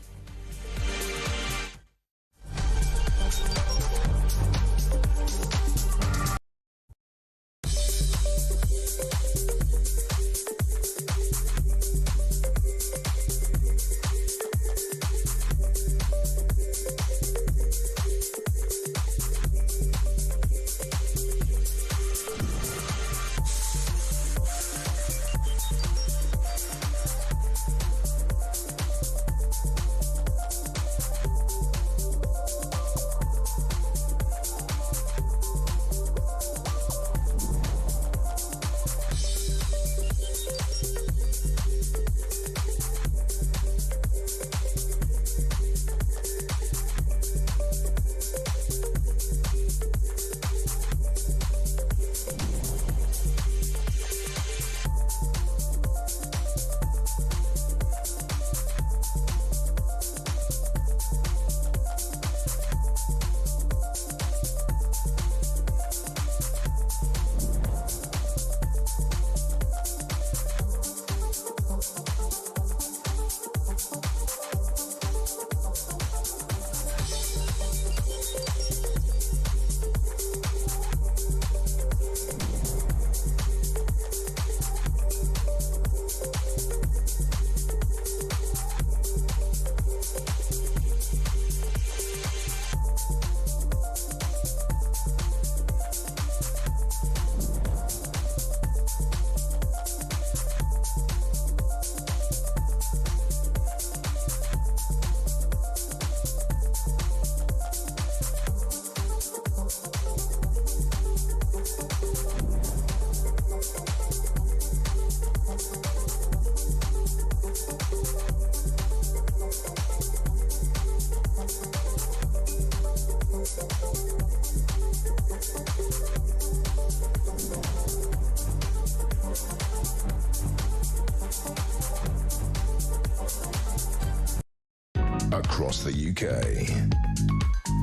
Speaker 1: across the UK,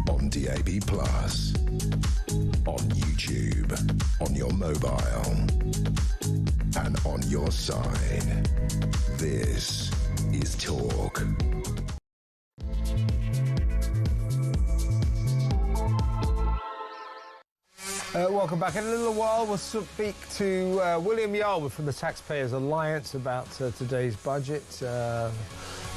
Speaker 1: on DAB+, on YouTube, on your mobile, and on your side. This is Talk.
Speaker 2: Welcome back. In a little while, we'll speak to William Yarwood from the Taxpayers Alliance about today's budget.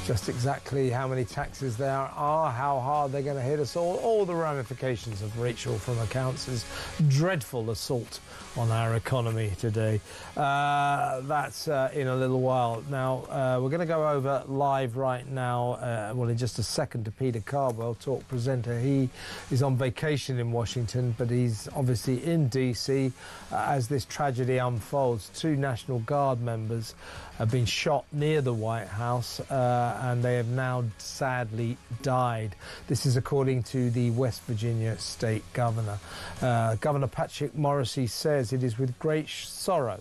Speaker 2: Just exactly how many taxes there are, how hard they're going to hit us all the ramifications of Rachel from Accounts' dreadful assault on our economy today. That's in a little while. Now, we're going to go over live right now, well, in just a second, to Peter Cardwell, Talk presenter. He is on vacation in Washington, but he's obviously in D.C. As this tragedy unfolds. 2 National Guard members have been shot near the White House, and they have now sadly died. This is according to the West Virginia state governor. Governor Patrick Morrisey says it is with great sorrow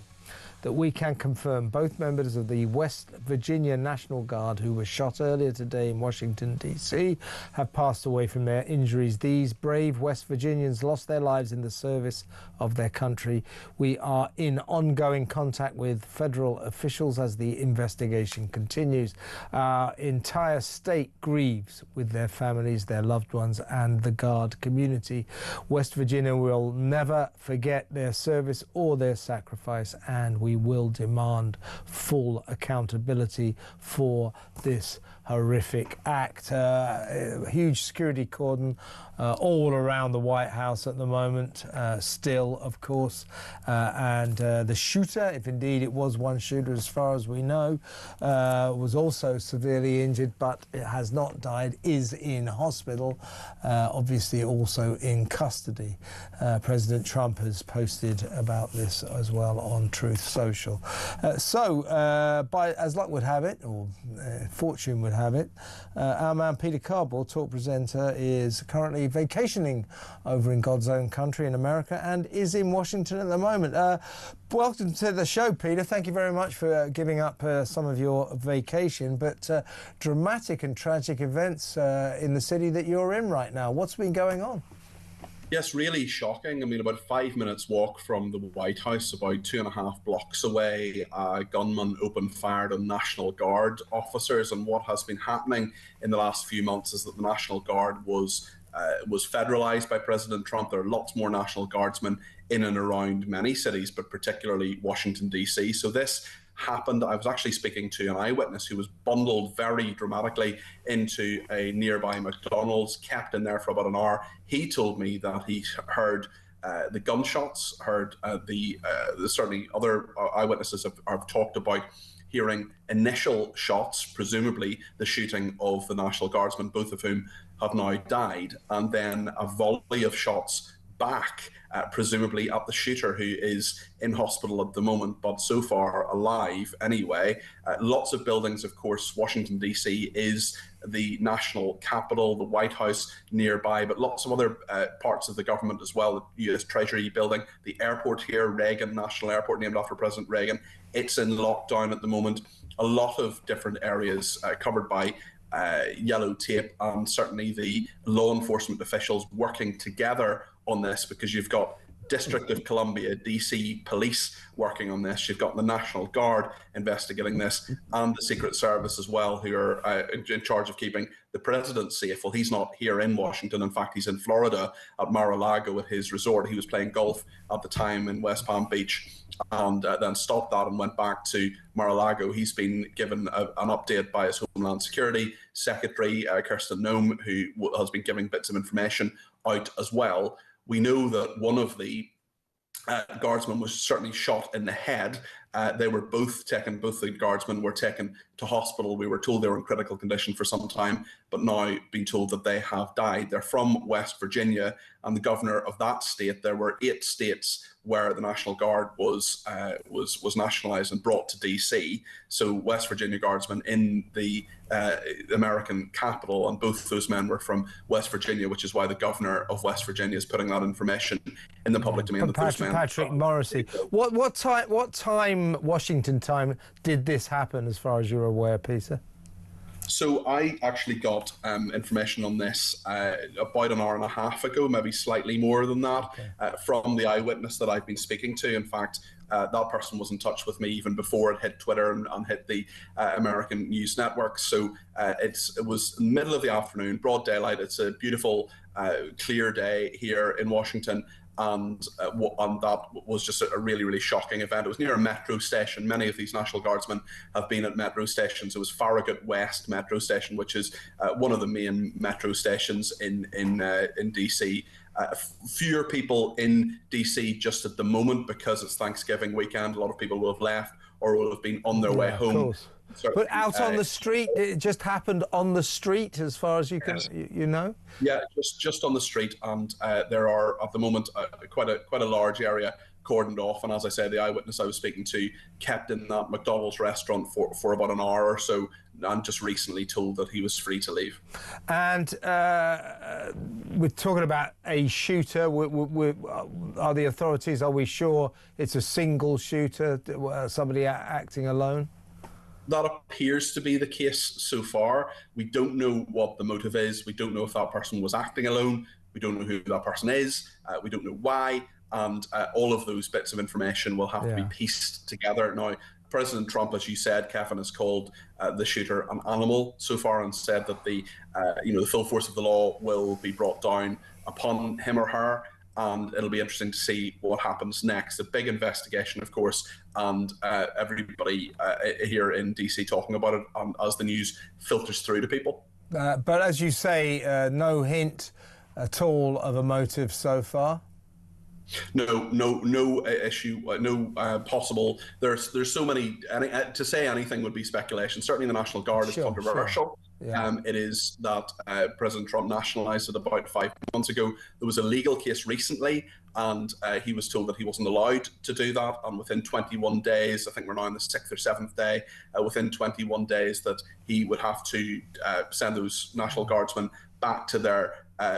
Speaker 2: that we can confirm both members of the West Virginia National Guard who were shot earlier today in Washington, D.C. have passed away from their injuries. These brave West Virginians lost their lives in the service of their country. We are in ongoing contact with federal officials as the investigation continues. Our entire state grieves with their families, their loved ones, and the Guard community. West Virginia will never forget their service or their sacrifice, and we will demand full accountability for this horrific act. Huge security cordon all around the White House at the moment, still, of course. And the shooter, if indeed it was one shooter as far as we know, was also severely injured, but it has not died, is in hospital, obviously also in custody. President Trump has posted about this as well on Truth Social. As luck would have it, or fortune would have it, our man Peter Cardwell, Talk presenter, is currently vacationing over in God's own country in America and is in Washington at the moment. Welcome to the show, Peter. Thank you very much for giving up some of your vacation, but dramatic and tragic events in the city that you're in right now. What's been going on?
Speaker 16: Yes, really shocking. I mean, about 5 minutes walk from the White House, about 2.5 blocks away, a gunman opened fire on National Guard officers. And what has been happening in the last few months is that the National Guard was federalized by President Trump. There are lots more National Guardsmen in and around many cities, but particularly Washington, D.C. So this happened. I was actually speaking to an eyewitness who was bundled very dramatically into a nearby McDonald's, kept in there for about an hour. He told me that he heard the gunshots, heard certainly other eyewitnesses have talked about hearing initial shots, presumably the shooting of the National Guardsmen, both of whom have now died, and then a volley of shots back, presumably at the shooter, who is in hospital at the moment, but so far alive anyway. Lots of buildings, of course. Washington, D.C. is the national capital, the White House nearby, but lots of other parts of the government as well. The U.S. Treasury building, the airport here, Reagan National Airport, named after President Reagan. It's in lockdown at the moment. A lot of different areas covered by yellow tape, and certainly the law enforcement officials working together on this, because you've got District of Columbia, DC police working on this. You've got the National Guard investigating this, and the Secret Service as well, who are in charge of keeping the president safe. Well, he's not here in Washington. In fact, he's in Florida at Mar-a-Lago at his resort. He was playing golf at the time in West Palm Beach, and then stopped that and went back to Mar-a-Lago. He's been given an update by his Homeland Security Secretary, Kirsten Noem, who has been giving bits of information out as well. We know that one of the guardsmen was certainly shot in the head. They were both the guardsmen were taken to hospital. We were told they were in critical condition for some time, but now being told that they have died. They're from West Virginia, and the governor of that state, there were 8 states where the National Guard was nationalized and brought to DC. So West Virginia guardsmen in the American capital, and both of those men were from West Virginia, which is why the governor of West Virginia is putting that information in the public domain.
Speaker 2: Patrick Morrisey. What time Washington time did this happen, as far as you're aware, Peter?
Speaker 16: So I actually got information on this about an hour and a half ago, maybe slightly more than that, from the eyewitness that I've been speaking to. In fact, that person was in touch with me even before it hit Twitter and hit the American news network. So it was middle of the afternoon, broad daylight. It's a beautiful, clear day here in Washington. And that was just a really, really shocking event. It was near a metro station. Many of these National Guardsmen have been at metro stations. It was Farragut West Metro Station, which is one of the main metro stations in DC. Fewer people in DC just at the moment because it's Thanksgiving weekend. A lot of people will have left or will have been on their way home.
Speaker 2: Of course. But out on the street, it just happened on the street, as far as you can, you know.
Speaker 16: Yeah, just on the street, and there are at the moment quite a large area cordoned off. And as I said, the eyewitness I was speaking to kept in that McDonald's restaurant for about an hour or so, and just recently told that he was free to leave.
Speaker 2: And we're talking about a shooter. Are the authorities? Are we sure it's a single shooter? Somebody acting alone?
Speaker 16: That appears to be the case so far. We don't know what the motive is. We don't know if that person was acting alone. We don't know who that person is. We don't know why. And all of those bits of information will have to be pieced together. Now, President Trump, as you said, Kevin, has called the shooter an animal so far and said that the full force of the law will be brought down upon him or her. And it'll be interesting to see what happens next. A big investigation, of course, and everybody here in DC talking about it as the news filters through to people.
Speaker 2: But as you say, no hint at all of a motive so far?
Speaker 16: No issue, no possible. There's so many. To say anything would be speculation. Certainly, the National Guard is controversial. Sure. Yeah. It is that President Trump nationalised it about 5 months ago. There was a legal case recently, and he was told that he wasn't allowed to do that. And within 21 days, I think we're now on the 6th or 7th day, within 21 days that he would have to send those National Guardsmen back to their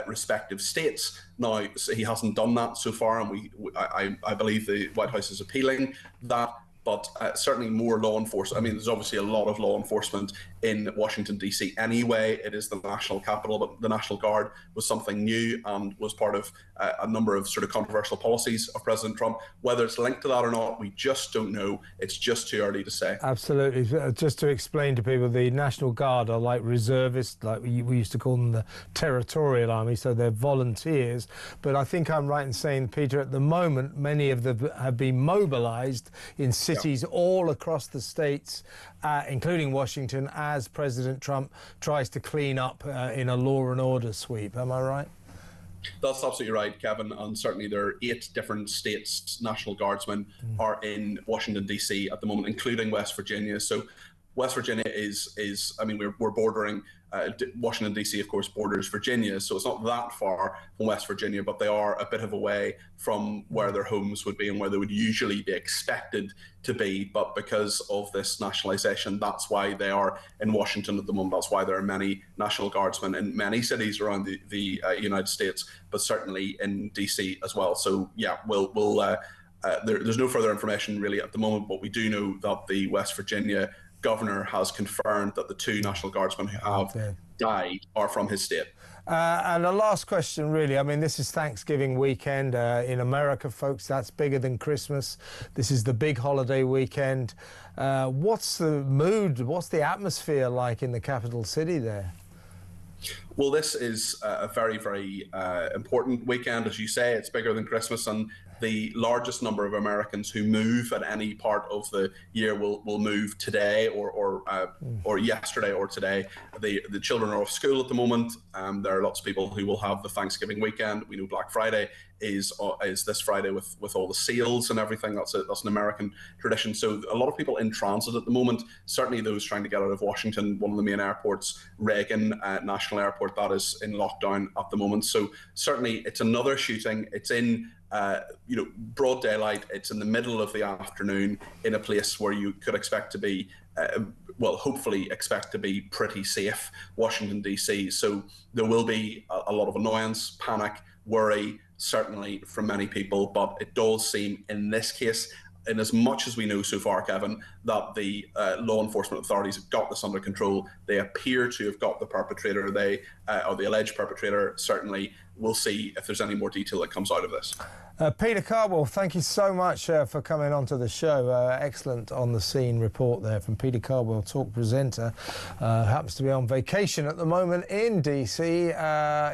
Speaker 16: respective states. Now, he hasn't done that so far, and I believe the White House is appealing that. But certainly more law enforcement. I mean, there's obviously a lot of law enforcement in Washington, D.C. anyway. It is the national capital, but the National Guard was something new and was part of a number of sort of controversial policies of President Trump. Whether it's linked to that or not, we just don't know. It's just too early to say.
Speaker 2: Absolutely. Just to explain to people, the National Guard are like reservists, like we used to call them the Territorial Army, so they're volunteers. But I think I'm right in saying, Peter, at the moment, many of them have been mobilised in cities all across the states, including Washington, as President Trump tries to clean up in a law and order sweep. Am I right?
Speaker 16: That's absolutely right, Kevin. And certainly there are 8 different states' National Guardsmen are in Washington, D.C. at the moment, including West Virginia. So West Virginia is I mean, we're bordering Washington, D.C., of course, borders Virginia, so it's not that far from West Virginia, but they are a bit of a way from where their homes would be and where they would usually be expected to be. But because of this nationalisation, that's why they are in Washington at the moment. That's why there are many National Guardsmen in many cities around the United States, but certainly in D.C. as well. So, yeah, there's no further information really at the moment, but we do know that the West Virginia governor has confirmed that the 2 National Guardsmen who have died are from his state.
Speaker 2: And a last question, really. I mean, this is Thanksgiving weekend. In America, folks, that's bigger than Christmas. This is the big holiday weekend. What's the mood? What's the atmosphere like in the capital city there?
Speaker 16: Well, this is a very, very important weekend. As you say, it's bigger than Christmas, and the largest number of Americans who move at any part of the year will move today or yesterday or today. The children are off school at the moment. There are lots of people who will have the Thanksgiving weekend. We know Black Friday is this Friday with all the sales and everything. That's an American tradition. So a lot of people in transit at the moment, certainly those trying to get out of Washington, one of the main airports, Reagan National Airport, that is in lockdown at the moment. So certainly it's another shooting. It's in broad daylight. It's in the middle of the afternoon in a place where you could expect to be hopefully expect to be pretty safe, Washington, D.C. So there will be a lot of annoyance, panic, worry, certainly from many people, but it does seem in this case in as much as we know so far, Kevin, that the law enforcement authorities have got this under control. They appear to have got the perpetrator, or the alleged perpetrator. Certainly, we'll see if there's any more detail that comes out of this.
Speaker 2: Peter Cardwell, thank you so much for coming onto the show. Excellent on-the-scene report there from Peter Cardwell, talk presenter. Happens to be on vacation at the moment in DC.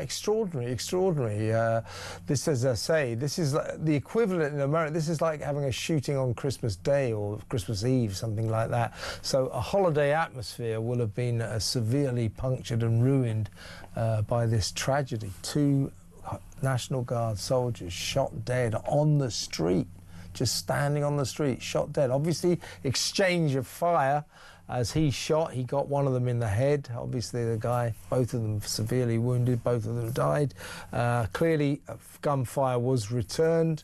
Speaker 2: Extraordinary. This, as I say, this is the equivalent in America. This is like having a shooting on Christmas Day or Christmas Eve, something like that. So a holiday atmosphere will have been severely punctured and ruined by this tragedy. 2 National Guard soldiers shot dead on the street, just standing on the street, shot dead. Obviously, exchange of fire as he shot. He got one of them in the head. Obviously, the guy, both of them severely wounded, both of them died. Clearly, gunfire was returned.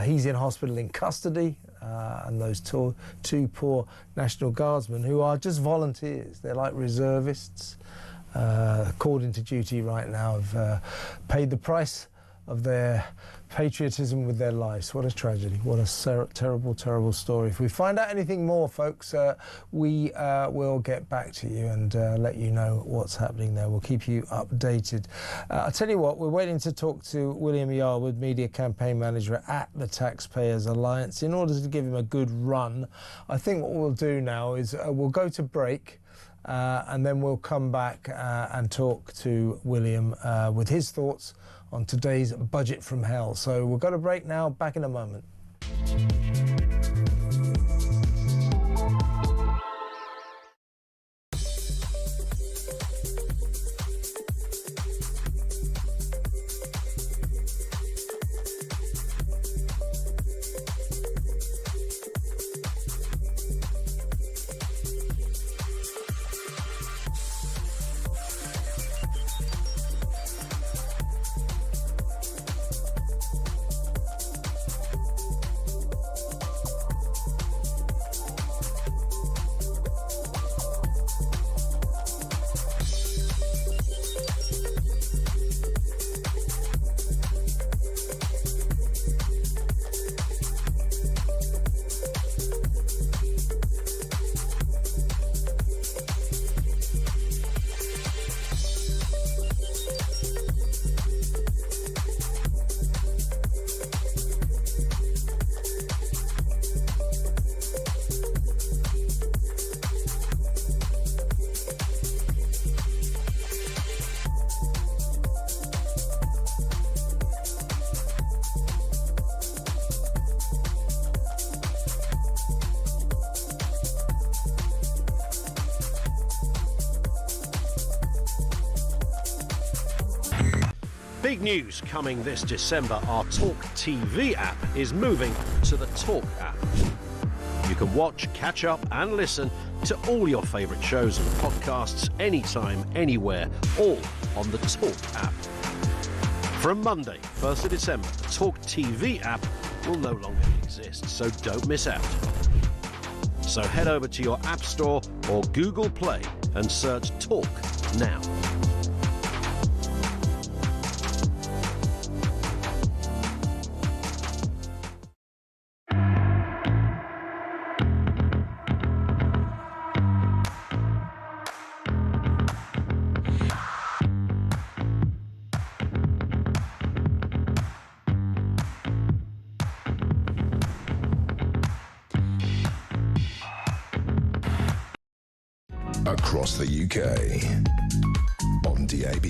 Speaker 2: He's in hospital in custody. And those two poor National Guardsmen who are just volunteers. They're like reservists. According to duty right now, have paid the price of their patriotism with their lives. What a tragedy. What a terrible story. If we find out anything more, folks, we will get back to you and let you know what's happening there. We'll keep you updated. I'll tell you what, we're waiting to talk to William Yarwood, Media Campaign Manager at the Taxpayers Alliance, in order to give him a good run. I think what we'll do now is we'll go to break. And then we'll come back and talk to William with his thoughts on today's budget from hell. So we'll go to break now, back in a moment.
Speaker 6: Big news coming this December. Our talkTV app is moving to the Talk app. You can watch, catch up and listen to all your favourite shows and podcasts anytime, anywhere, all on the Talk app. From Monday, 1st of December, the talkTV app will no longer exist, so don't miss out. So head over to your App Store or Google Play and search Talk now.
Speaker 1: Across the UK, on DAB+,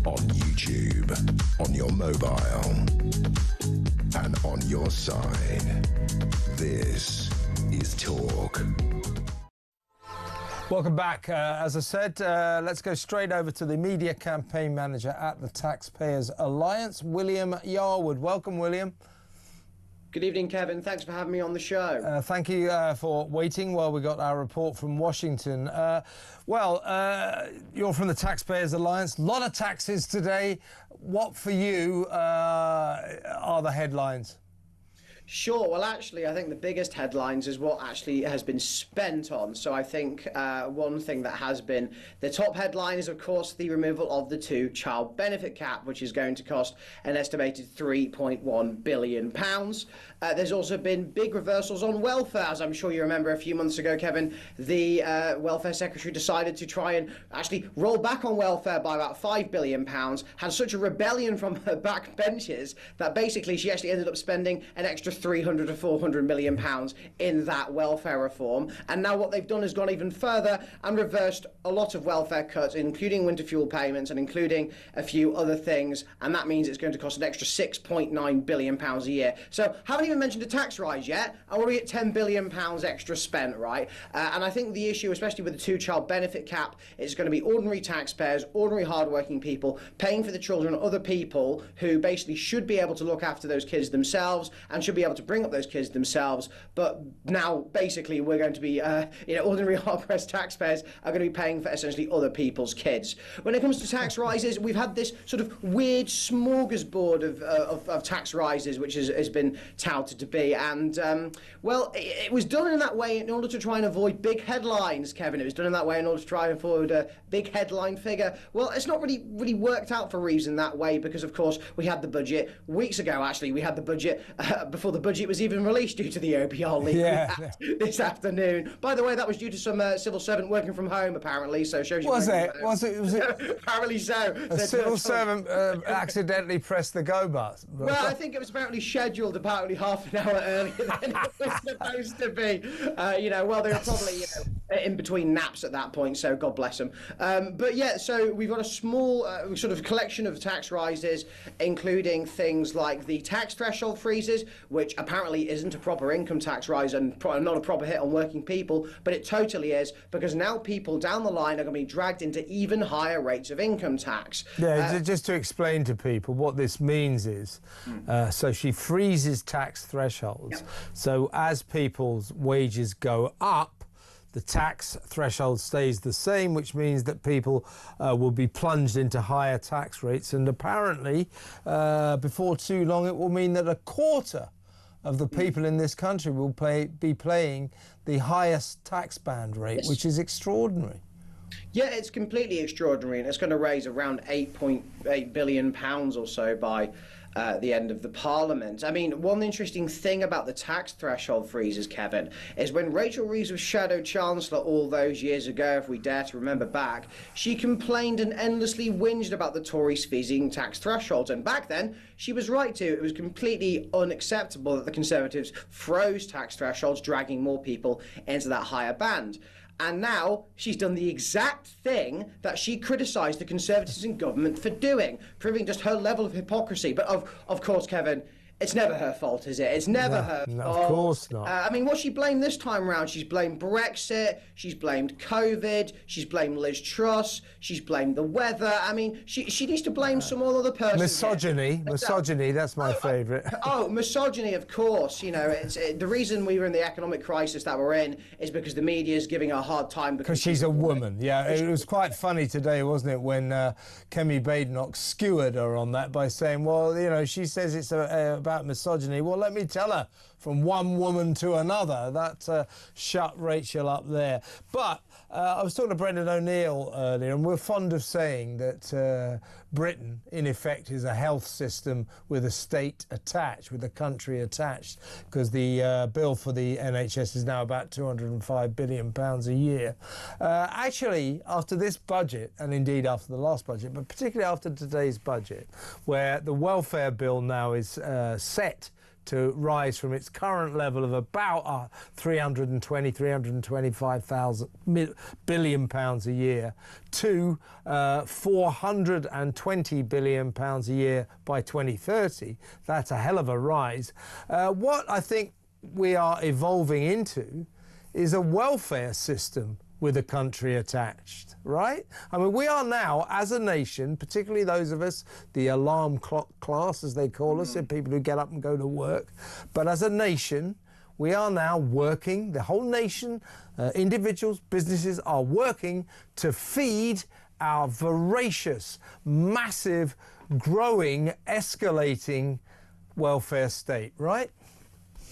Speaker 1: on YouTube, on your mobile, and on your side. This is Talk.
Speaker 2: Welcome back. As I said, let's go straight over to the Media Campaign Manager at the Taxpayers Alliance, William Yarwood. Welcome, William.
Speaker 17: Good evening, Kevin. Thanks for having me on the show.
Speaker 2: Thank you for waiting while we got our report from Washington. You're from the Taxpayers Alliance. A lot of taxes today. What for you are the headlines?
Speaker 17: Sure. Well, actually, I think the biggest headlines is what actually has been spent on. So I think one thing that has been the top headline is, of course, the removal of the two-child benefit cap, which is going to cost an estimated £3.1 billion. There's also been big reversals on welfare. As I'm sure you remember a few months ago, Kevin, the welfare secretary decided to try and actually roll back on welfare by about £5 billion, had such a rebellion from her backbenchers that basically she actually ended up spending an extra 300 to 400 million pounds in that welfare reform. And now what they've done is gone even further and reversed a lot of welfare cuts, including winter fuel payments and including a few other things. And that means it's going to cost an extra 6.9 billion pounds a year. So haven't even mentioned a tax rise yet. I'm already at 10 billion pounds extra spent, right? And I think the issue, especially with the two-child benefit cap, is going to be ordinary taxpayers, ordinary hardworking people paying for the children of other people who basically should be able to look after those kids themselves and should be able to bring up those kids themselves. But now basically we're going to be ordinary hard-pressed taxpayers are going to be paying for essentially other people's kids. When it comes to tax rises, we've had this sort of weird smorgasbord of tax rises which has been touted to be, and well, it was done in that way in order to try and avoid big headlines, Kevin. It was done in that way in order to try and avoid a big headline figure. Well, it's not really worked out for Reeves in that way, because of course we had the budget weeks ago. Actually, we had the budget before the budget was even released due to the OPR leak this afternoon. By the way, that was due to some civil servant working from home, apparently. So shows you. Was it? Apparently so.
Speaker 2: A civil servant accidentally pressed the go button.
Speaker 17: Well, I think it was apparently scheduled apparently half an hour earlier than it was supposed to be. Well, they were probably in between naps at that point, so God bless them. But yeah, so we've got a small sort of collection of tax rises, including things like the tax threshold freezes, which apparently isn't a proper income tax rise and not a proper hit on working people, but it totally is, because now people down the line are going to be dragged into even higher rates of income tax.
Speaker 2: Yeah, just to explain to people what this means is, so she freezes tax thresholds. So as people's wages go up, the tax threshold stays the same, which means that people will be plunged into higher tax rates. And apparently, before too long, it will mean that a quarter of the people in this country will be paying the highest tax band rate, which is extraordinary.
Speaker 17: Yeah, it's completely extraordinary, and it's going to raise around £8.8 billion or so by the end of the Parliament. I mean, one interesting thing about the tax threshold freezes, Kevin, is when Rachel Reeves was Shadow Chancellor all those years ago, if we dare to remember back, she complained and endlessly whinged about the Tories freezing tax thresholds. And back then, she was right to. It was completely unacceptable that the Conservatives froze tax thresholds, dragging more people into that higher band. And now she's done the exact thing that she criticised the Conservatives in government for doing, proving just her level of hypocrisy. But of course, Kevin, it's never her fault, is it? It's never her fault.
Speaker 2: Of course not.
Speaker 17: I mean, what she blamed this time round, she's blamed Brexit, she's blamed COVID, she's blamed Liz Truss, she's blamed the weather. I mean, she needs to blame some other person.
Speaker 2: Misogyny, that's my favourite.
Speaker 17: Misogyny, of course. The reason we were in the economic crisis that we're in is because the media is giving her a hard time.
Speaker 2: Because she's a woman, yeah. It was quite funny today, wasn't it, when Kemi Badenoch skewered her on that by saying, well, she says it's about misogyny. Well, let me tell her, from one woman to another. That shut Rachel up there. But I was talking to Brendan O'Neill earlier, and we're fond of saying that Britain, in effect, is a health system with a state attached, with a country attached, because the bill for the NHS is now about £205 billion a year. Actually, after this budget, and indeed after the last budget, but particularly after today's budget, where the welfare bill now is set to rise from its current level of about 325 billion pounds a year to 420 billion pounds a year by 2030. That's a hell of a rise. What I think we are evolving into is a welfare system with a country attached, right? I mean, we are now, as a nation, particularly those of us, the alarm clock class, as they call us, people who get up and go to work, but as a nation, we are now working, the whole nation, individuals, businesses are working to feed our voracious, massive, growing, escalating welfare state, right?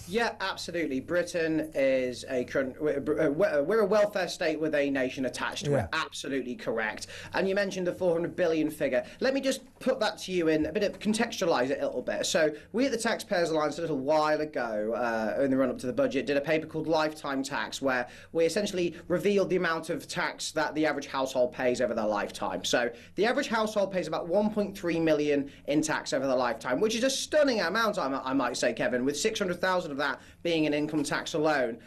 Speaker 17: Yeah, absolutely. Britain is we're a welfare state with a nation attached to it. Absolutely correct. And you mentioned the 400 billion figure. Let me just put that to you in a bit of contextualise it a little bit. So we at the Taxpayers Alliance a little while ago, in the run-up to the budget, did a paper called Lifetime Tax, where we essentially revealed the amount of tax that the average household pays over their lifetime. So the average household pays about 1.3 million in tax over their lifetime, which is a stunning amount, I might say, Kevin, with 600,000 of that being in income tax alone.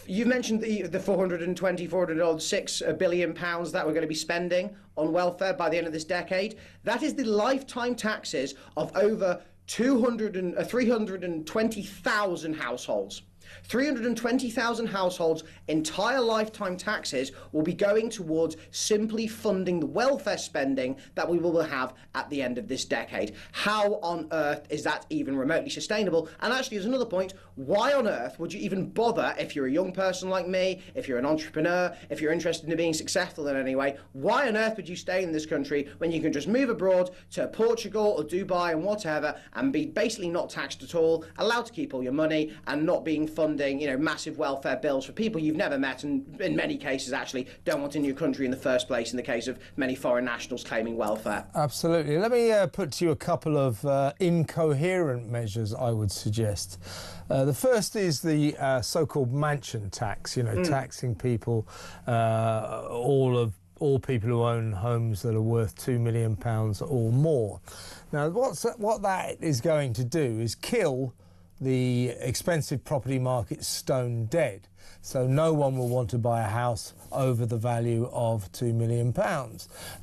Speaker 17: You've mentioned the 406 billion pounds that we're going to be spending on welfare by the end of this decade. That is the lifetime taxes of over 320,000 households. 320,000 households' entire lifetime taxes will be going towards simply funding the welfare spending that we will have at the end of this decade. How on earth is that even remotely sustainable? And actually, there's another point. Why on earth would you even bother, if you're a young person like me, if you're an entrepreneur, if you're interested in being successful in any way, why on earth would you stay in this country when you can just move abroad to Portugal or Dubai and whatever and be basically not taxed at all, allowed to keep all your money and not being funding, you know, massive welfare bills for people you've never met and in many cases actually don't want in your country in the first place, in the case of many foreign nationals claiming welfare?
Speaker 2: Absolutely. Let me put to you a couple of incoherent measures I would suggest. The first is the so-called mansion tax, you know, taxing people, all people who own homes that are worth £2 million or more. Now, what that is going to do is kill the expensive property market stone dead. So no one will want to buy a house over the value of £2 million.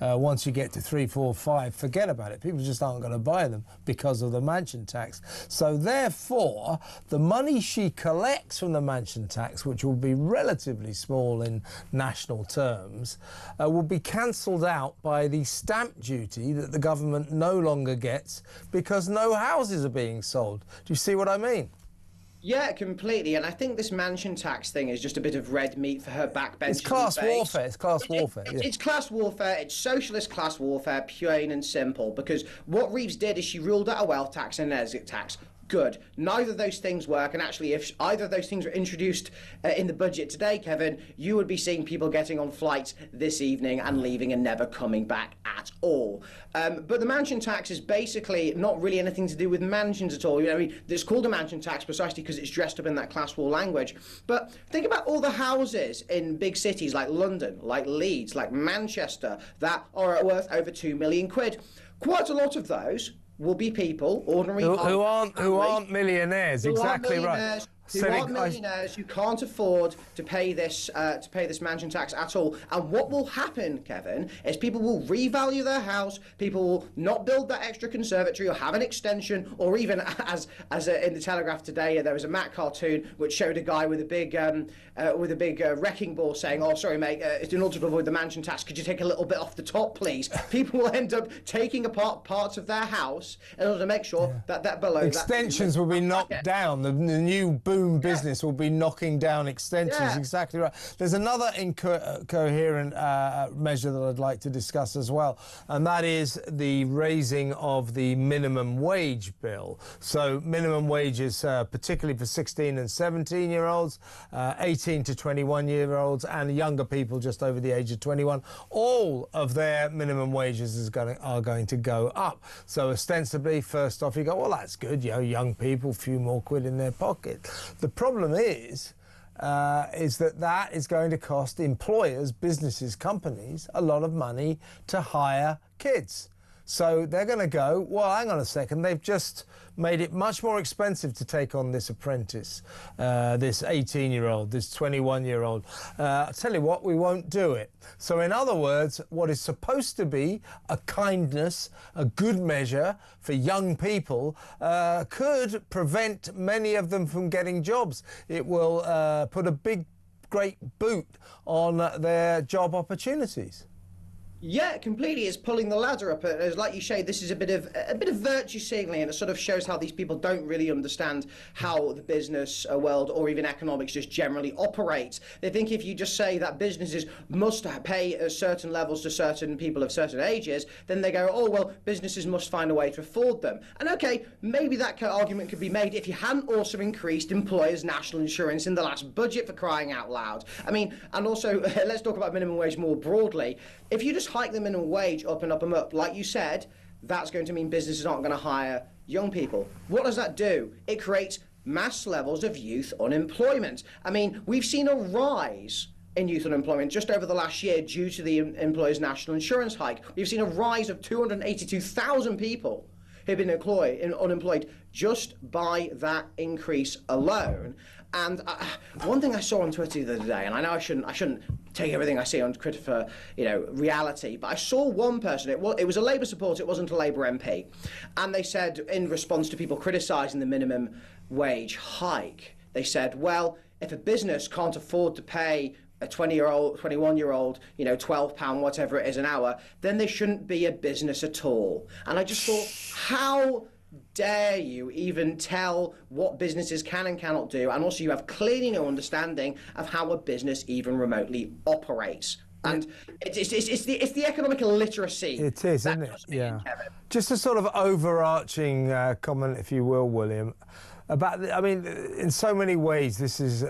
Speaker 2: Once you get to 3, 4, 5, forget about it. People just aren't going to buy them because of the mansion tax. So therefore, the money she collects from the mansion tax, which will be relatively small in national terms, will be cancelled out by the stamp duty that the government no longer gets because no houses are being sold. Do you see what I mean?
Speaker 17: Yeah, completely. And I think this mansion tax thing is just a bit of red meat for her backbenchers.
Speaker 2: It's class warfare. It's class warfare.
Speaker 17: It's class warfare. It's socialist class warfare, plain and simple. Because what Reeves did is she ruled out a wealth tax and an exit tax. Good. Neither of those things work, and actually if either of those things were introduced in the budget today, Kevin, you would be seeing people getting on flights this evening and leaving and never coming back at all. But the mansion tax is basically not really anything to do with mansions at all. You know, I mean, it's called a mansion tax precisely because it's dressed up in that class war language. But think about all the houses in big cities like London, like Leeds, like Manchester, that are worth over £2 million. Quite a lot of those will be people, ordinary
Speaker 2: who aren't millionaires. Exactly right.
Speaker 17: Who aren't millionaires who can't afford to pay this mansion tax at all. And what will happen, Kevin, is people will revalue their house, people will not build that extra conservatory or have an extension, or even as in the Telegraph today, there was a Mac cartoon which showed a guy with a big wrecking ball saying, "Oh, sorry, mate, in order to avoid the mansion tax, could you take a little bit off the top, please?" People will end up taking apart parts of their house in order to make sure that below
Speaker 2: extensions will be knocked down. The new boom business will be knocking down extensions. Exactly right. There's another incoherent measure that I'd like to discuss as well, and that is the raising of the minimum wage bill. So minimum wages, particularly for 16 and 17-year-olds, 18 to 21-year-olds, and younger people just over the age of 21, all of their minimum wages are going to go up. So ostensibly, first off, you go, well, that's good, you know, young people, a few more quid in their pocket. The problem is that is going to cost employers, businesses, companies a lot of money to hire kids. So they're going to go, well, hang on a second, they've just made it much more expensive to take on this apprentice, this 18-year-old, this 21-year-old. I'll tell you what, we won't do it. So in other words, what is supposed to be a kindness, a good measure for young people, could prevent many of them from getting jobs. It will put a great boot on their job opportunities.
Speaker 17: Yeah, completely. It's pulling the ladder up. As like you say, this is a bit of virtue signaling, and it sort of shows how these people don't really understand how the business world or even economics just generally operates. They think if you just say that businesses must pay certain levels to certain people of certain ages, then they go, oh well, businesses must find a way to afford them. And okay, maybe that argument could be made if you hadn't also increased employers' national insurance in the last budget, for crying out loud. I mean, and also let's talk about minimum wage more broadly. If you just hike the minimum wage up and up and up, like you said, that's going to mean businesses aren't going to hire young people. What does that do? It creates mass levels of youth unemployment. I mean, we've seen a rise in youth unemployment just over the last year due to the employers' national insurance hike. We've seen a rise of 282,000 people who've been unemployed just by that increase alone. And one thing I saw on Twitter the other day, and I know I shouldn't take everything I see on Twitter for reality, but I saw one person. It was a Labour supporter. It wasn't a Labour MP, and they said in response to people criticising the minimum wage hike, they said, well, if a business can't afford to pay a 20-year-old, 21-year-old, £12, whatever it is an hour, then they shouldn't be a business at all. And I just thought, how dare you even tell what businesses can and cannot do, and also you have clearly no understanding of how a business even remotely operates. And it's the economic illiteracy.
Speaker 2: It is, isn't it? Yeah. Just a sort of overarching comment, if you will, William. In so many ways, this is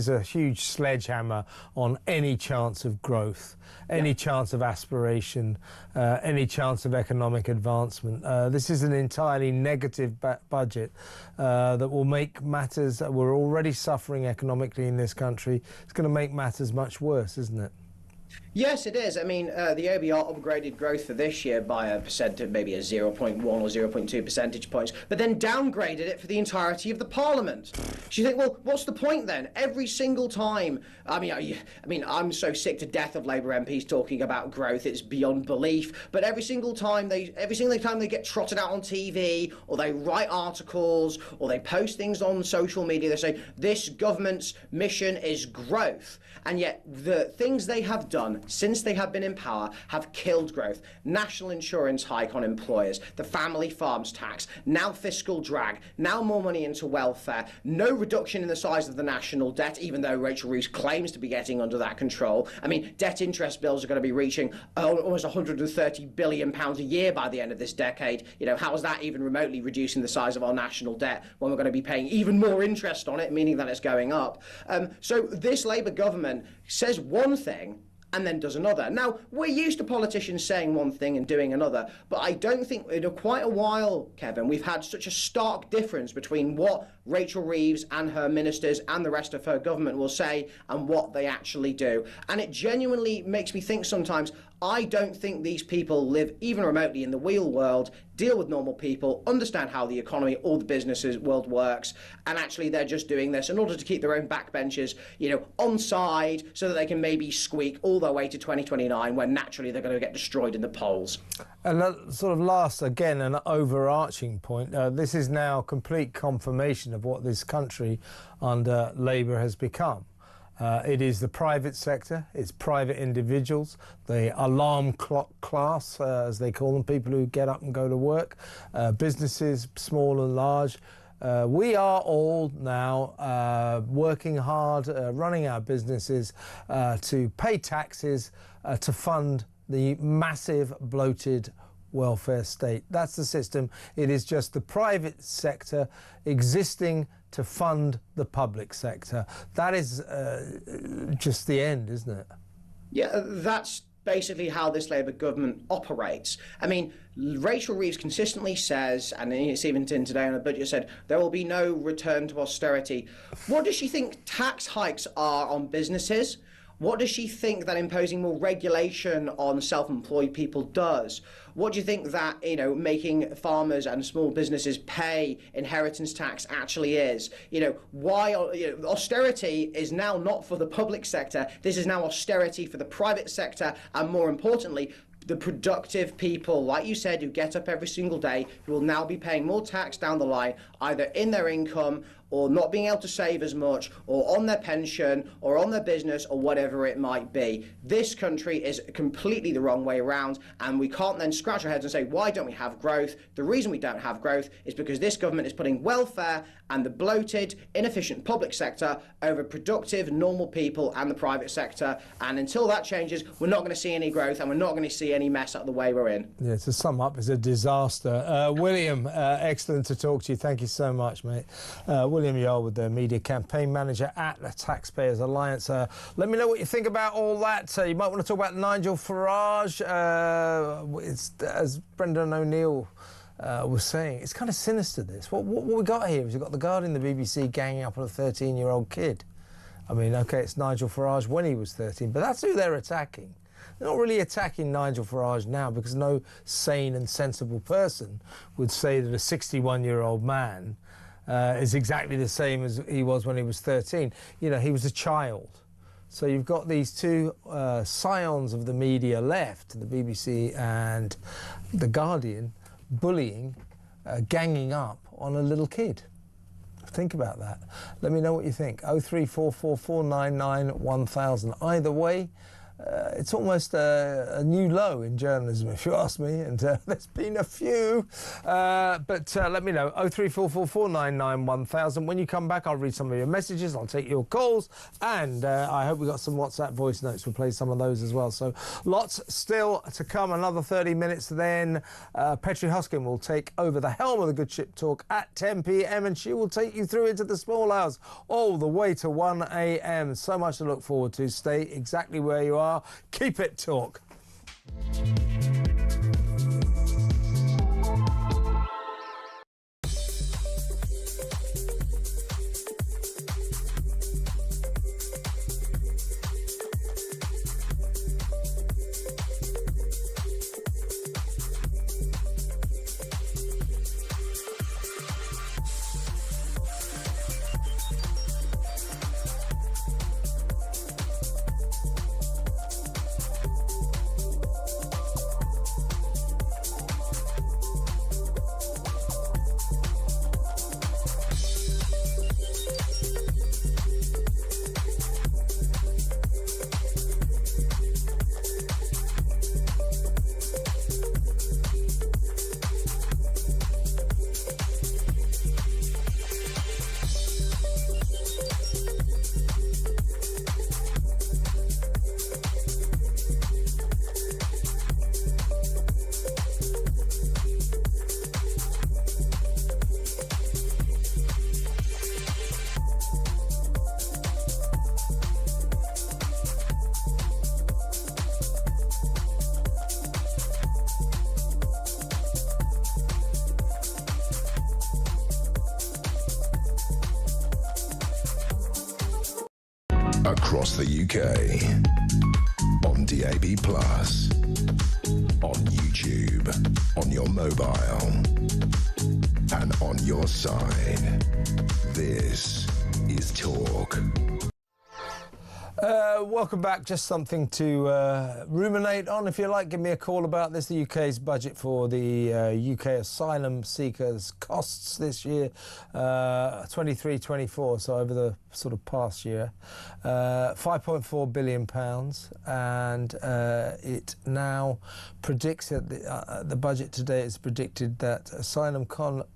Speaker 2: a huge sledgehammer on any chance of growth, any chance of aspiration, any chance of economic advancement. This is an entirely negative budget that will make matters that we're already suffering economically in this country. It's going to make matters much worse, isn't it?
Speaker 17: Yes, it is. I mean, the OBR upgraded growth for this year by a percent of maybe a 0.1 or 0.2 percentage points, but then downgraded it for the entirety of the Parliament. So you think, well, what's the point then? Every single time, I mean, I'm so sick to death of Labour MPs talking about growth, it's beyond belief. But every single time they get trotted out on TV, or they write articles, or they post things on social media, they say this government's mission is growth. And yet the things they have done since they have been in power have killed growth. National insurance hike on employers, the family farms tax, now fiscal drag, now more money into welfare, no reduction in the size of the national debt, even though Rachel Reeves claims to be getting under that control. I mean, debt interest bills are going to be reaching almost £130 billion a year by the end of this decade. How is that even remotely reducing the size of our national debt when we're going to be paying even more interest on it, meaning that it's going up? So this Labour government says one thing and then does another. Now, we're used to politicians saying one thing and doing another, but I don't think in quite a while, Kevin, we've had such a stark difference between what Rachel Reeves and her ministers and the rest of her government will say and what they actually do. And it genuinely makes me think sometimes, I don't think these people live even remotely in the real world, deal with normal people, understand how the economy or the businesses world works, and actually they're just doing this in order to keep their own backbenchers, on side so that they can maybe squeak all their way to 2029 when naturally they're going to get destroyed in the polls.
Speaker 2: And that sort of last, again, an overarching point. This is now complete confirmation of what this country under Labour has become. It is the private sector, it's private individuals, the alarm clock class, as they call them, people who get up and go to work, businesses, small and large. We are all now working hard, running our businesses to pay taxes, to fund the massive bloated welfare state. That's the system. It is just the private sector existing to fund the public sector. That is just the end, isn't it?
Speaker 17: Yeah, that's basically how this Labour government operates. I mean, Rachel Reeves consistently says, and it's even in today on the budget, said there will be no return to austerity. What does she think tax hikes are on businesses? What does she think that imposing more regulation on self-employed people does? What do you think that, making farmers and small businesses pay inheritance tax actually is? Why austerity is now not for the public sector. This is now austerity for the private sector, and more importantly, the productive people, like you said, who get up every single day, who will now be paying more tax down the line, either in their income or not being able to save as much, or on their pension, or on their business, or whatever it might be. This country is completely the wrong way around, and we can't then scratch our heads and say, why don't we have growth? The reason we don't have growth is because this government is putting welfare and the bloated, inefficient public sector over productive, normal people and the private sector. And until that changes, we're not going to see any growth, and we're not going to see any mess out of the way we're in.
Speaker 2: Yeah, to sum up, it's a disaster. William, excellent to talk to you. Thank you so much, mate. William Yard with the media campaign manager at the Taxpayers Alliance. Let me know what you think about all that. You might want to talk about Nigel Farage. As Brendan O'Neill was saying, it's kind of sinister, this. What we got here is we've got the Guardian, the BBC ganging up on a 13-year-old kid. I mean, OK, it's Nigel Farage when he was 13, but that's who they're attacking. They're not really attacking Nigel Farage now, because no sane and sensible person would say that a 61-year-old man is exactly the same as he was when he was 13. You know, he was a child. So you've got these two scions of the media left, the BBC and the Guardian, bullying, ganging up on a little kid. Think about that. Let me know what you think. 03444991000. Either way, it's almost a new low in journalism, if you ask me, and there's been a few. But let me know. 03444991000. When you come back, I'll read some of your messages, I'll take your calls, and I hope we got some WhatsApp voice notes. We'll play some of those as well. So lots still to come. Another 30 minutes, then Petri Hoskin will take over the helm of the Good Ship Talk at 10 p.m, and she will take you through into the small hours all the way to 1 a.m. So much to look forward to. Stay exactly where you are. Keep it talk.
Speaker 1: Across the UK, on DAB+, on YouTube, on your mobile, and on your side. This is Talk.
Speaker 2: Welcome back. Just something to ruminate on, if you like. Give me a call about this. The UK's budget for the UK asylum seekers costs this year, 23-24, so over the sort of past year, £5.4 billion, and it now predicts that the budget today is predicted that asylum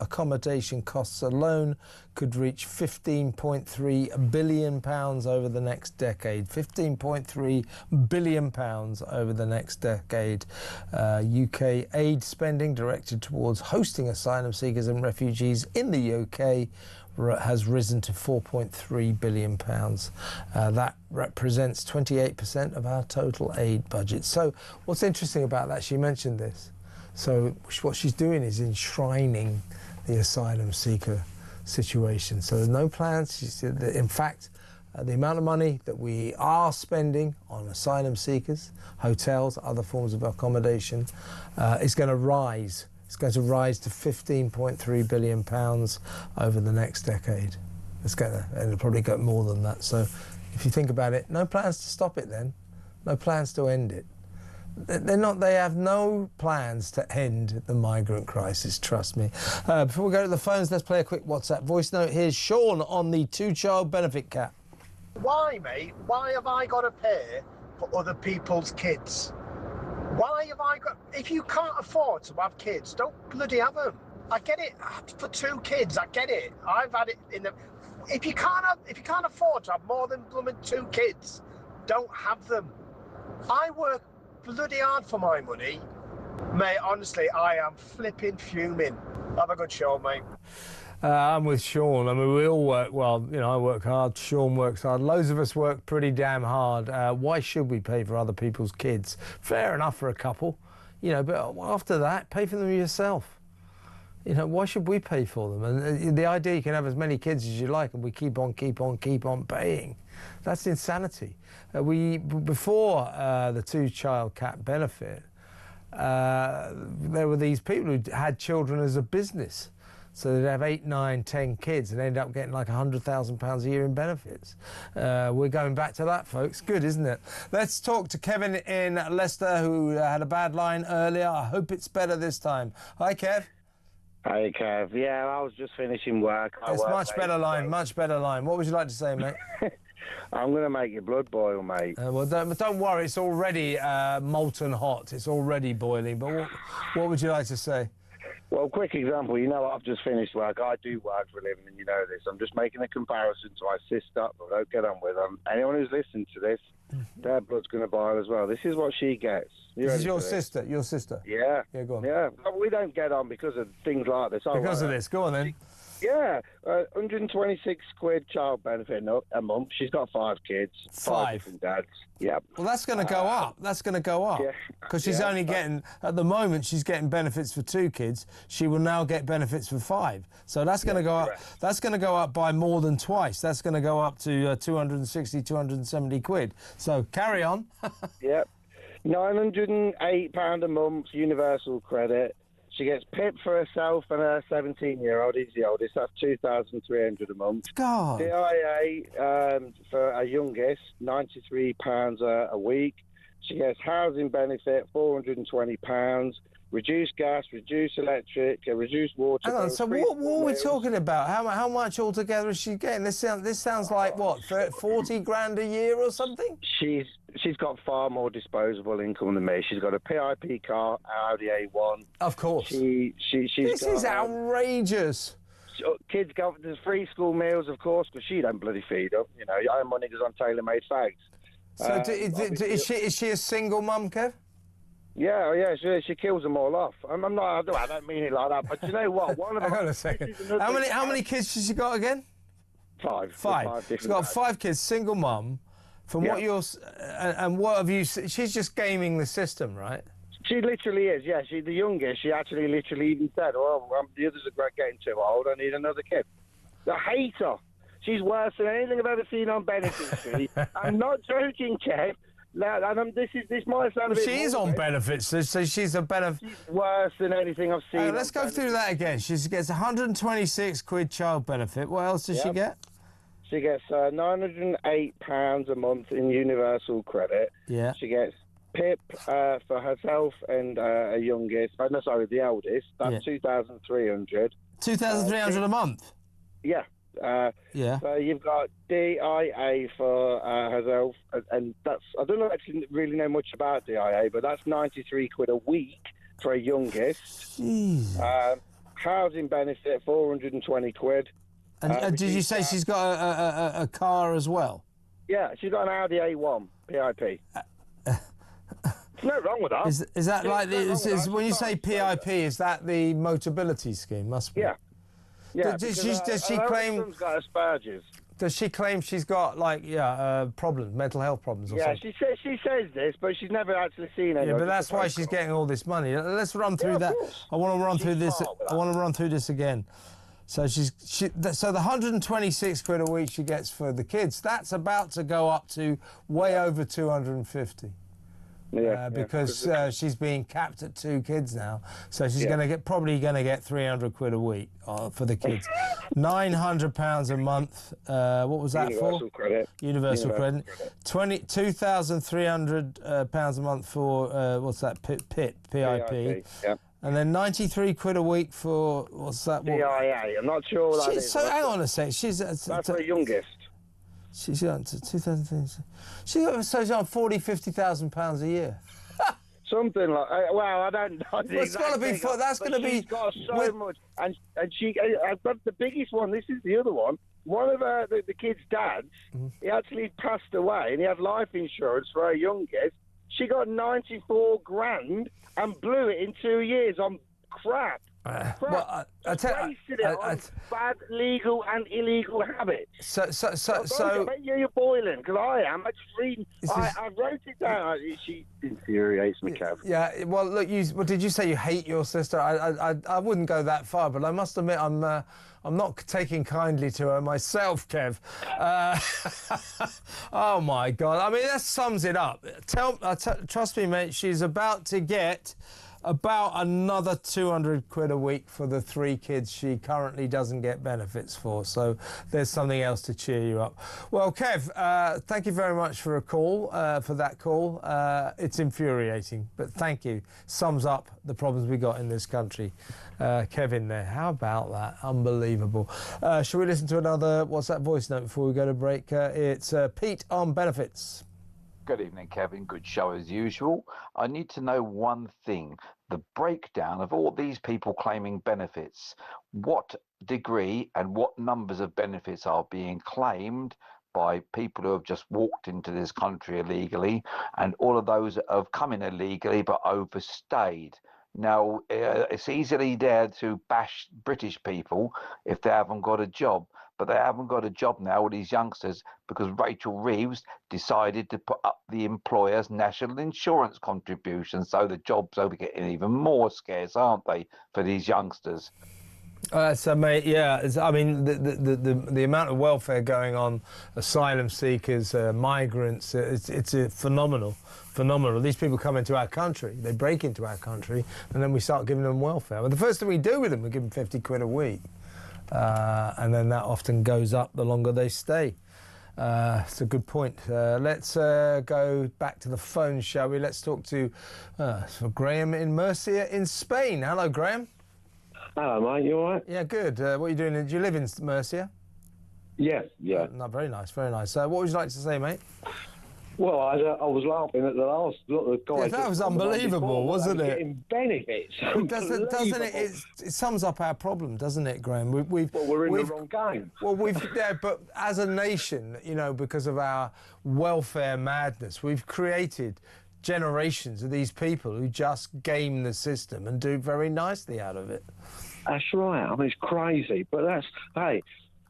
Speaker 2: accommodation costs alone could reach £15.3 billion over the next decade. £15.3 billion over the next decade. UK aid spending directed towards hosting asylum seekers and refugees in the UK has risen to £4.3 billion. That represents 28% of our total aid budget. So what's interesting about that, she mentioned this. So what she's doing is enshrining the asylum seeker situation. So there's no plans. She said that, in fact, the amount of money that we are spending on asylum seekers, hotels, other forms of accommodation, is going to rise. It's going to rise to £15.3 billion over the next decade. And it'll probably go more than that. So if you think about it, no plans to stop it then. No plans to end it. They're not. They have no plans to end the migrant crisis. Trust me. Before we go to the phones, let's play a quick WhatsApp voice note. Here's Sean on the 2-child benefit cap.
Speaker 18: Why, mate? Why have I got to pay for other people's kids? Why have I got... If you can't afford to have kids, don't bloody have them. I get it for 2 kids. I get it. I've had it in the... If you can't afford to have more than blooming 2 kids, don't have them. I work bloody hard for my money. Mate, honestly, I am flipping fuming. Have a good show, mate.
Speaker 2: I'm with Sean. I mean, we all work, well, you know, I work hard, Sean works hard. Loads of us work pretty damn hard. Why should we pay for other people's kids? Fair enough for a couple, you know, but after that, pay for them yourself. You know, why should we pay for them? And the idea you can have as many kids as you like and we keep on paying, that's insanity. Before the 2-child cap benefit, there were these people who had children as a business. So they'd have 8, 9, 10 kids and end up getting like £100,000 a year in benefits. We're going back to that, folks. Good, isn't it? Let's talk to Kevin in Leicester, who had a bad line earlier. I hope it's better this time. Hi, Kev.
Speaker 19: Hey, Kev. Yeah, I was just finishing work.
Speaker 2: It's much better line, much better line. What would you like to say, mate?
Speaker 19: I'm going to make your blood boil, mate.
Speaker 2: Well, don't worry. It's already molten hot. It's already boiling. But what would you like to say?
Speaker 19: Well, quick example, you know, I've just finished work. I do work for a living, and you know this. I'm just making a comparison to my sister, but don't get on with them. Anyone who's listening to this, their blood's going to boil as well. This is what she gets.
Speaker 2: This is your sister? Your sister?
Speaker 19: Yeah.
Speaker 2: Yeah, go on.
Speaker 19: Yeah, but we don't get on because of things like this.
Speaker 2: Because of this. Go on, then.
Speaker 19: Yeah, 126 quid child benefit a month. She's got 5 kids. 5 different dads. Yeah.
Speaker 2: Well, that's going to go up. That's going to go up. Because she's only getting, at the moment, she's getting benefits for 2 kids. She will now get benefits for 5. So that's going to go up. That's going to go up by more than twice. That's going to go up to 260, 270 quid. So carry on.
Speaker 19: Yep. £908 a month, universal credit. She gets PIP for herself and her 17-year-old. He's the oldest. That's £2,300 a month.
Speaker 2: God.
Speaker 19: DIA for her youngest, £93 a week. She gets housing benefit, £420. Reduced gas, reduced electric, reduced water.
Speaker 2: Hang on, so what are we talking about? How much altogether is she getting? This sounds like, what, 40 grand a year or something?
Speaker 19: She's got far more disposable income than me. She's got a PIP car, Audi A1.
Speaker 2: Of course.
Speaker 19: This
Speaker 2: is outrageous.
Speaker 19: Kids go, there's free school meals, of course, but she don't bloody feed them. You know, her money goes on tailor-made fags.
Speaker 2: So is she a single mum, Kev?
Speaker 19: Yeah, she kills them all off. I don't mean it like that, but you know what?
Speaker 2: Hang on a second. How many kids has she got again?
Speaker 19: 5.
Speaker 2: 5. She's got 5 kids, single mum. From what you're... And what have you... She's just gaming the system, right?
Speaker 19: She literally is, yeah. She's the youngest. She actually literally even said, the others are getting too old. I need another kid. I hate her. She's worse than anything I've ever seen on benefits. I'm not joking, Kev. Now, this might sound a bit...
Speaker 2: She is on benefits, so she's a benefit...
Speaker 19: She's worse than anything I've seen.
Speaker 2: Let's go through that again. She gets 126 quid child benefit. What else does she get?
Speaker 19: She gets £908 a month in universal credit.
Speaker 2: Yeah.
Speaker 19: She gets PIP for herself and her youngest. The eldest. That's 2,300.
Speaker 2: 2,300 a month?
Speaker 19: Yeah. So you've got DIA for herself, and that's, I don't know actually really know much about DIA, but that's 93 quid a week for a youngest. Housing benefit, 420 quid.
Speaker 2: And did you say she's got a car as well?
Speaker 19: Yeah, she's got an Audi A1 PIP. There's no wrong with that.
Speaker 2: Is that when you say PIP, is that the Motability scheme? Must be.
Speaker 19: Yeah. Yeah.
Speaker 2: Does she claim?
Speaker 19: Got Asperger's.
Speaker 2: Does she claim she's got problems, mental health problems or something?
Speaker 19: Yeah, she says this, but she's never actually seen it.
Speaker 2: Yeah, but that's why she's getting all this money. Let's run through that. I want to run through this. I want to run through this again. So so the 126 quid a week she gets for the kids, that's about to go up to way over 250. because she's being capped at 2 kids now, so she's probably going to get 300 quid a week for the kids. £900 a month. What was that
Speaker 19: Universal
Speaker 2: for?
Speaker 19: Credit.
Speaker 2: Universal credit. £2,300 a month for what's that? PIP.
Speaker 19: PIP. Yeah.
Speaker 2: And then 93 quid a week for what's that?
Speaker 19: CIA. I'm not sure what that is.
Speaker 2: So hang on a sec.
Speaker 19: That's the youngest.
Speaker 2: She's on to 2000. She's on £40,000-50,000 a year.
Speaker 19: Something like. Well, I don't know.
Speaker 2: It's got to be. That's going to be.
Speaker 19: She's got so much, and she. I've got the biggest one. This is the other one. One of the kids' dads. He actually passed away, and he had life insurance for her youngest. She got 94 grand and blew it in 2 years on crap.
Speaker 2: Well, I tell you,
Speaker 19: bad legal and illegal habits.
Speaker 2: So
Speaker 19: I bet you're boiling because I am. I just reading. I wrote it down. She infuriates me, Kev.
Speaker 2: Yeah. Well, look. Did you say you hate your sister? I wouldn't go that far, but I must admit I'm not taking kindly to her myself, Kev. Oh my God! I mean, that sums it up. Trust me, mate. She's about to get about another 200 quid a week for the 3 kids she currently doesn't get benefits for. So there's something else to cheer you up. Well, Kev, thank you very much for that call. It's infuriating, but thank you. Sums up the problems we got in this country. Kevin there. How about that? Unbelievable. Shall we listen to another WhatsApp voice note before we go to break? It's Pete on benefits.
Speaker 20: Good evening, Kevin. Good show as usual. I need to know one thing, the breakdown of all these people claiming benefits. What degree and what numbers of benefits are being claimed by people who have just walked into this country illegally, and all of those that have come in illegally but overstayed? Now, it's easily there to bash British people if they haven't got a job, but they haven't got a job now, all these youngsters, because Rachel Reeves decided to put up the employer's national insurance contribution, so the jobs are getting even more scarce, aren't they, for these youngsters?
Speaker 2: So, mate, yeah. I mean, the amount of welfare going on, asylum seekers, migrants, it's phenomenal. These people come into our country, they break into our country, and then we start giving them welfare. Well, the first thing we do with them, we give them 50 quid a week. And then that often goes up the longer they stay. It's a good point. Let's go back to the phone, shall we? Let's talk to Graham in Murcia in Spain. Hello, Graham.
Speaker 21: Hello, mate. You all right?
Speaker 2: Yeah, good. What are you doing? Do you live in Murcia?
Speaker 21: Yeah.
Speaker 2: No, very nice, very nice. What would you like to say, mate?
Speaker 21: Well, I was laughing at the last lot of guys.
Speaker 2: Yeah, that was unbelievable, wasn't it?
Speaker 21: Getting benefits.
Speaker 2: Doesn't it? It sums up our problem, doesn't it, Graham?
Speaker 21: We're in the wrong game.
Speaker 2: Well, but as a nation, because of our welfare madness, we've created generations of these people who just game the system and do very nicely out of it.
Speaker 21: That's right. I mean, it's crazy, but hey.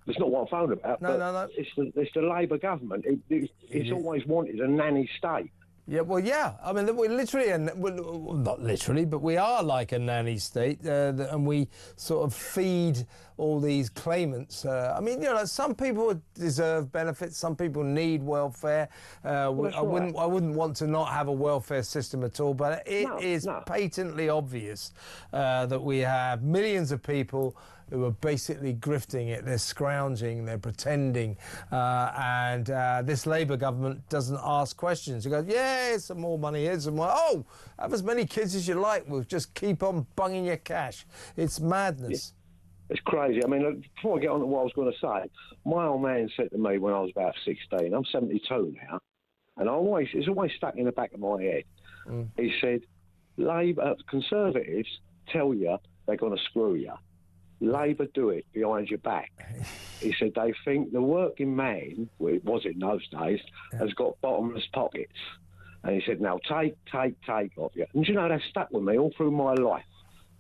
Speaker 21: It's not what I'm phoned about.
Speaker 2: No.
Speaker 21: It's the Labour government. It's always wanted a nanny state.
Speaker 2: Yeah, well, yeah. I mean, we're literally, not literally, but we are like a nanny state, and we sort of feed all these claimants. I mean, some people deserve benefits, some people need welfare. I wouldn't want to not have a welfare system at all, but it is patently obvious that we have millions of people who are basically grifting it. They're scrounging, they're pretending, and this Labour government doesn't ask questions. It goes, yeah, here's some more money, here's some more. Oh, have as many kids as you like. We'll just keep on bunging your cash. It's madness.
Speaker 21: It's crazy. I mean, before I get on to what I was going to say, my old man said to me when I was about 16, I'm 72 now, and it's always stuck in the back of my head. He said, Conservatives tell you they're going to screw you. Labour do it behind your back. He said they think the working man, well, it was in those days, has got bottomless pockets. And he said, now take off you. And that stuck with me all through my life.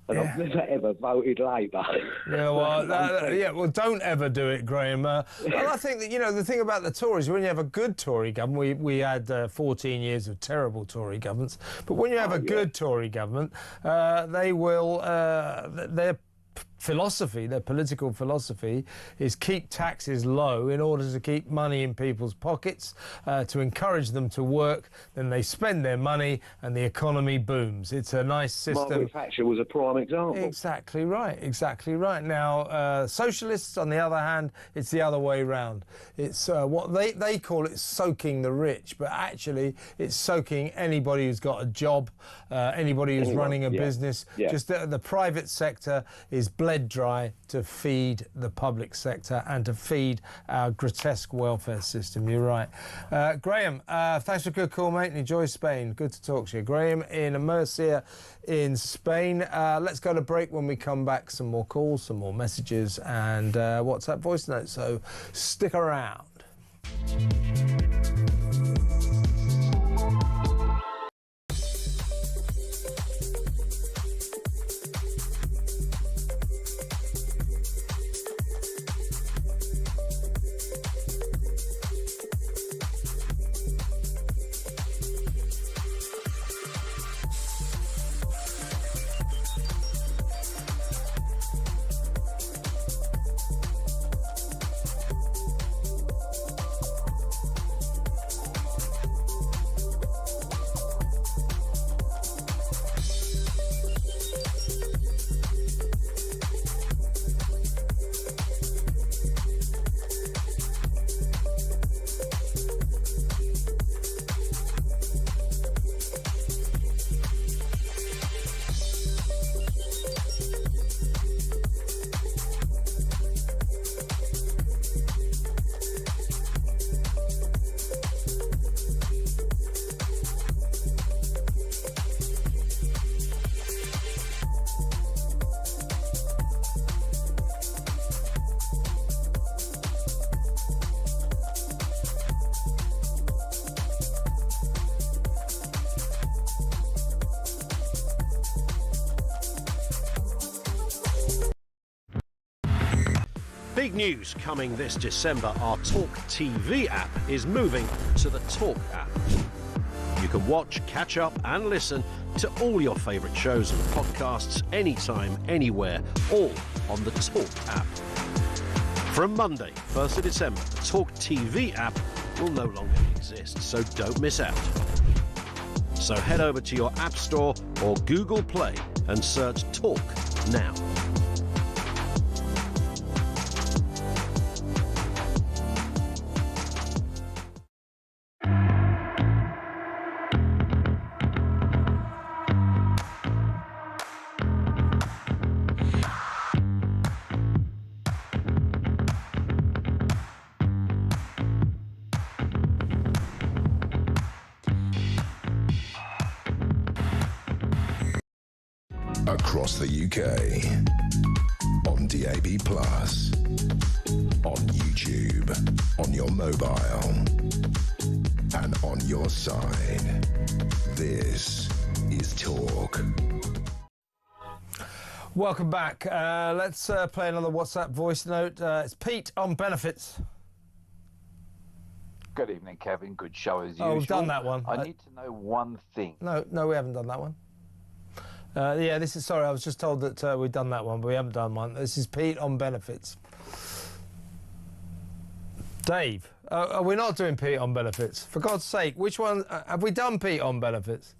Speaker 21: And I've never ever voted Labour.
Speaker 2: Yeah, well, don't ever do it, Graham. And I think that, the thing about the Tories, when you have a good Tory government, we had 14 years of terrible Tory governments, but when you have a good Tory government, they're philosophy, their political philosophy, is keep taxes low in order to keep money in people's pockets, to encourage them to work. Then they spend their money and the economy booms. It's a nice system.
Speaker 21: Margaret Thatcher was a prime example.
Speaker 2: Exactly right, exactly right. Now, socialists, on the other hand, it's the other way round. It's what they call it soaking the rich, but actually it's soaking anybody who's got a job, anybody who's running a business. Just the private sector is bled dry to feed the public sector and to feed our grotesque welfare system. You're right. Graham, thanks for a good call, mate, and enjoy Spain. Good to talk to you. Graham in Murcia in Spain. Let's go to break. When we come back, some more calls, some more messages, and WhatsApp voice notes, so stick around.
Speaker 6: Big news coming this December. Our talkTV app is moving to the Talk app. You can watch, catch up and listen to all your favourite shows and podcasts anytime, anywhere, all on the Talk app. From Monday, 1st of December, the talkTV app will no longer exist, so don't miss out. So head over to your App Store or Google Play and search Talk now.
Speaker 1: Across the UK, on DAB+, on YouTube, on your mobile, and on your side. This is Talk.
Speaker 2: Welcome back. Let's play another WhatsApp voice note. It's Pete on benefits.
Speaker 20: Good evening, Kevin. Good show as usual.
Speaker 2: Oh, we've done that one.
Speaker 20: I need to know one thing.
Speaker 2: No, we haven't done that one. Yeah, this is, sorry, I was just told that we've done that one, but we haven't done one. This is Pete on benefits. Dave, we're not doing Pete on benefits. For God's sake, which one? Have we done Pete on benefits?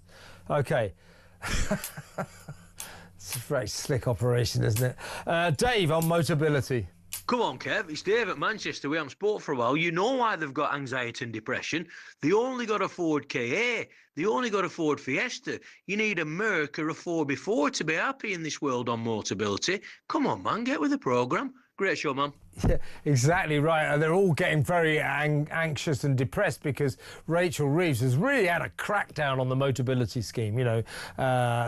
Speaker 2: Okay. It's a very slick operation, isn't it? Dave on Motability.
Speaker 4: Come on, Kev. It's Dave at Manchester. We haven't spoke for a while. You know why they've got anxiety and depression. They only got a Ford KA. They only got a Ford Fiesta. You need a Merc or a 4x4 to be happy in this world on Motability. Come on, man. Get with the programme. Great show, man.
Speaker 2: Yeah, exactly right. And they're all getting very anxious and depressed because Rachel Reeves has really had a crackdown on the Motability scheme. You know,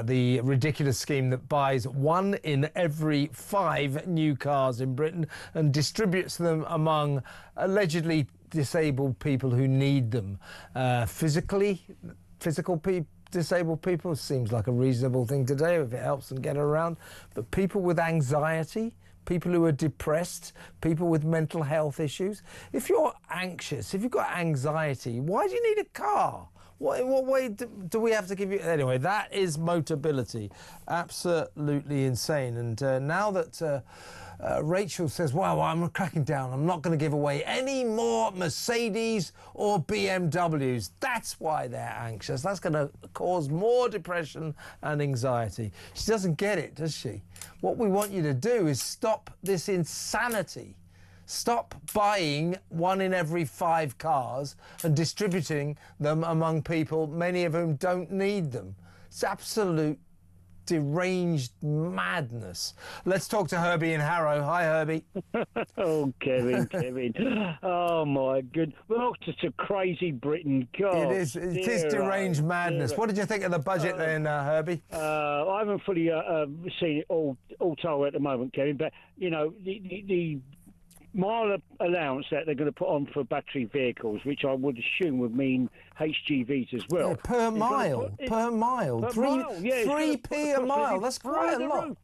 Speaker 2: the ridiculous scheme that buys 1 in every 5 new cars in Britain and distributes them among allegedly disabled people who need them. Disabled people seems like a reasonable thing to do if it helps them get around. But people with anxiety, people who are depressed, people with mental health issues. If you're anxious, if you've got anxiety, why do you need a car? In what way do we have to give you... Anyway, that is Motability. Absolutely insane. And now that Rachel says, well, I'm cracking down, I'm not going to give away any more Mercedes or BMWs. That's why they're anxious. That's going to cause more depression and anxiety. She doesn't get it, does she? What we want you to do is stop this insanity. Stop buying 1 in every 5 cars and distributing them among people, many of whom don't need them. It's absolute deranged madness. Let's talk to Herbie in Harrow. Hi, Herbie.
Speaker 5: Oh, Kevin. Oh, my good. Well, it's a crazy Britain. God,
Speaker 2: it is deranged madness. What did you think of the budget then, Herbie?
Speaker 5: I haven't fully seen it all told at the moment, Kevin, but, you know, the mile allowance that they're going to put on for battery vehicles, which I would assume would mean HGVs as well.
Speaker 2: Yeah, per mile. 3p a mile. That's quite a lot.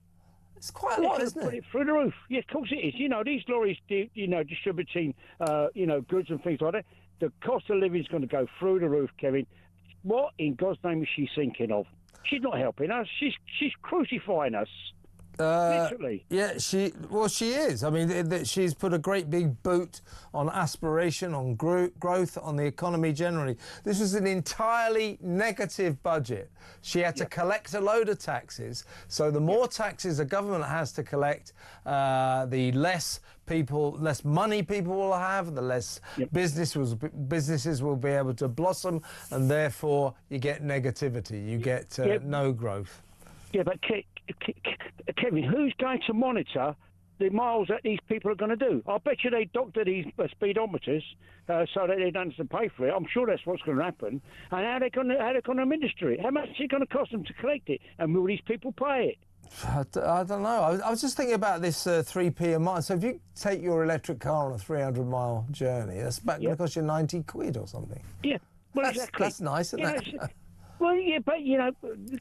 Speaker 2: It's quite a lot, isn't it?
Speaker 5: Put it through the roof. Yeah, of course it is. You know, these lorries, distributing, goods and things like that. The cost of living is going to go through the roof, Kevin. What in God's name is she thinking of? She's not helping us. She's crucifying us. Literally.
Speaker 2: Yeah, she is. I mean, she's put a great big boot on aspiration, on growth, on the economy generally. This was an entirely negative budget. She had to collect a load of taxes. So the more taxes a government has to collect, the less money people will have, the less businesses will be able to blossom, and therefore you get negativity. You get no growth.
Speaker 5: Yeah, but Kevin, who's going to monitor the miles that these people are going to do? I bet you they doctor these speedometers so that they don't have to pay for it. I'm sure that's what's going to happen. And how they're going to administer it? How much is it going to cost them to collect it? And will these people pay it?
Speaker 2: I don't know. I was just thinking about this 3p a mile. So if you take your electric car on a 300-mile journey, that's going to cost you 90 quid or something.
Speaker 5: Yeah, well, exactly.
Speaker 2: That's nice, isn't it?
Speaker 5: Well, yeah, but, you know,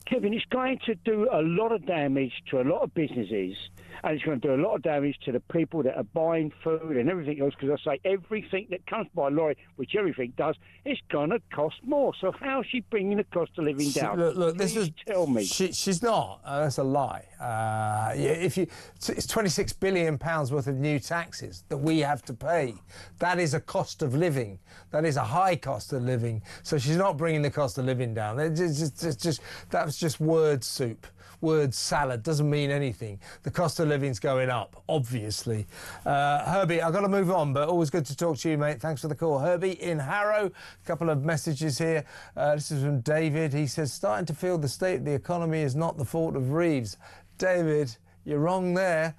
Speaker 5: Kevin, it's going to do a lot of damage to a lot of businesses, and it's going to do a lot of damage to the people that are buying food and everything else, because I say everything that comes by lorry, which everything does, it's going to cost more. So how is she bringing the cost of living down?
Speaker 2: Look,
Speaker 5: tell me.
Speaker 2: She's not. That's a lie. It's 26 billion pounds worth of new taxes that we have to pay. That is a cost of living. That is a high cost of living. So she's not bringing the cost of living down. That was just word soup. Word salad doesn't mean anything. The cost of living's going up, obviously. Herbie, I've got to move on, but always good to talk to you, mate. Thanks for the call. Herbie in Harrow, a couple of messages here. This is from David. He says, starting to feel the state of the economy is not the fault of Reeves. David, you're wrong there.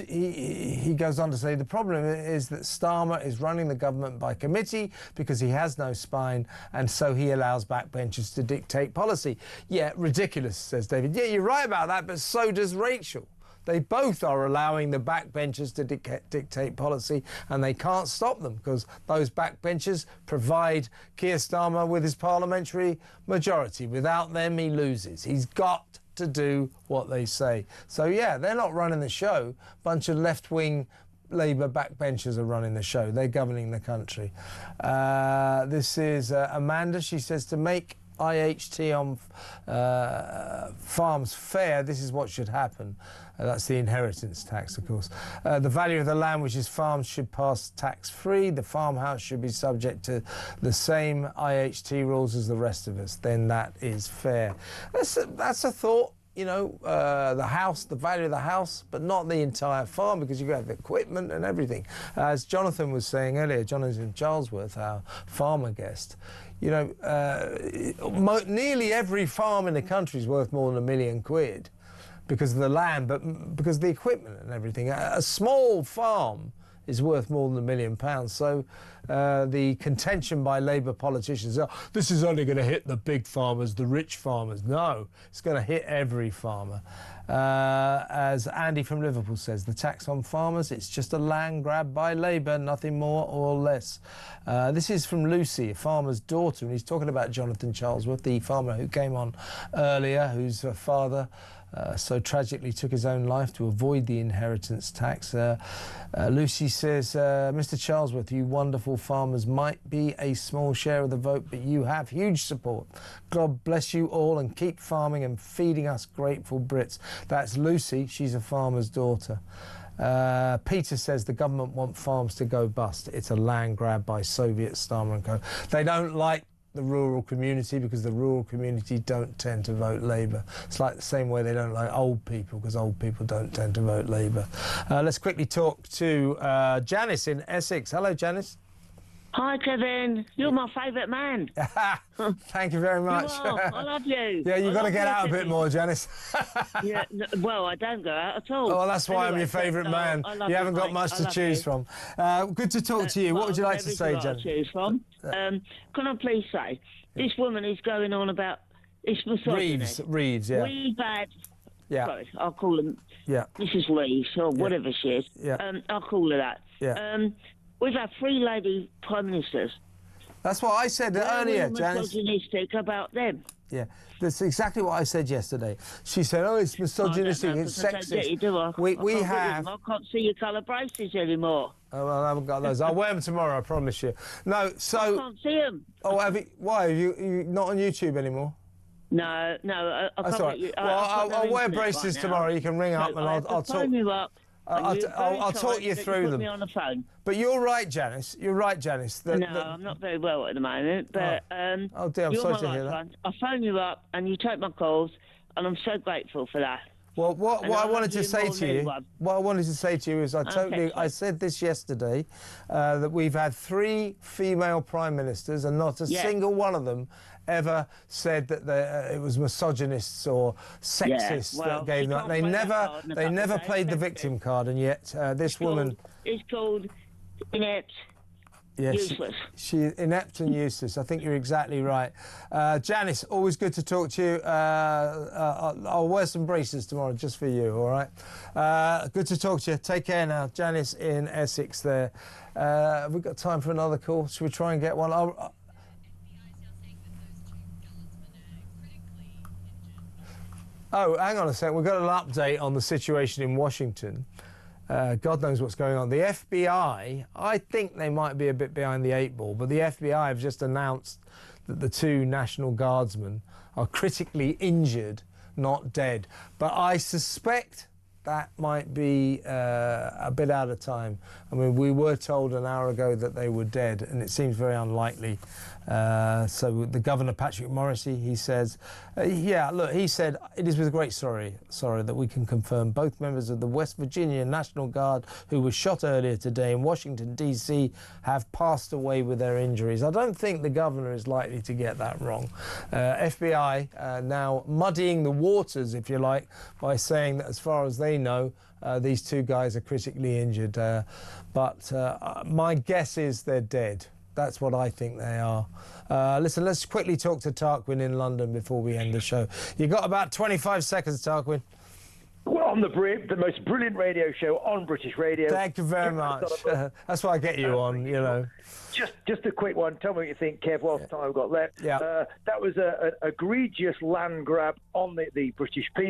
Speaker 2: He goes on to say, the problem is that Starmer is running the government by committee because he has no spine, and so he allows backbenchers to dictate policy. Yeah, ridiculous, says David. Yeah, you're right about that, but so does Rachel. They both are allowing the backbenchers to dictate policy, and they can't stop them because those backbenchers provide Keir Starmer with his parliamentary majority. Without them, he loses. He's got to do what they say. So yeah, they're not running the show. A bunch of left-wing Labour backbenchers are running the show. They're governing the country. This is Amanda. She says, to make IHT on farms fair, this is what should happen. That's the inheritance tax, of course. The value of the land which is farmed should pass tax-free. The farmhouse should be subject to the same IHT rules as the rest of us. Then that is fair. That's a thought. You know, the house, the value of the house, but not the entire farm, because you have equipment and everything. As Jonathan was saying earlier, Jonathan Charlesworth, our farmer guest, you know, nearly every farm in the country is worth more than £1 million because of the land, but because of the equipment and everything. A small farm is worth more than £1 million. So the contention by Labour politicians, this is only going to hit the big farmers, the rich farmers. No, it's going to hit every farmer. As Andy from Liverpool says, the tax on farmers, it's just a land grab by Labour, nothing more or less. This is from Lucy, a farmer's daughter, and he's talking about Jonathan Charlesworth, the farmer who came on earlier, whose father so tragically took his own life to avoid the inheritance tax. Lucy says, Mr. Charlesworth, you wonderful farmers might be a small share of the vote, but you have huge support. God bless you all and keep farming and feeding us grateful Brits. That's Lucy. She's a farmer's daughter. Peter says the government want farms to go bust. It's a land grab by Soviet Starmer and Co. They don't like the rural community because the rural community don't tend to vote Labour. It's like the same way they don't like old people because old people don't tend to vote Labour. Let's quickly talk to Janice in Essex. Hello, Janice.
Speaker 3: Hi, Kevin. You're my favourite man.
Speaker 2: Thank you very much.
Speaker 3: You are. I love you.
Speaker 2: Yeah, you've got to get out a bit more, Janice.
Speaker 3: Yeah, well, I don't go out at all.
Speaker 2: Oh, well, that's why I'm your favourite man. You haven't got much to choose from. Good to talk to you. What would you like to say, Jen?
Speaker 3: Choose from. Can I please say, this woman is going on about this misogyny.
Speaker 2: Reeves, yeah.
Speaker 3: We've had...
Speaker 2: Yeah.
Speaker 3: Sorry, I'll call them...
Speaker 2: Yeah.
Speaker 3: Mrs. Reeves, or whatever she is.
Speaker 2: Yeah.
Speaker 3: I'll call her that.
Speaker 2: Yeah.
Speaker 3: We've had 3 lady prime ministers.
Speaker 2: That's what I said earlier, Janice.
Speaker 3: Misogynistic about them.
Speaker 2: Yeah, that's exactly what I said yesterday. She said, "Oh, it's misogynistic, it's sexist." We have.
Speaker 3: I can't see your colour braces anymore.
Speaker 2: Oh, well, I haven't got those. I'll wear them tomorrow, I promise you. No, so
Speaker 3: I can't see them.
Speaker 2: Oh, have you? Why? Are you not on YouTube anymore?
Speaker 3: No, I
Speaker 2: That's
Speaker 3: can't.
Speaker 2: all right. I'll wear braces tomorrow. You can ring up and I'll talk.
Speaker 3: Phone you up.
Speaker 2: I'll talk you through them.
Speaker 3: Put me on the phone.
Speaker 2: But you're right, Janice. You're right, Janice.
Speaker 3: I'm not very well at the moment. But
Speaker 2: oh dear, I'm sorry to hear that.
Speaker 3: I phone you up and you take my calls, and I'm so grateful for that.
Speaker 2: Well, what I wanted to say to you, is I said this yesterday, that we've had 3 female prime ministers, and not a single one of them ever said that it was misogynists or sexists that gave them. They never played the victim card, and yet this woman.
Speaker 3: It's called inept.
Speaker 2: Yes,
Speaker 3: useless.
Speaker 2: She's inept and useless. I think you're exactly right. Janice, always good to talk to you. I'll wear some braces tomorrow just for you, all right? Good to talk to you. Take care now. Janice in Essex there. Have we got time for another call? Should we try and get one? Oh, hang on a second. We've got an update on the situation in Washington. God knows what's going on. The FBI, I think they might be a bit behind the 8 ball, but the FBI have just announced that the 2 National Guardsmen are critically injured, not dead. But I suspect that might be a bit out of time. I mean, we were told an hour ago that they were dead, and it seems very unlikely. So the Governor, Patrick Morrissey, he says, he said, it is with great sorrow that we can confirm both members of the West Virginia National Guard who were shot earlier today in Washington, D.C. have passed away with their injuries. I don't think the Governor is likely to get that wrong. FBI now muddying the waters, if you like, by saying that as far as they know, these 2 guys are critically injured. But my guess is they're dead. That's what I think they are. Listen, let's quickly talk to Tarquin in London before we end the show. You've got about 25 seconds, Tarquin.
Speaker 22: Well, on the most brilliant radio show on British radio.
Speaker 2: Thank you very much. That's why I get you on, you know.
Speaker 22: Just a quick one. Tell me what you think, Kev, whilst time we've got left.
Speaker 2: Yeah.
Speaker 22: That was an egregious land grab on the British people.